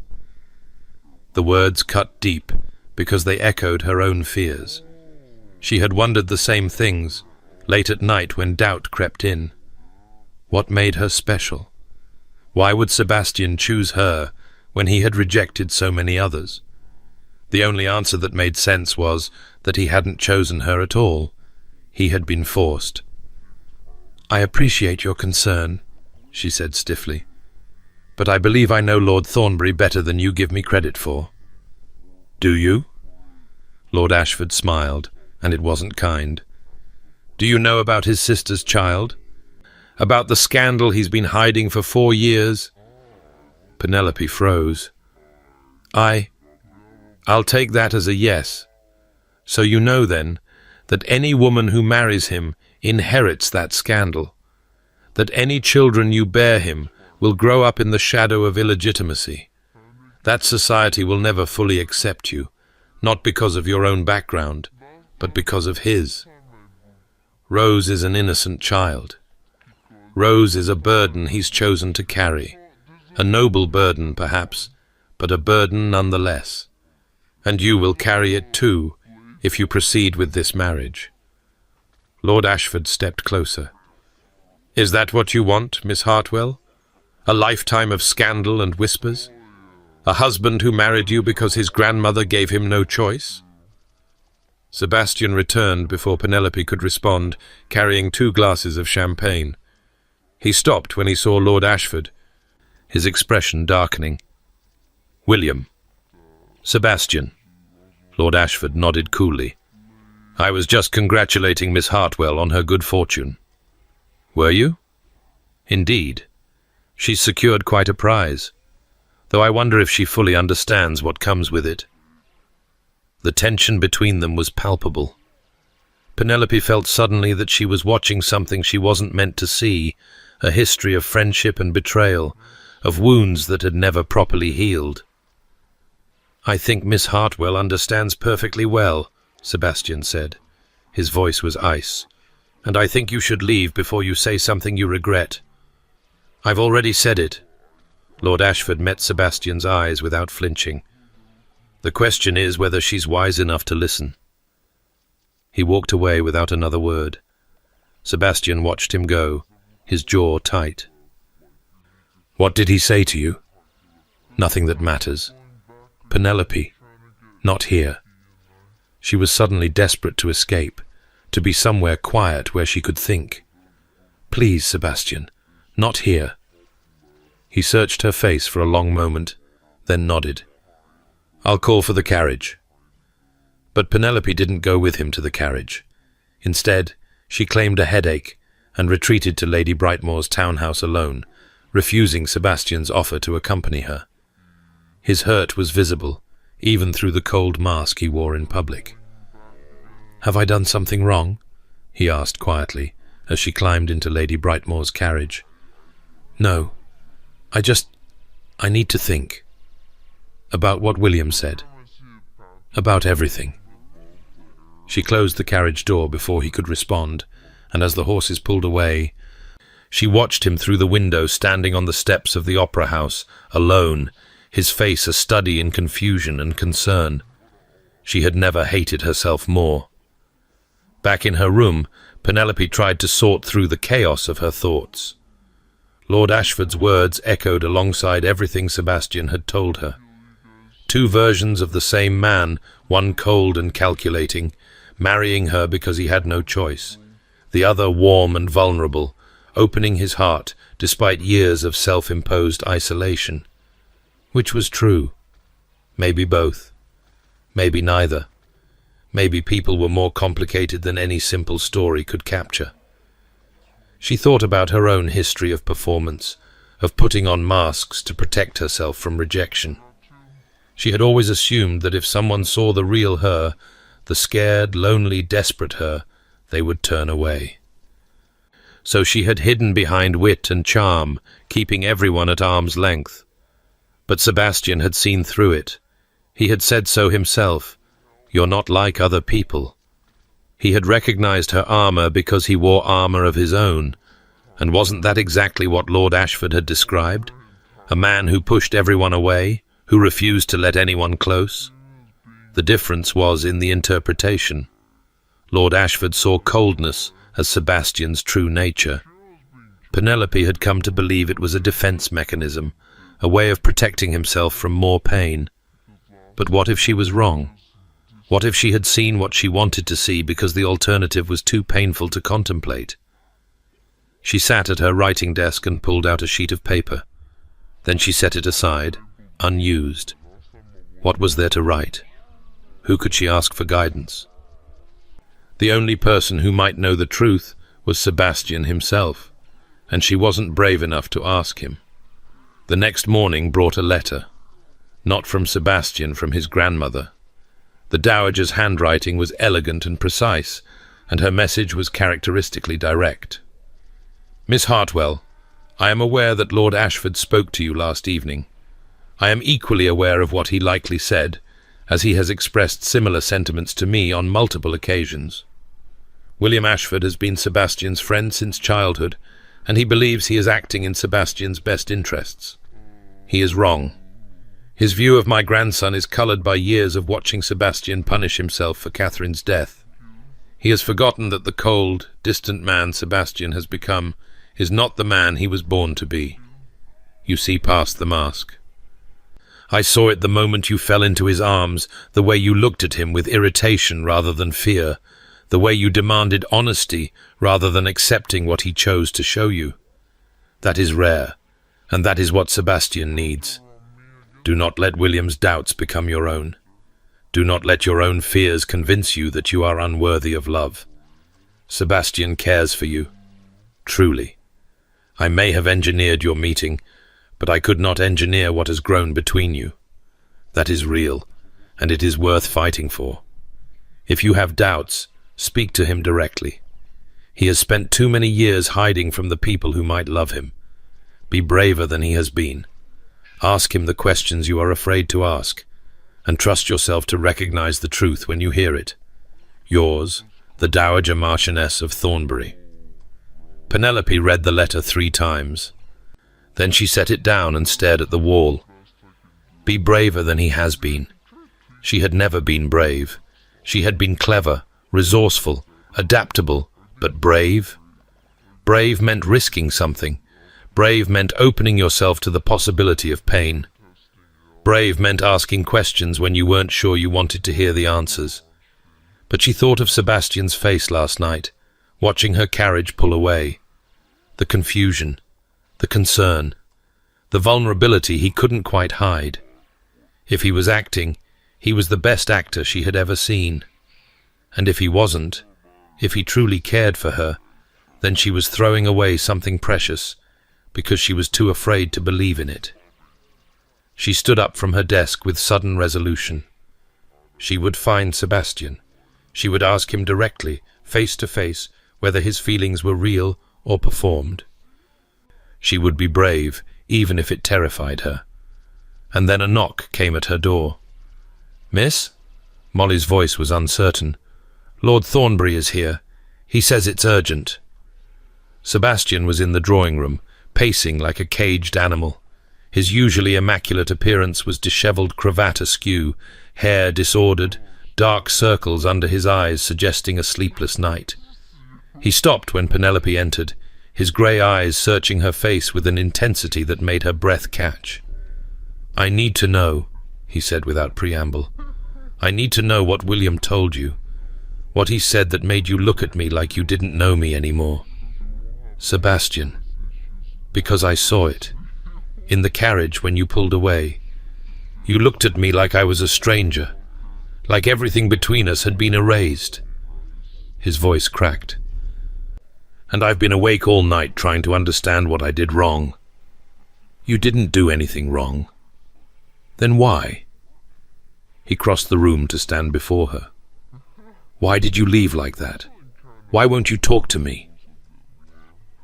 The words cut deep because they echoed her own fears. She had wondered the same things, late at night when doubt crept in. What made her special? Why would Sebastian choose her when he had rejected so many others? The only answer that made sense was that he hadn't chosen her at all. He had been forced. "I appreciate your concern," she said stiffly, "but I believe I know Lord Thornbury better than you give me credit for." "Do you?" Lord Ashford smiled, and it wasn't kind. "Do you know about his sister's child? About the scandal he's been hiding for 4 years?" Penelope froze. I'll take that as a yes. "So you know, then, that any woman who marries him inherits that scandal, that any children you bear him will grow up in the shadow of illegitimacy, that society will never fully accept you, not because of your own background, but because of his. Rose is an innocent child. Rose is a burden he's chosen to carry, a noble burden, perhaps, but a burden nonetheless. And you will carry it too, if you proceed with this marriage." Lord Ashford stepped closer. "Is that what you want, Miss Hartwell? A lifetime of scandal and whispers? A husband who married you because his grandmother gave him no choice?" Sebastian returned before Penelope could respond, carrying 2 glasses of champagne. He stopped when he saw Lord Ashford, his expression darkening. "William." "Sebastian." Lord Ashford nodded coolly. "I was just congratulating Miss Hartwell on her good fortune." "Were you?" "Indeed. She's secured quite a prize, though I wonder if she fully understands what comes with it." The tension between them was palpable. Penelope felt suddenly that she was watching something she wasn't meant to see, a history of friendship and betrayal, of wounds that had never properly healed. "I think Miss Hartwell understands perfectly well," Sebastian said. His voice was ice. "And I think you should leave before you say something you regret." "I've already said it." Lord Ashford met Sebastian's eyes without flinching. "The question is whether she's wise enough to listen." He walked away without another word. Sebastian watched him go, his jaw tight. "What did he say to you?" "Nothing that matters. Penelope, not here." She was suddenly desperate to escape, to be somewhere quiet where she could think. "Please, Sebastian, not here." He searched her face for a long moment, then nodded. "I'll call for the carriage." But Penelope didn't go with him to the carriage. Instead, she claimed a headache and retreated to Lady Brightmoor's townhouse alone, refusing Sebastian's offer to accompany her. His hurt was visible, even through the cold mask he wore in public. "Have I done something wrong?" he asked quietly, as she climbed into Lady Brightmoor's carriage. "No. I need to think. About what William said. About everything." She closed the carriage door before he could respond, and as the horses pulled away, she watched him through the window standing on the steps of the opera house, alone, his face a study in confusion and concern. She had never hated herself more. Back in her room, Penelope tried to sort through the chaos of her thoughts. Lord Ashford's words echoed alongside everything Sebastian had told her. 2 versions of the same man, one cold and calculating, marrying her because he had no choice, the other warm and vulnerable, opening his heart despite years of self-imposed isolation. Which was true? Maybe both. Maybe neither. Maybe people were more complicated than any simple story could capture. She thought about her own history of performance, of putting on masks to protect herself from rejection. She had always assumed that if someone saw the real her, the scared, lonely, desperate her, they would turn away. So she had hidden behind wit and charm, keeping everyone at arm's length. But Sebastian had seen through it. He had said so himself. "You're not like other people." He had recognized her armor because he wore armor of his own. And wasn't that exactly what Lord Ashford had described? A man who pushed everyone away, who refused to let anyone close? The difference was in the interpretation. Lord Ashford saw coldness as Sebastian's true nature. Penelope had come to believe it was a defense mechanism, a way of protecting himself from more pain. But what if she was wrong? What if she had seen what she wanted to see because the alternative was too painful to contemplate? She sat at her writing desk and pulled out a sheet of paper. Then she set it aside, unused. What was there to write? Who could she ask for guidance? The only person who might know the truth was Sebastian himself, and she wasn't brave enough to ask him. The next morning brought a letter, not from Sebastian, from his grandmother. The dowager's handwriting was elegant and precise, and her message was characteristically direct. Miss Hartwell, I am aware that Lord Ashford spoke to you last evening. I am equally aware of what he likely said, as he has expressed similar sentiments to me on multiple occasions. William Ashford has been Sebastian's friend since childhood, and he believes he is acting in Sebastian's best interests. He is wrong. His view of my grandson is coloured by years of watching Sebastian punish himself for Catherine's death. He has forgotten that the cold, distant man Sebastian has become is not the man he was born to be. You see past the mask. I saw it the moment you fell into his arms, the way you looked at him with irritation rather than fear, the way you demanded honesty rather than accepting what he chose to show you. That is rare, and that is what Sebastian needs. Do not let William's doubts become your own. Do not let your own fears convince you that you are unworthy of love. Sebastian cares for you. Truly. I may have engineered your meeting, but I could not engineer what has grown between you. That is real, and it is worth fighting for. If you have doubts, speak to him directly. He has spent too many years hiding from the people who might love him. Be braver than he has been. Ask him the questions you are afraid to ask, and trust yourself to recognize the truth when you hear it. Yours, the Dowager Marchioness of Thornbury. Penelope read the letter 3 times. Then she set it down and stared at the wall. Be braver than he has been. She had never been brave. She had been clever, resourceful, adaptable, but brave? Brave meant risking something. Brave meant opening yourself to the possibility of pain. Brave meant asking questions when you weren't sure you wanted to hear the answers. But she thought of Sebastian's face last night, watching her carriage pull away. The confusion, the concern, the vulnerability he couldn't quite hide. If he was acting, he was the best actor she had ever seen. And if he wasn't, if he truly cared for her, then she was throwing away something precious, because she was too afraid to believe in it. She stood up from her desk with sudden resolution. She would find Sebastian. She would ask him directly, face to face, whether his feelings were real or performed. She would be brave, even if it terrified her. And then a knock came at her door. "Miss?" Molly's voice was uncertain. "Lord Thornbury is here. He says it's urgent." Sebastian was in the drawing room, pacing like a caged animal. His usually immaculate appearance was dishevelled cravat askew, hair disordered, dark circles under his eyes suggesting a sleepless night. He stopped when Penelope entered, his grey eyes searching her face with an intensity that made her breath catch. "I need to know," he said without preamble. "I need to know what William told you, what he said that made you look at me like you didn't know me anymore." "Sebastian, because I saw it. In the carriage when you pulled away. You looked at me like I was a stranger, like everything between us had been erased." His voice cracked. "And I've been awake all night trying to understand what I did wrong." "You didn't do anything wrong. Then why?" He crossed the room to stand before her. "Why did you leave like that? Why won't you talk to me?"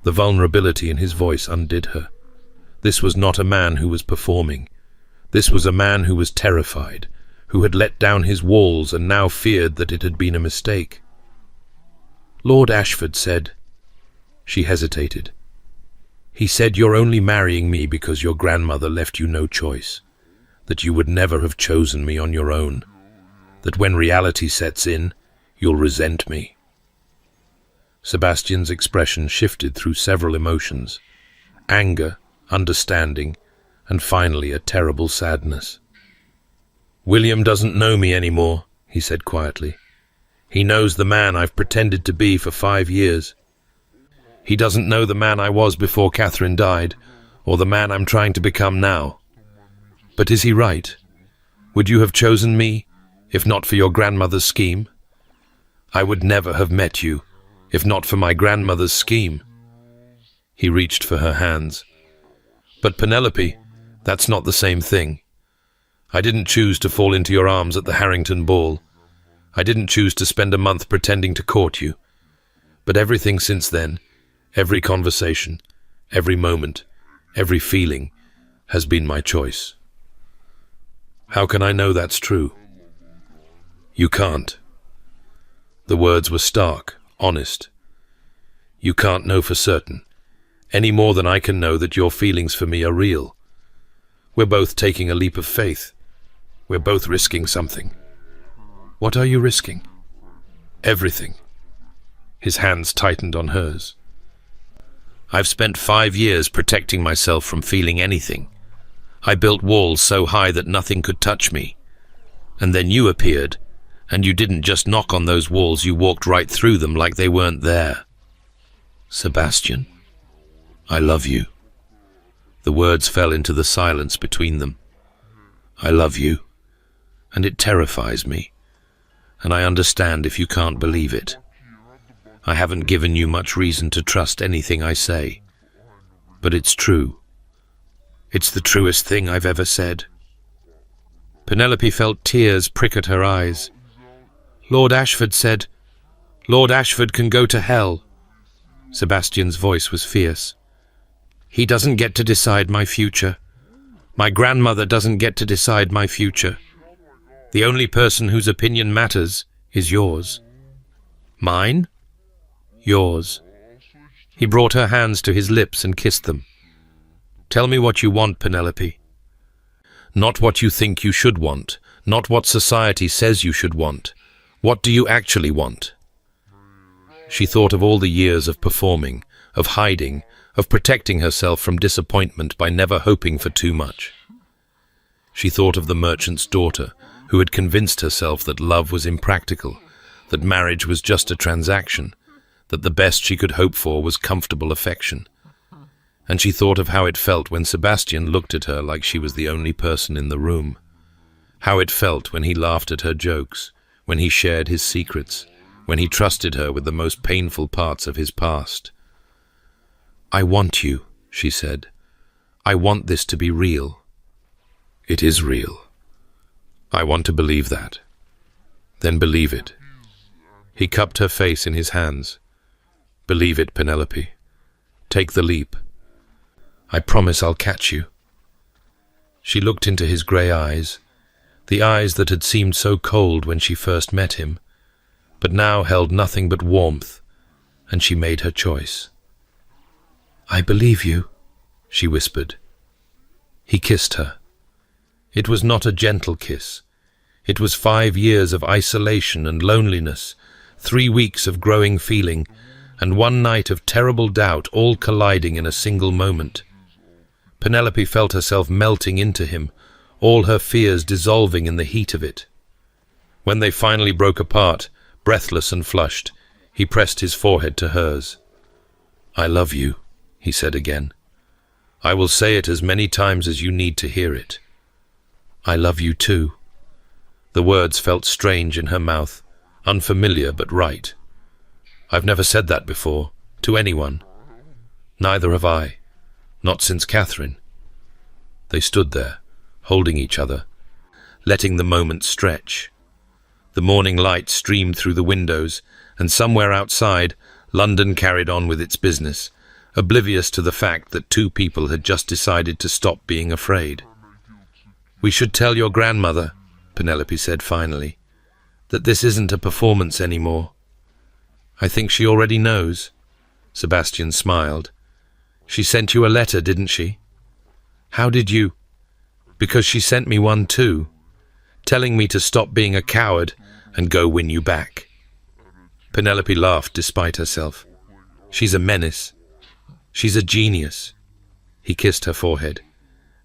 The vulnerability in his voice undid her. This was not a man who was performing. This was a man who was terrified, who had let down his walls and now feared that it had been a mistake. "Lord Ashford said—" She hesitated. "He said you're only marrying me because your grandmother left you no choice, that you would never have chosen me on your own, that when reality sets in, you'll resent me." Sebastian's expression shifted through several emotions: anger, understanding, and finally a terrible sadness. William doesn't know me anymore, he said quietly. He knows the man I've pretended to be for 5 years. He doesn't know the man I was before Catherine died, or the man I'm trying to become now. But is he right? Would you have chosen me, if not for your grandmother's scheme? I would never have met you, if not for my grandmother's scheme. He reached for her hands. But Penelope, that's not the same thing. I didn't choose to fall into your arms at the Harrington ball. I didn't choose to spend a month pretending to court you. But everything since then, every conversation, every moment, every feeling, has been my choice. How can I know that's true? You can't. The words were stark, honest. You can't know for certain, any more than I can know that your feelings for me are real. We're both taking a leap of faith. We're both risking something. What are you risking? Everything. His hands tightened on hers. I've spent 5 years protecting myself from feeling anything. I built walls so high that nothing could touch me. And then you appeared, and you didn't just knock on those walls, you walked right through them like they weren't there. Sebastian, I love you. The words fell into the silence between them. I love you, and it terrifies me, and I understand if you can't believe it. I haven't given you much reason to trust anything I say, but it's true. It's the truest thing I've ever said. Penelope felt tears prick at her eyes. Lord Ashford said, Lord Ashford can go to hell. Sebastian's voice was fierce. He doesn't get to decide my future. My grandmother doesn't get to decide my future. The only person whose opinion matters is yours. Mine? Yours. He brought her hands to his lips and kissed them. Tell me what you want, Penelope. Not what you think you should want, not what society says you should want. What do you actually want? She thought of all the years of performing, of hiding, of protecting herself from disappointment by never hoping for too much. She thought of the merchant's daughter, who had convinced herself that love was impractical, that marriage was just a transaction, that the best she could hope for was comfortable affection. And she thought of how it felt when Sebastian looked at her like she was the only person in the room. How it felt when he laughed at her jokes, when he shared his secrets, when he trusted her with the most painful parts of his past. I want you, she said. I want this to be real. It is real. I want to believe that. Then believe it. He cupped her face in his hands. Believe it, Penelope. Take the leap. I promise I'll catch you. She looked into his grey eyes, the eyes that had seemed so cold when she first met him, but now held nothing but warmth, and she made her choice. I believe you, she whispered. He kissed her. It was not a gentle kiss. It was 5 years of isolation and loneliness, 3 weeks of growing feeling, and 1 night of terrible doubt, all colliding in a single moment. Penelope felt herself melting into him, all her fears dissolving in the heat of it. When they finally broke apart, breathless and flushed, he pressed his forehead to hers. I love you, he said again. I will say it as many times as you need to hear it. I love you too. The words felt strange in her mouth, unfamiliar but right. I've never said that before, to anyone. Neither have I. Not since Catherine. They stood there, holding each other, letting the moment stretch. The morning light streamed through the windows, and somewhere outside, London carried on with its business, oblivious to the fact that 2 people had just decided to stop being afraid. We should tell your grandmother, Penelope said finally, that this isn't a performance anymore. I think she already knows. Sebastian smiled. She sent you a letter, didn't she? How did you? Because she sent me one too, telling me to stop being a coward and go win you back. Penelope laughed despite herself. She's a menace. She's a genius. He kissed her forehead.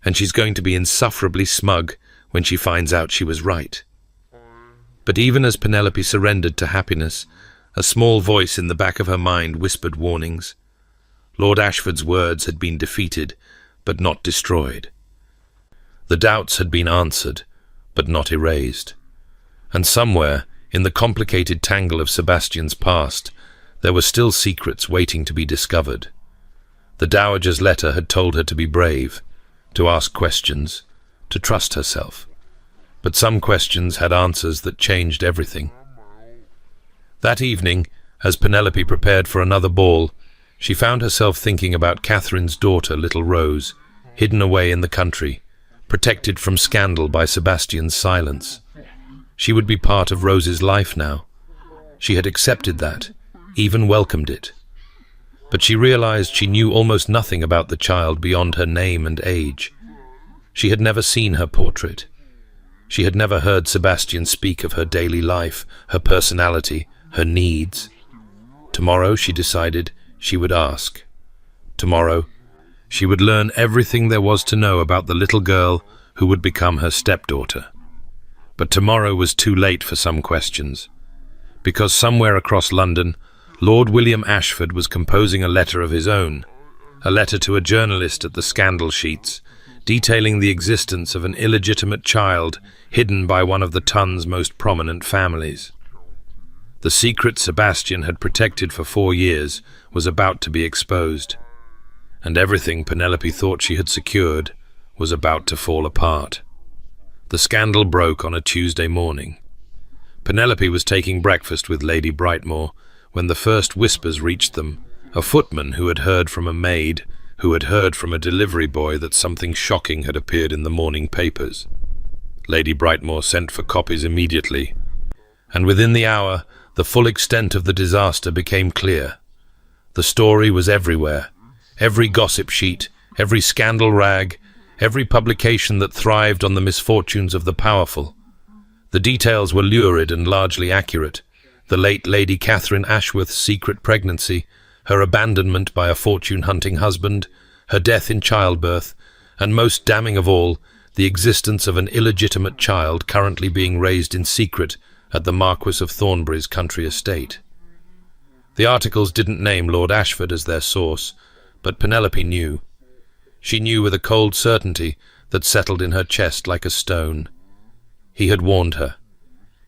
And she's going to be insufferably smug when she finds out she was right. But even as Penelope surrendered to happiness, a small voice in the back of her mind whispered warnings. Lord Ashford's words had been defeated, but not destroyed. The doubts had been answered, but not erased. And somewhere, in the complicated tangle of Sebastian's past, there were still secrets waiting to be discovered. The Dowager's letter had told her to be brave, to ask questions, to trust herself. But some questions had answers that changed everything. That evening, as Penelope prepared for another ball, she found herself thinking about Catherine's daughter, little Rose, hidden away in the country, protected from scandal by Sebastian's silence. She would be part of Rose's life now. She had accepted that, even welcomed it. But she realized she knew almost nothing about the child beyond her name and age. She had never seen her portrait. She had never heard Sebastian speak of her daily life, her personality, her needs. Tomorrow, she decided, she would ask. Tomorrow, she would learn everything there was to know about the little girl who would become her stepdaughter. But tomorrow was too late for some questions, because somewhere across London, Lord William Ashford was composing a letter of his own, a letter to a journalist at the scandal sheets, detailing the existence of an illegitimate child hidden by one of the Tun's most prominent families. The secret Sebastian had protected for 4 years was about to be exposed, and everything Penelope thought she had secured was about to fall apart. The scandal broke on a Tuesday morning. Penelope was taking breakfast with Lady Brightmore when the first whispers reached them, a footman who had heard from a maid, who had heard from a delivery boy that something shocking had appeared in the morning papers. Lady Brightmore sent for copies immediately, and within the hour, the full extent of the disaster became clear. The story was everywhere. Every gossip sheet, every scandal rag, every publication that thrived on the misfortunes of the powerful. The details were lurid and largely accurate. The late Lady Catherine Ashworth's secret pregnancy, her abandonment by a fortune-hunting husband, her death in childbirth, and most damning of all, the existence of an illegitimate child currently being raised in secret at the Marquis of Thornbury's country estate. The articles didn't name Lord Ashford as their source, but Penelope knew. She knew with a cold certainty that settled in her chest like a stone. He had warned her.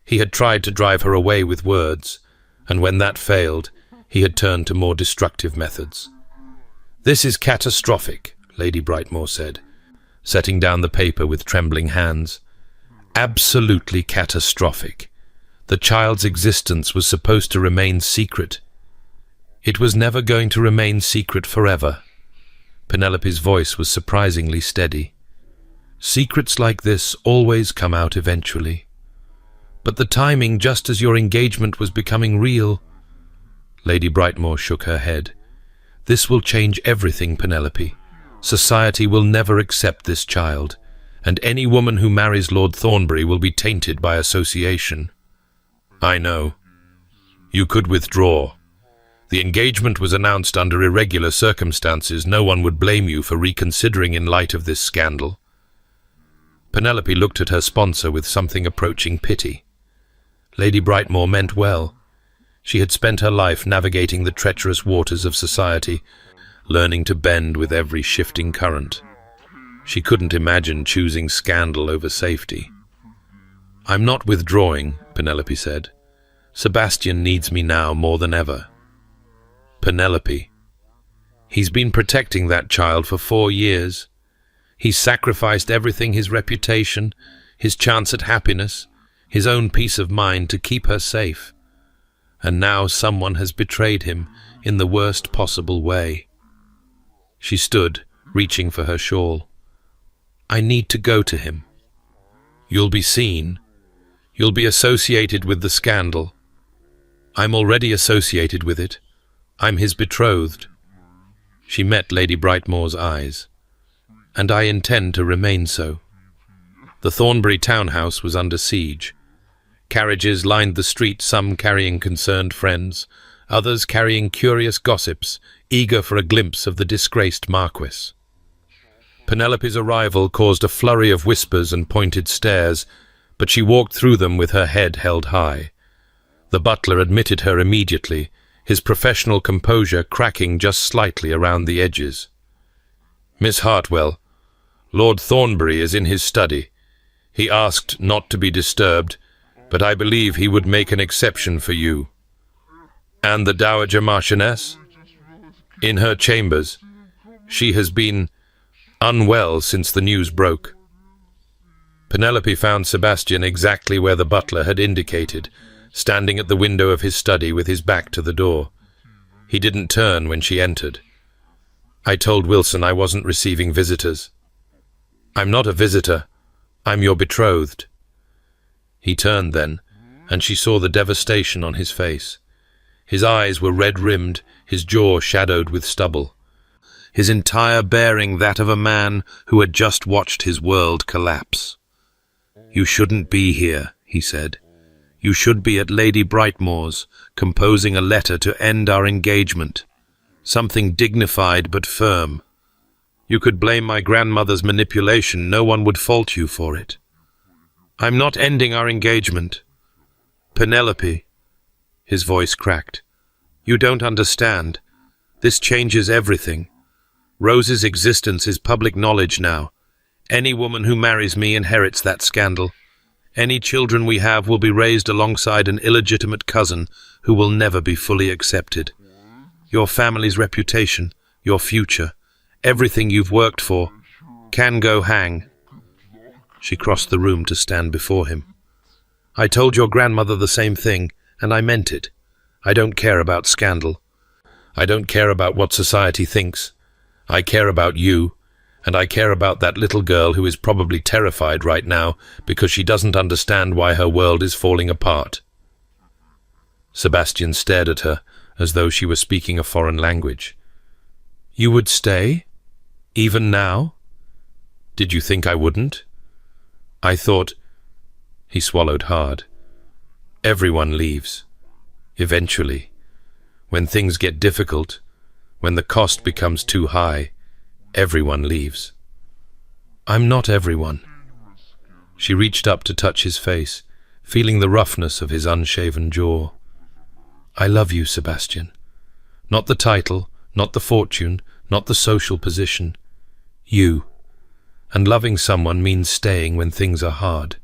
He had tried to drive her away with words, and when that failed, he had turned to more destructive methods. "This is catastrophic," Lady Brightmore said, setting down the paper with trembling hands. "Absolutely catastrophic. The child's existence was supposed to remain secret. It was never going to remain secret forever." Penelope's voice was surprisingly steady. "Secrets like this always come out eventually. But the timing, just as your engagement was becoming real..." Lady Brightmore shook her head. "This will change everything, Penelope. Society will never accept this child, and any woman who marries Lord Thornbury will be tainted by association." "I know. You could withdraw. The engagement was announced under irregular circumstances. No one would blame you for reconsidering in light of this scandal." Penelope looked at her sponsor with something approaching pity. Lady Brightmore meant well. She had spent her life navigating the treacherous waters of society, learning to bend with every shifting current. She couldn't imagine choosing scandal over safety. "I'm not withdrawing," Penelope said. "Sebastian needs me now more than ever." "Penelope, he's been protecting that child for 4 years. He's sacrificed everything, his reputation, his chance at happiness, his own peace of mind to keep her safe. And now someone has betrayed him in the worst possible way." She stood, reaching for her shawl. "I need to go to him." "You'll be seen. You'll be associated with the scandal." "I'm already associated with it. I'm his betrothed." She met Lady Brightmore's eyes. "And I intend to remain so." The Thornbury townhouse was under siege. Carriages lined the street, some carrying concerned friends, others carrying curious gossips, eager for a glimpse of the disgraced Marquis. Penelope's arrival caused a flurry of whispers and pointed stares, but she walked through them with her head held high. The butler admitted her immediately, his professional composure cracking just slightly around the edges. "Miss Hartwell, Lord Thornbury is in his study. He asked not to be disturbed, but I believe he would make an exception for you." "And the Dowager Marchioness?" "In her chambers. She has been unwell since the news broke." Penelope found Sebastian exactly where the butler had indicated, standing at the window of his study with his back to the door. He didn't turn when she entered. "I told Wilson I wasn't receiving visitors." "I'm not a visitor. I'm your betrothed." He turned then, and she saw the devastation on his face. His eyes were red-rimmed, his jaw shadowed with stubble, his entire bearing that of a man who had just watched his world collapse. "You shouldn't be here," he said. "You should be at Lady Brightmoor's, composing a letter to end our engagement. Something dignified but firm. You could blame my grandmother's manipulation. No one would fault you for it." "I'm not ending our engagement." "Penelope," his voice cracked, "you don't understand. This changes everything. Rose's existence is public knowledge now. Any woman who marries me inherits that scandal. Any children we have will be raised alongside an illegitimate cousin who will never be fully accepted. Your family's reputation, your future, everything you've worked for, can go hang." She crossed the room to stand before him. "I told your grandmother the same thing, and I meant it. I don't care about scandal. I don't care about what society thinks. I care about you, and I care about that little girl who is probably terrified right now because she doesn't understand why her world is falling apart." Sebastian stared at her as though she were speaking a foreign language. "You would stay? Even now? Did you think I wouldn't? I thought—" He swallowed hard. "Everyone leaves. Eventually. When things get difficult, when the cost becomes too high, everyone leaves." "I'm not everyone." She reached up to touch his face, feeling the roughness of his unshaven jaw. "I love you, Sebastian. Not the title, not the fortune, not the social position. You. And loving someone means staying when things are hard."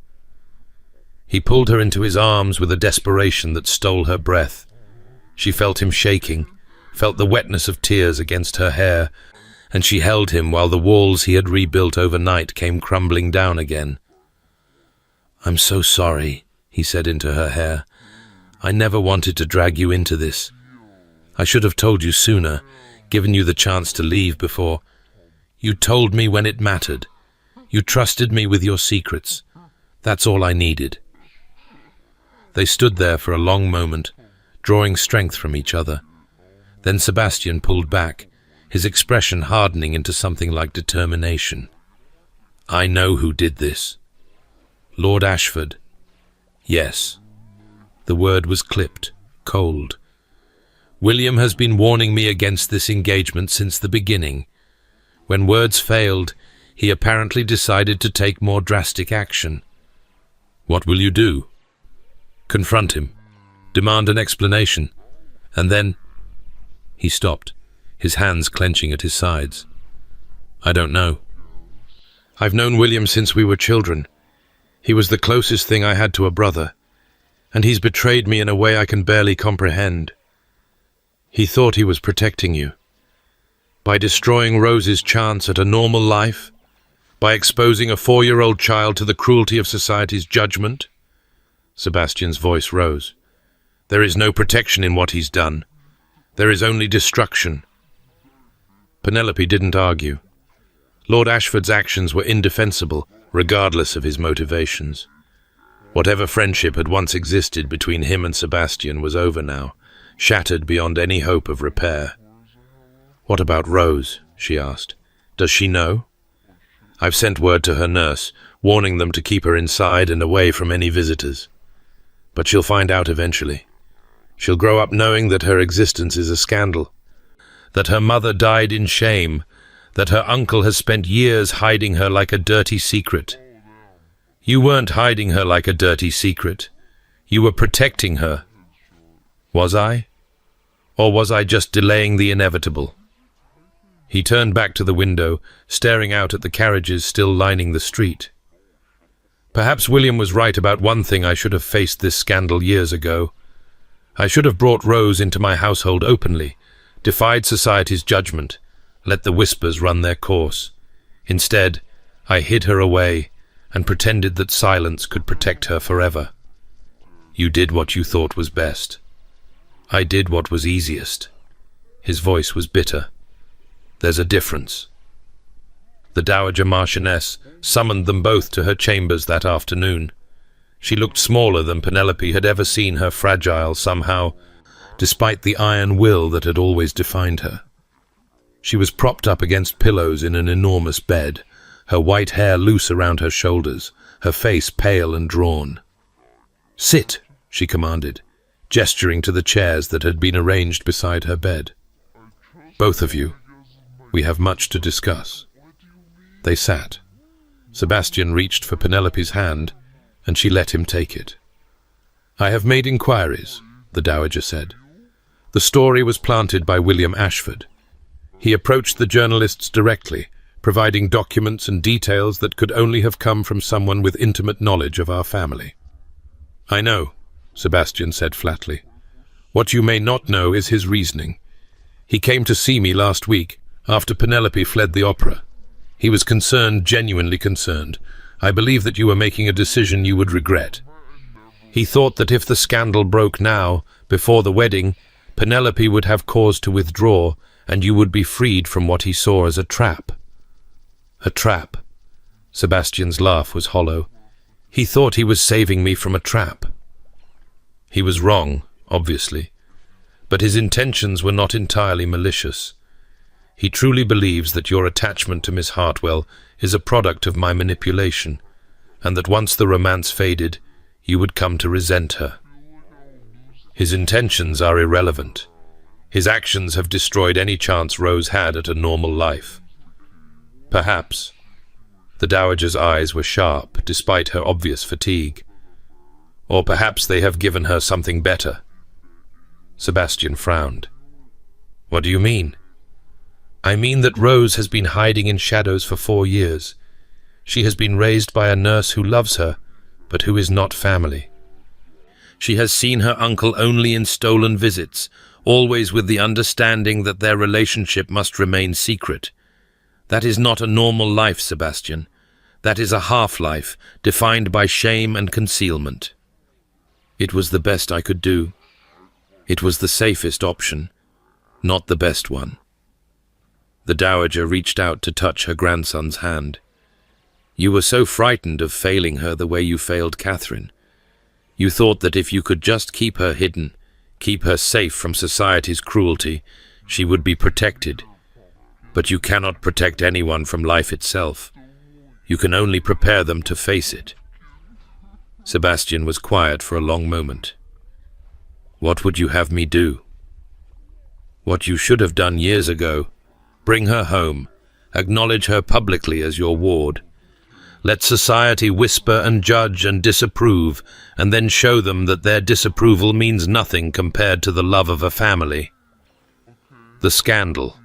He pulled her into his arms with a desperation that stole her breath. She felt him shaking, felt the wetness of tears against her hair, and she held him while the walls he had rebuilt overnight came crumbling down again. "I'm so sorry," he said into her hair. "I never wanted to drag you into this. I should have told you sooner, given you the chance to leave before. You told me when it mattered. You trusted me with your secrets. That's all I needed." They stood there for a long moment, drawing strength from each other. Then Sebastian pulled back, his expression hardening into something like determination. "I know who did this. Lord Ashford." "Yes." The word was clipped, cold. "William has been warning me against this engagement since the beginning. When words failed, he apparently decided to take more drastic action." "What will you do?" "Confront him. Demand an explanation. And then—" He stopped, his hands clenching at his sides. "I don't know. I've known William since we were children. He was the closest thing I had to a brother, and he's betrayed me in a way I can barely comprehend. He thought he was protecting you. By destroying Rose's chance at a normal life, by exposing a 4-year-old child to the cruelty of society's judgment." Sebastian's voice rose. "There is no protection in what he's done. There is only destruction." Penelope didn't argue. Lord Ashford's actions were indefensible, regardless of his motivations. Whatever friendship had once existed between him and Sebastian was over now, shattered beyond any hope of repair. "What about Rose?" she asked. "Does she know?" "I've sent word to her nurse, warning them to keep her inside and away from any visitors. But she'll find out eventually. She'll grow up knowing that her existence is a scandal, that her mother died in shame, that her uncle has spent years hiding her like a dirty secret. You weren't hiding her like a dirty secret. You were protecting her. Was I? Or was I just delaying the inevitable? He turned back to the window, staring out at the carriages still lining the street. Perhaps William was right about one thing. I should have faced this scandal years ago. I should have brought Rose into my household openly, defied society's judgment, let the whispers run their course. Instead, I hid her away and pretended that silence could protect her forever. You did what you thought was best. I did what was easiest. His voice was bitter. There's a difference. The Dowager Marchioness summoned them both to her chambers that afternoon. She looked smaller than Penelope had ever seen her, fragile somehow, despite the iron will that had always defined her. She was propped up against pillows in an enormous bed, her white hair loose around her shoulders, her face pale and drawn. "Sit," she commanded, gesturing to the chairs that had been arranged beside her bed. "Both of you. We have much to discuss." They sat. Sebastian reached for Penelope's hand, and she let him take it. "I have made inquiries," the Dowager said. The story was planted by William Ashford. He approached the journalists directly, providing documents and details that could only have come from someone with intimate knowledge of our family. "I know," Sebastian said flatly. "What you may not know is his reasoning. He came to see me last week, after Penelope fled the opera. He was concerned, genuinely concerned. I believe that you were making a decision you would regret. He thought that if the scandal broke now, before the wedding, Penelope would have cause to withdraw, and you would be freed from what he saw as a trap." "A trap?" Sebastian's laugh was hollow. "He thought he was saving me from a trap." He was wrong, obviously, but his intentions were not entirely malicious. He truly believes that your attachment to Miss Hartwell is a product of my manipulation, and that once the romance faded, you would come to resent her. His intentions are irrelevant. His actions have destroyed any chance Rose had at a normal life. Perhaps. The Dowager's eyes were sharp, despite her obvious fatigue. Or perhaps they have given her something better. Sebastian frowned. "What do you mean?" "I mean that Rose has been hiding in shadows for 4 years. She has been raised by a nurse who loves her, but who is not family. She has seen her uncle only in stolen visits, always with the understanding that their relationship must remain secret. That is not a normal life, Sebastian. That is a half-life, defined by shame and concealment. It was the best I could do. It was the safest option, not the best one." The Dowager reached out to touch her grandson's hand. "You were so frightened of failing her the way you failed Catherine. You thought that if you could just keep her hidden, keep her safe from society's cruelty, she would be protected. But you cannot protect anyone from life itself. You can only prepare them to face it." Sebastian was quiet for a long moment. "What would you have me do?" "What you should have done years ago. Bring her home. Acknowledge her publicly as your ward. Let society whisper and judge and disapprove, and then show them that their disapproval means nothing compared to the love of a family. The scandal.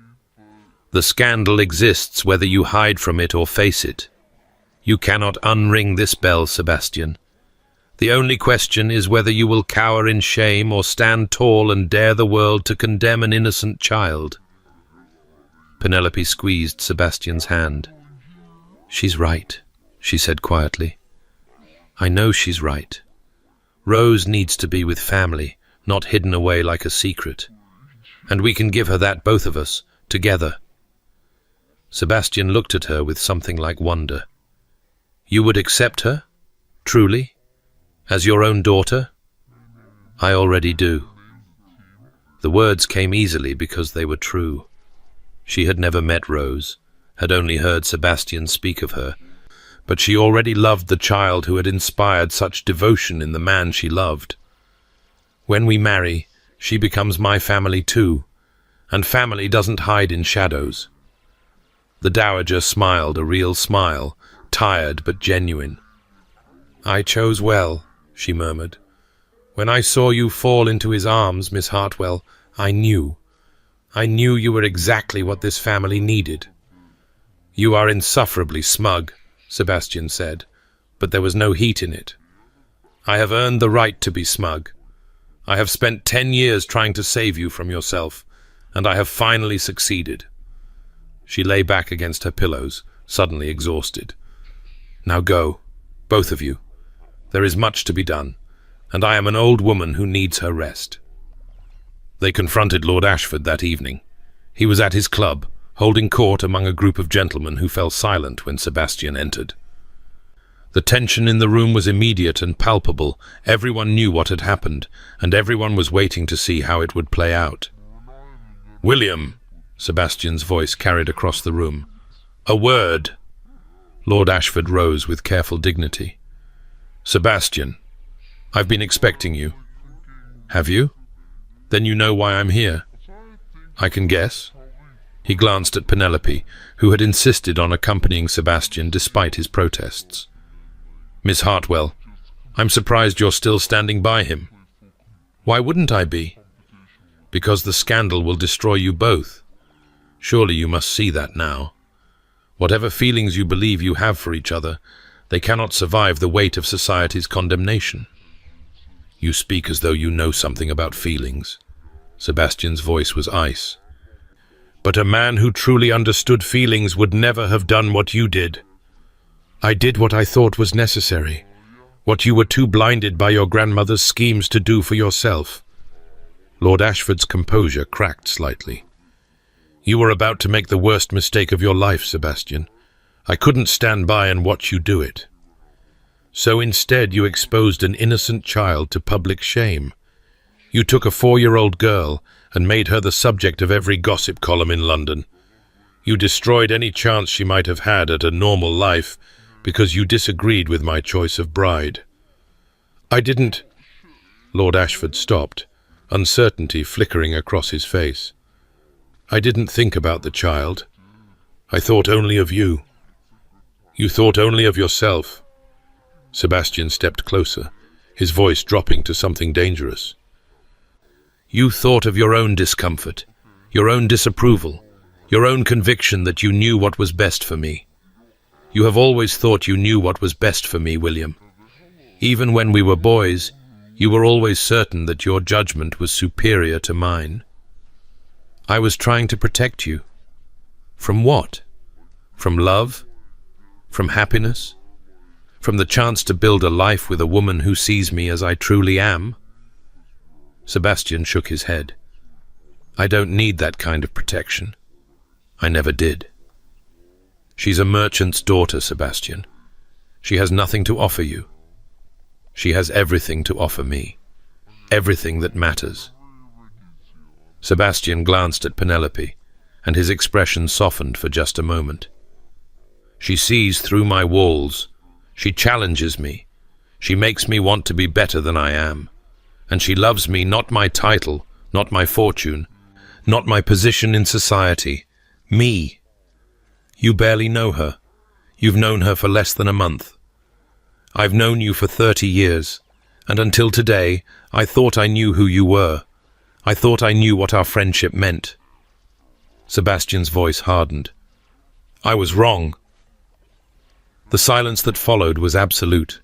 The scandal exists whether you hide from it or face it. You cannot unring this bell, Sebastian. The only question is whether you will cower in shame or stand tall and dare the world to condemn an innocent child." Penelope squeezed Sebastian's hand. "She's right," she said quietly. "I know she's right. Rose needs to be with family, not hidden away like a secret. And we can give her that, both of us, together." Sebastian looked at her with something like wonder. "You would accept her? Truly? As your own daughter?" "I already do." The words came easily because they were true. She had never met Rose, had only heard Sebastian speak of her, but she already loved the child who had inspired such devotion in the man she loved. When we marry, she becomes my family too, and family doesn't hide in shadows. The dowager smiled, a real smile, tired but genuine. "I chose well," she murmured. "When I saw you fall into his arms, Miss Hartwell, I knew. I knew you were exactly what this family needed." "You are insufferably smug," Sebastian said, but there was no heat in it. "I have earned the right to be smug. I have spent 10 years trying to save you from yourself, and I have finally succeeded." She lay back against her pillows, suddenly exhausted. "Now go, both of you. There is much to be done, and I am an old woman who needs her rest." They confronted Lord Ashford that evening. He was at his club, holding court among a group of gentlemen who fell silent when Sebastian entered. The tension in the room was immediate and palpable. Everyone knew what had happened, and everyone was waiting to see how it would play out. "William," Sebastian's voice carried across the room. "A word." Lord Ashford rose with careful dignity. "Sebastian, I've been expecting you." "Have you? Then you know why I'm here." "I can guess." He glanced at Penelope, who had insisted on accompanying Sebastian despite his protests. "Miss Hartwell, I'm surprised you're still standing by him." "Why wouldn't I be?" "Because the scandal will destroy you both. Surely you must see that now. Whatever feelings you believe you have for each other, they cannot survive the weight of society's condemnation." "You speak as though you know something about feelings." Sebastian's voice was ice. "But a man who truly understood feelings would never have done what you did." "I did what I thought was necessary, what you were too blinded by your grandmother's schemes to do for yourself." Lord Ashford's composure cracked slightly. "You were about to make the worst mistake of your life, Sebastian. I couldn't stand by and watch you do it. So instead you exposed an innocent child to public shame. You took a 4-year-old girl and made her the subject of every gossip column in London. You destroyed any chance she might have had at a normal life because you disagreed with my choice of bride." "I didn't—" Lord Ashford stopped, uncertainty flickering across his face. "I didn't think about the child. I thought only of you. You thought only of yourself." Sebastian stepped closer, his voice dropping to something dangerous. "You thought of your own discomfort, your own disapproval, your own conviction that you knew what was best for me. You have always thought you knew what was best for me, William. Even when we were boys, you were always certain that your judgment was superior to mine. I was trying to protect you. From what? From love? From happiness? From the chance to build a life with a woman who sees me as I truly am?" Sebastian shook his head. "I don't need that kind of protection. I never did. She's a merchant's daughter, Sebastian. She has nothing to offer you. She has everything to offer me. Everything that matters." Sebastian glanced at Penelope, and his expression softened for just a moment. "She sees through my walls. She challenges me. She makes me want to be better than I am. And she loves me, not my title, not my fortune, not my position in society. Me. You barely know her. You've known her for less than a month. I've known you for 30 years, and until today, I thought I knew who you were. I thought I knew what our friendship meant." Sebastian's voice hardened. "I was wrong." The silence that followed was absolute.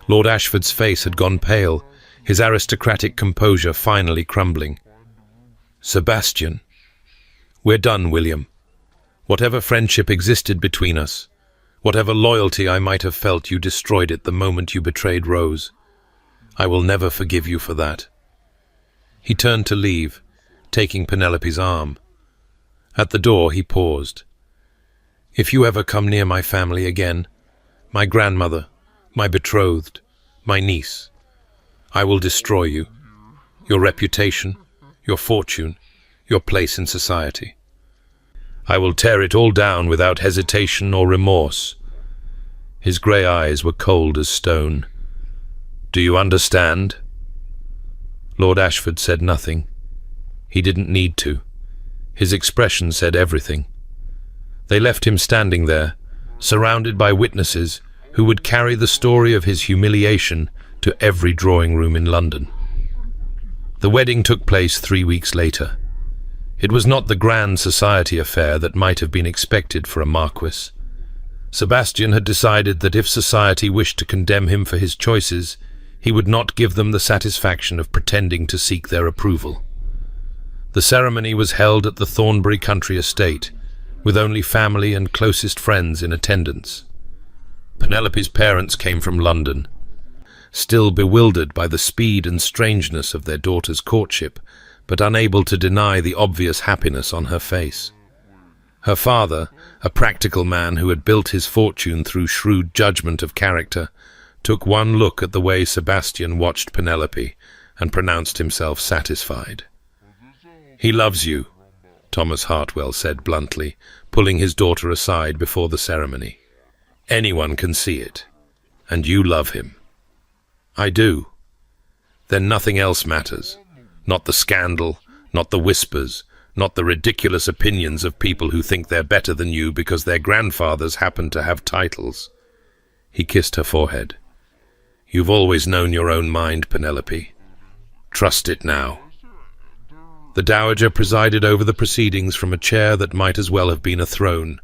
Lord Ashford's face had gone pale, his aristocratic composure finally crumbling. "Sebastian." "We're done, William. Whatever friendship existed between us, whatever loyalty I might have felt, you destroyed it the moment you betrayed Rose. I will never forgive you for that." He turned to leave, taking Penelope's arm. At the door he paused. "If you ever come near my family again, my grandmother, my betrothed, my niece, I will destroy you, your reputation, your fortune, your place in society. I will tear it all down without hesitation or remorse." His grey eyes were cold as stone. "Do you understand?" Lord Ashford said nothing. He didn't need to. His expression said everything. They left him standing there, surrounded by witnesses who would carry the story of his humiliation to every drawing room in London. The wedding took place 3 weeks later. It was not the grand society affair that might have been expected for a marquis. Sebastian had decided that if society wished to condemn him for his choices, he would not give them the satisfaction of pretending to seek their approval. The ceremony was held at the Thornbury country estate, with only family and closest friends in attendance. Penelope's parents came from London, still bewildered by the speed and strangeness of their daughter's courtship, but unable to deny the obvious happiness on her face. Her father, a practical man who had built his fortune through shrewd judgment of character, took one look at the way Sebastian watched Penelope and pronounced himself satisfied. "He loves you," Thomas Hartwell said bluntly, pulling his daughter aside before the ceremony. "Anyone can see it. And you love him." "I do." "Then nothing else matters. Not the scandal, not the whispers, not the ridiculous opinions of people who think they're better than you because their grandfathers happen to have titles." He kissed her forehead. "You've always known your own mind, Penelope. Trust it now." The Dowager presided over the proceedings from a chair that might as well have been a throne,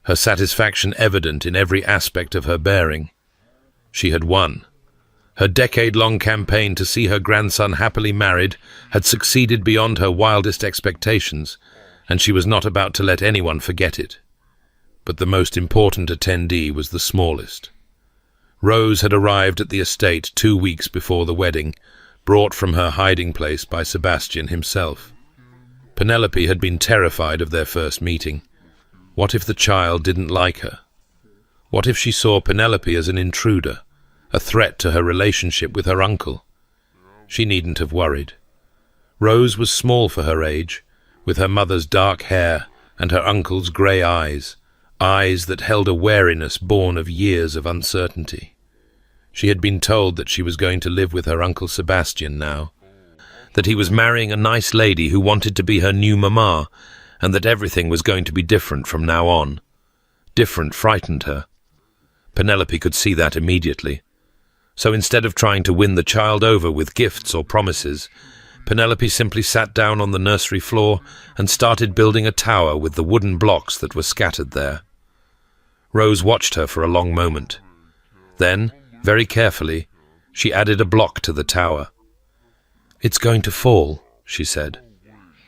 her satisfaction evident in every aspect of her bearing. She had won. Her decade-long campaign to see her grandson happily married had succeeded beyond her wildest expectations, and she was not about to let anyone forget it. But the most important attendee was the smallest. Rose had arrived at the estate 2 weeks before the wedding, brought from her hiding place by Sebastian himself. Penelope had been terrified of their first meeting. What if the child didn't like her? What if she saw Penelope as an intruder, a threat to her relationship with her uncle? She needn't have worried. Rose was small for her age, with her mother's dark hair and her uncle's grey eyes, eyes that held a wariness born of years of uncertainty. She had been told that she was going to live with her Uncle Sebastian now, that he was marrying a nice lady who wanted to be her new mamma, and that everything was going to be different from now on. Different frightened her. Penelope could see that immediately. So instead of trying to win the child over with gifts or promises, Penelope simply sat down on the nursery floor and started building a tower with the wooden blocks that were scattered there. Rose watched her for a long moment. Then, very carefully, she added a block to the tower. "It's going to fall," she said.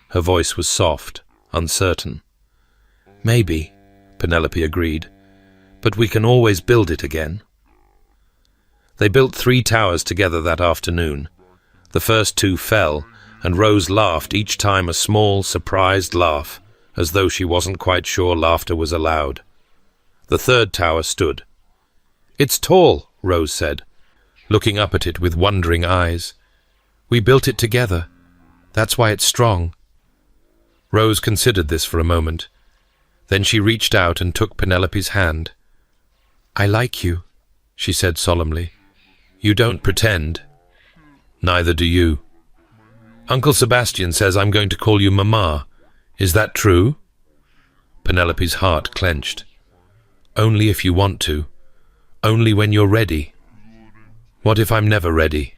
Her voice was soft, uncertain. "Maybe," Penelope agreed, "but we can always build it again." They built 3 towers together that afternoon. The first 2 fell, and Rose laughed each time, a small, surprised laugh, as though she wasn't quite sure laughter was allowed. The 3rd tower stood. "It's tall," Rose said, looking up at it with wondering eyes. "We built it together. That's why it's strong." Rose considered this for a moment. Then she reached out and took Penelope's hand. "I like you," she said solemnly. "You don't pretend." "Neither do you." "Uncle Sebastian says I'm going to call you Mama. Is that true?" Penelope's heart clenched. "Only if you want to. Only when you're ready." "What if I'm never ready?"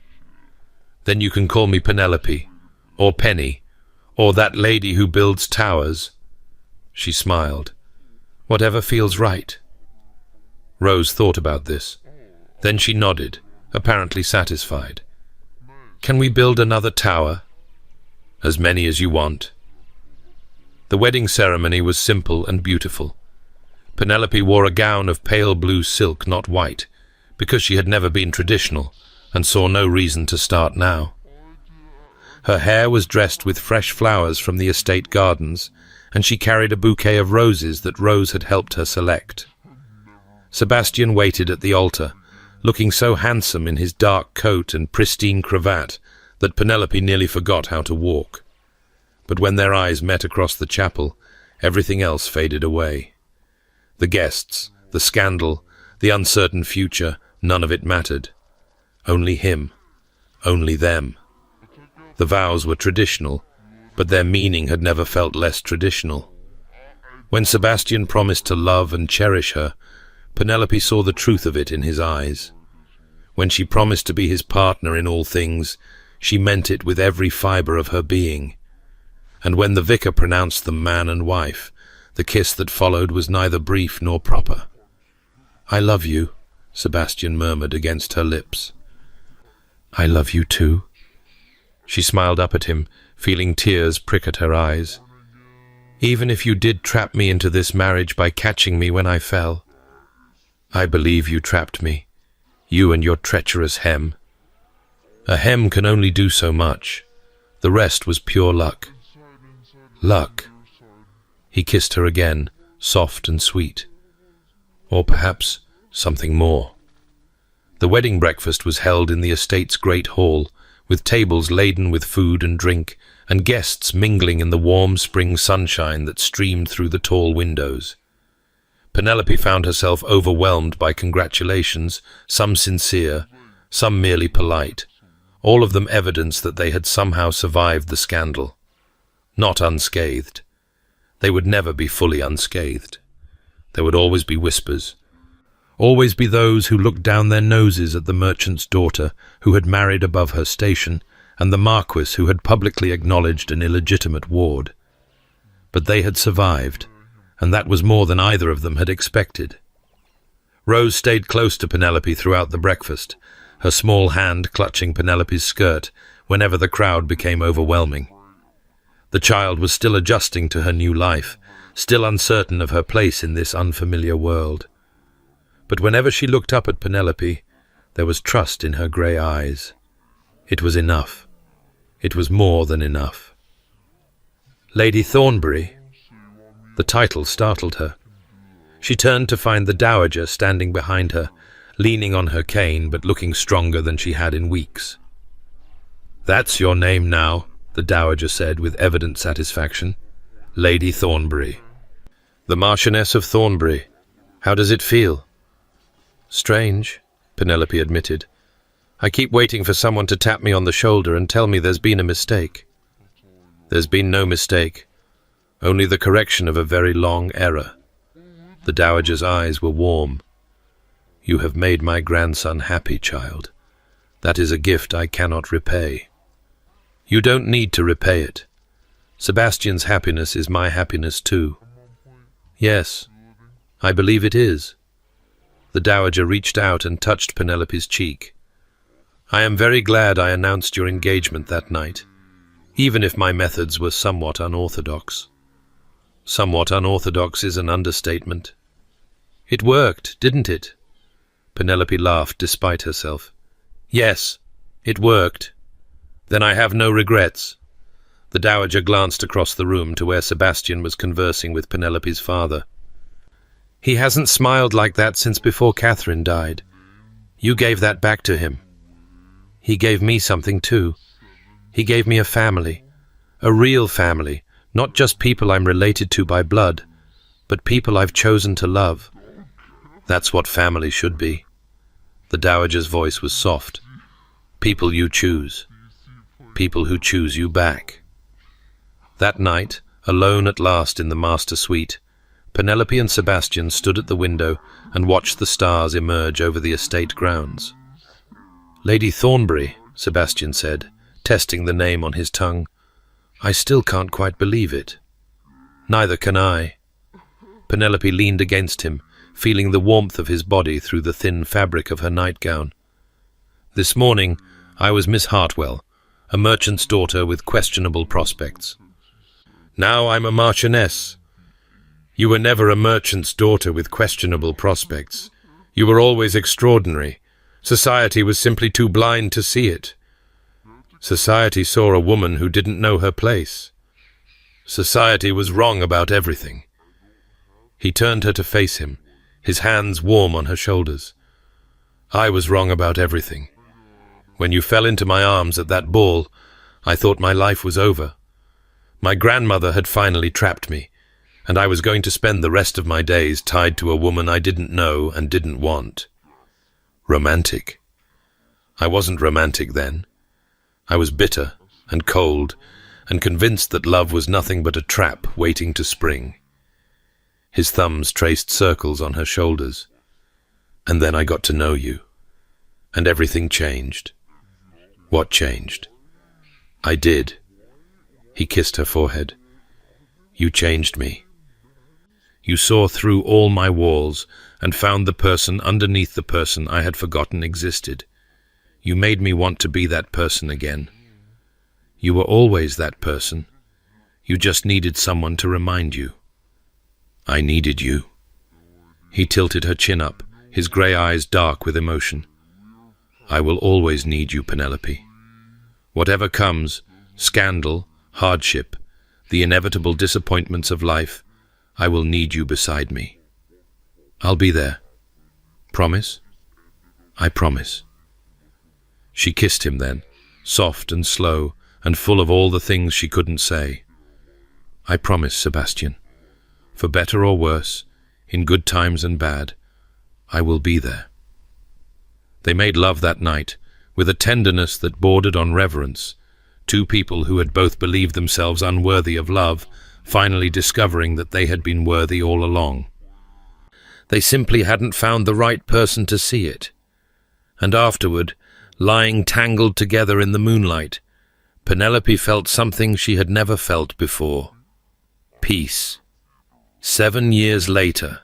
"Then you can call me Penelope, or Penny, or that lady who builds towers." She smiled. "Whatever feels right." Rose thought about this. Then she nodded, apparently satisfied. "Can we build another tower?" "As many as you want." The wedding ceremony was simple and beautiful. Penelope wore a gown of pale blue silk, not white, because she had never been traditional, and saw no reason to start now. Her hair was dressed with fresh flowers from the estate gardens, and she carried a bouquet of roses that Rose had helped her select. Sebastian waited at the altar, looking so handsome in his dark coat and pristine cravat that Penelope nearly forgot how to walk. But when their eyes met across the chapel, everything else faded away. The guests, the scandal, the uncertain future, none of it mattered. Only him. Only them. The vows were traditional, but their meaning had never felt less traditional. When Sebastian promised to love and cherish her, Penelope saw the truth of it in his eyes. When she promised to be his partner in all things, she meant it with every fibre of her being. And when the vicar pronounced them man and wife, the kiss that followed was neither brief nor proper. "I love you," Sebastian murmured against her lips. "I love you too." She smiled up at him, feeling tears prick at her eyes. "Even if you did trap me into this marriage by catching me when I fell, I believe you trapped me, you and your treacherous hem. A hem can only do so much. The rest was pure luck." Luck. He kissed her again, soft and sweet. Or perhaps something more. The wedding breakfast was held in the estate's great hall, with tables laden with food and drink, and guests mingling in the warm spring sunshine that streamed through the tall windows. Penelope found herself overwhelmed by congratulations, some sincere, some merely polite, all of them evidence that they had somehow survived the scandal. Not unscathed. They would never be fully unscathed. There would always be whispers. Always be those who looked down their noses at the merchant's daughter who had married above her station, and the marquis who had publicly acknowledged an illegitimate ward. But they had survived, and that was more than either of them had expected. Rose stayed close to Penelope throughout the breakfast, her small hand clutching Penelope's skirt whenever the crowd became overwhelming. The child was still adjusting to her new life, still uncertain of her place in this unfamiliar world. But whenever she looked up at Penelope, there was trust in her grey eyes. It was enough. It was more than enough. Lady Thornbury. The title startled her. She turned to find the dowager standing behind her, leaning on her cane but looking stronger than she had in weeks. "That's your name now," the dowager said with evident satisfaction. "Lady Thornbury." "The Marchioness of Thornbury. How does it feel?" "Strange," Penelope admitted. "I keep waiting for someone to tap me on the shoulder and tell me there's been a mistake." "There's been no mistake. Only the correction of a very long error." The dowager's eyes were warm. "You have made my grandson happy, child. That is a gift I cannot repay." "You don't need to repay it. Sebastian's happiness is my happiness too." "Yes, I believe it is." The dowager reached out and touched Penelope's cheek. "I am very glad I announced your engagement that night, even if my methods were somewhat unorthodox." "Somewhat unorthodox is an understatement." "It worked, didn't it?" Penelope laughed despite herself. "Yes, it worked. Then I have no regrets." The dowager glanced across the room to where Sebastian was conversing with Penelope's father. "He hasn't smiled like that since before Catherine died. You gave that back to him. He gave me something too. He gave me a family, a real family, not just people I'm related to by blood, but people I've chosen to love. That's what family should be." The dowager's voice was soft. "People you choose. People who choose you back." That night, alone at last in the master suite, Penelope and Sebastian stood at the window and watched the stars emerge over the estate grounds. "Lady Thornbury," Sebastian said, testing the name on his tongue. "I still can't quite believe it." "Neither can I." Penelope leaned against him, feeling the warmth of his body through the thin fabric of her nightgown. "This morning, I was Miss Hartwell, a merchant's daughter with questionable prospects. Now I'm a marchioness. You were never a merchant's daughter with questionable prospects. You were always extraordinary. Society was simply too blind to see it. Society saw a woman who didn't know her place. Society was wrong about everything." He turned her to face him, his hands warm on her shoulders. "I was wrong about everything. When you fell into my arms at that ball, I thought my life was over. My grandmother had finally trapped me, and I was going to spend the rest of my days tied to a woman I didn't know and didn't want. Romantic. I wasn't romantic then. I was bitter and cold and convinced that love was nothing but a trap waiting to spring. His thumbs traced circles on her shoulders. And then I got to know you. And everything changed. What changed? I did. He kissed her forehead. You changed me. You saw through all my walls and found the person underneath the person I had forgotten existed. You made me want to be that person again. You were always that person. You just needed someone to remind you. I needed you. He tilted her chin up, his grey eyes dark with emotion. I will always need you, Penelope. Whatever comes, scandal, hardship, the inevitable disappointments of life, I will need you beside me. I'll be there. Promise? I promise. She kissed him then, soft and slow, and full of all the things she couldn't say. I promise, Sebastian. For better or worse, in good times and bad, I will be there. They made love that night, with a tenderness that bordered on reverence, two people who had both believed themselves unworthy of love, finally discovering that they had been worthy all along. They simply hadn't found the right person to see it. And afterward, lying tangled together in the moonlight, Penelope felt something she had never felt before. Peace. 7 years later,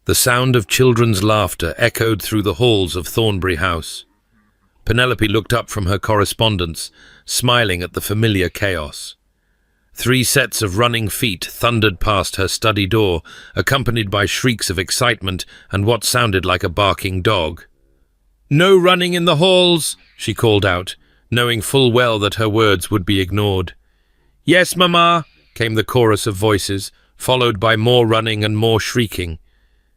the sound of children's laughter echoed through the halls of Thornbury House. Penelope looked up from her correspondence, smiling at the familiar chaos. 3 sets of running feet thundered past her study door, accompanied by shrieks of excitement and what sounded like a barking dog. "No running in the halls," she called out, knowing full well that her words would be ignored. "Yes, Mamma," came the chorus of voices, followed by more running and more shrieking.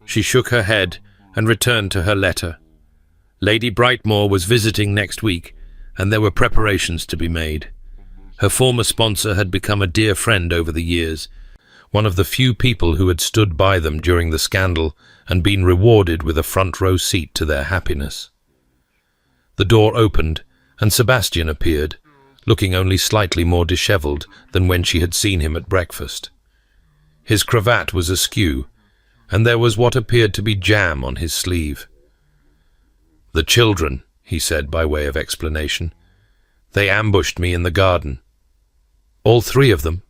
She shook her head and returned to her letter. Lady Brightmoor was visiting next week, and there were preparations to be made. Her former sponsor had become a dear friend over the years, one of the few people who had stood by them during the scandal and been rewarded with a front-row seat to their happiness. The door opened, and Sebastian appeared, looking only slightly more dishevelled than when she had seen him at breakfast. His cravat was askew, and there was what appeared to be jam on his sleeve. "The children," he said by way of explanation. "They ambushed me in the garden. All 3 of them.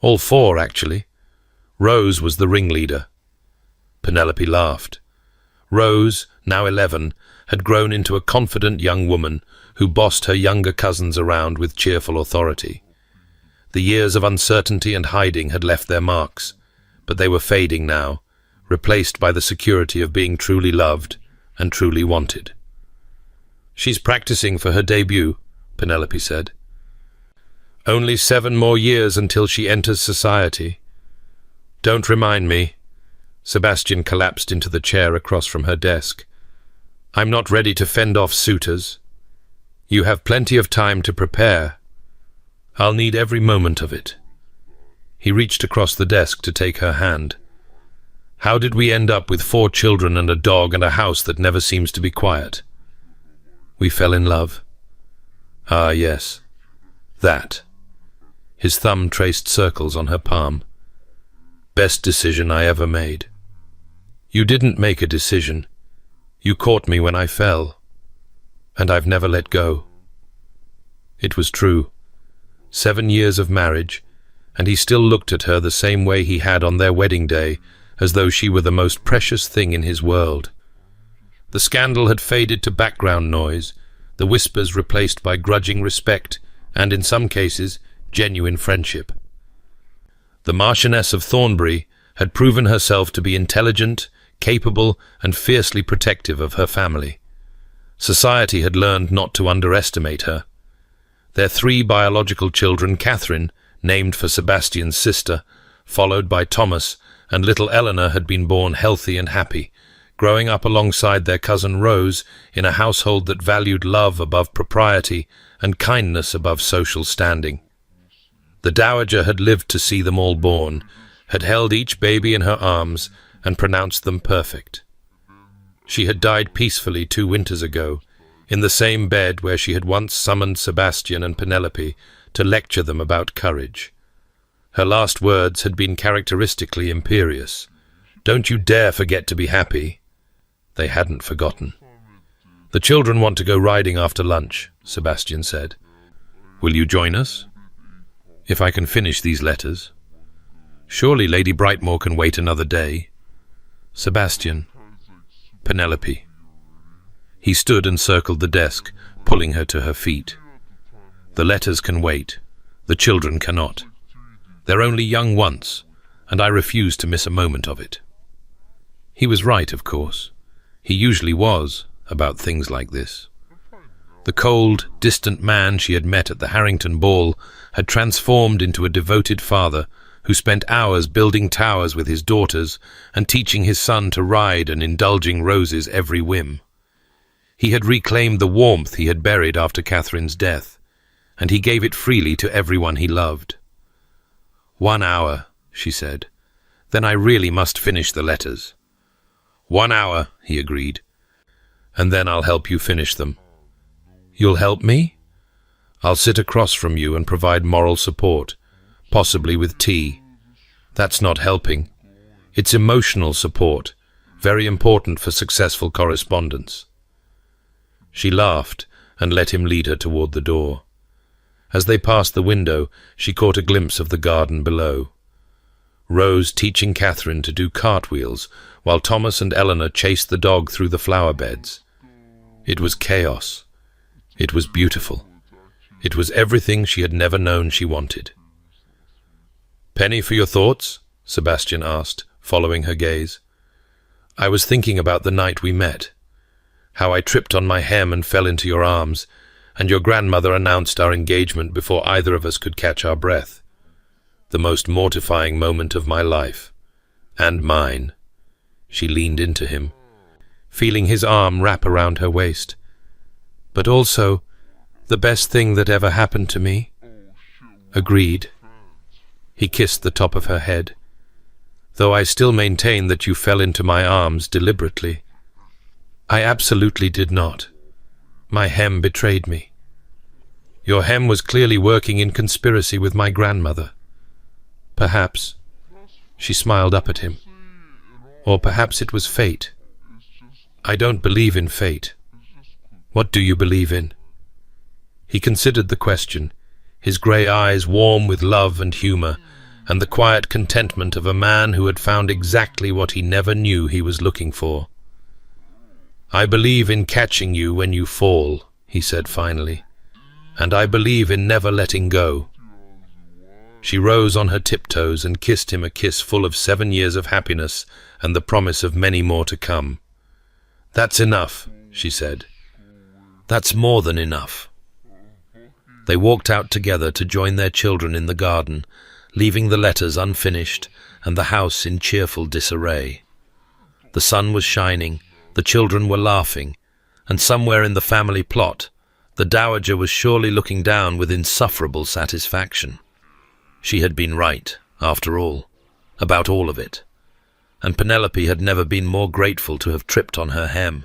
All 4, actually. Rose was the ringleader." Penelope laughed. Rose, now 11, had grown into a confident young woman who bossed her younger cousins around with cheerful authority. The years of uncertainty and hiding had left their marks, but they were fading now, replaced by the security of being truly loved and truly wanted. "She's practicing for her debut," Penelope said. "Only 7 more years until she enters society." "Don't remind me." Sebastian collapsed into the chair across from her desk. "I'm not ready to fend off suitors. You have plenty of time to prepare. I'll need every moment of it." He reached across the desk to take her hand. "How did we end up with 4 children and a dog and a house that never seems to be quiet?" "We fell in love." "Ah, yes. That." His thumb traced circles on her palm. "Best decision I ever made." "You didn't make a decision. You caught me when I fell. And I've never let go." It was true. 7 years of marriage, and he still looked at her the same way he had on their wedding day, as though she were the most precious thing in his world. The scandal had faded to background noise, the whispers replaced by grudging respect, and in some cases, genuine friendship. The Marchioness of Thornbury had proven herself to be intelligent, capable, and fiercely protective of her family. Society had learned not to underestimate her. Their 3 biological children, Catherine, named for Sebastian's sister, followed by Thomas, and little Eleanor had been born healthy and happy, growing up alongside their cousin Rose in a household that valued love above propriety and kindness above social standing. The dowager had lived to see them all born, had held each baby in her arms and pronounced them perfect. She had died peacefully 2 winters ago, in the same bed where she had once summoned Sebastian and Penelope to lecture them about courage. Her last words had been characteristically imperious. Don't you dare forget to be happy." They hadn't forgotten. "The children want to go riding after lunch," Sebastian said. "Will you join us? If I can finish these letters. Surely Lady Brightmoor can wait another day." "Sebastian." "Penelope." He stood and circled the desk, pulling her to her feet. "The letters can wait. The children cannot. They're only young once, and I refuse to miss a moment of it." He was right, of course. He usually was, about things like this. The cold, distant man she had met at the Harrington ball had transformed into a devoted father who spent hours building towers with his daughters and teaching his son to ride and indulging Rose's every whim. He had reclaimed the warmth he had buried after Catherine's death, and he gave it freely to everyone he loved. "1 hour," she said. "Then I really must finish the letters." "1 hour," he agreed. "And then I'll help you finish them." "You'll help me?" "I'll sit across from you and provide moral support, possibly with tea." "That's not helping. It's emotional support, very important for successful correspondence." She laughed and let him lead her toward the door. As they passed the window, she caught a glimpse of the garden below. Rose teaching Catherine to do cartwheels, while Thomas and Eleanor chased the dog through the flower beds. It was chaos. It was beautiful. It was everything she had never known she wanted. "Penny for your thoughts?" Sebastian asked, following her gaze. "I was thinking about the night we met, how I tripped on my hem and fell into your arms, and your grandmother announced our engagement before either of us could catch our breath. The most mortifying moment of my life. And mine." She leaned into him, feeling his arm wrap around her waist. "But also, the best thing that ever happened to me." "Agreed." He kissed the top of her head. "Though I still maintain that you fell into my arms deliberately." "I absolutely did not. My hem betrayed me." "Your hem was clearly working in conspiracy with my grandmother." "Perhaps." She smiled up at him. "Or perhaps it was fate." "I don't believe in fate." "What do you believe in?" He considered the question, his grey eyes warm with love and humour, and the quiet contentment of a man who had found exactly what he never knew he was looking for. "I believe in catching you when you fall," he said finally, "and I believe in never letting go." She rose on her tiptoes and kissed him a kiss full of 7 years of happiness and the promise of many more to come. "That's enough," she said. "That's more than enough." They walked out together to join their children in the garden, leaving the letters unfinished and the house in cheerful disarray. The sun was shining, the children were laughing, and somewhere in the family plot, the dowager was surely looking down with insufferable satisfaction. She had been right, after all, about all of it, and Penelope had never been more grateful to have tripped on her hem.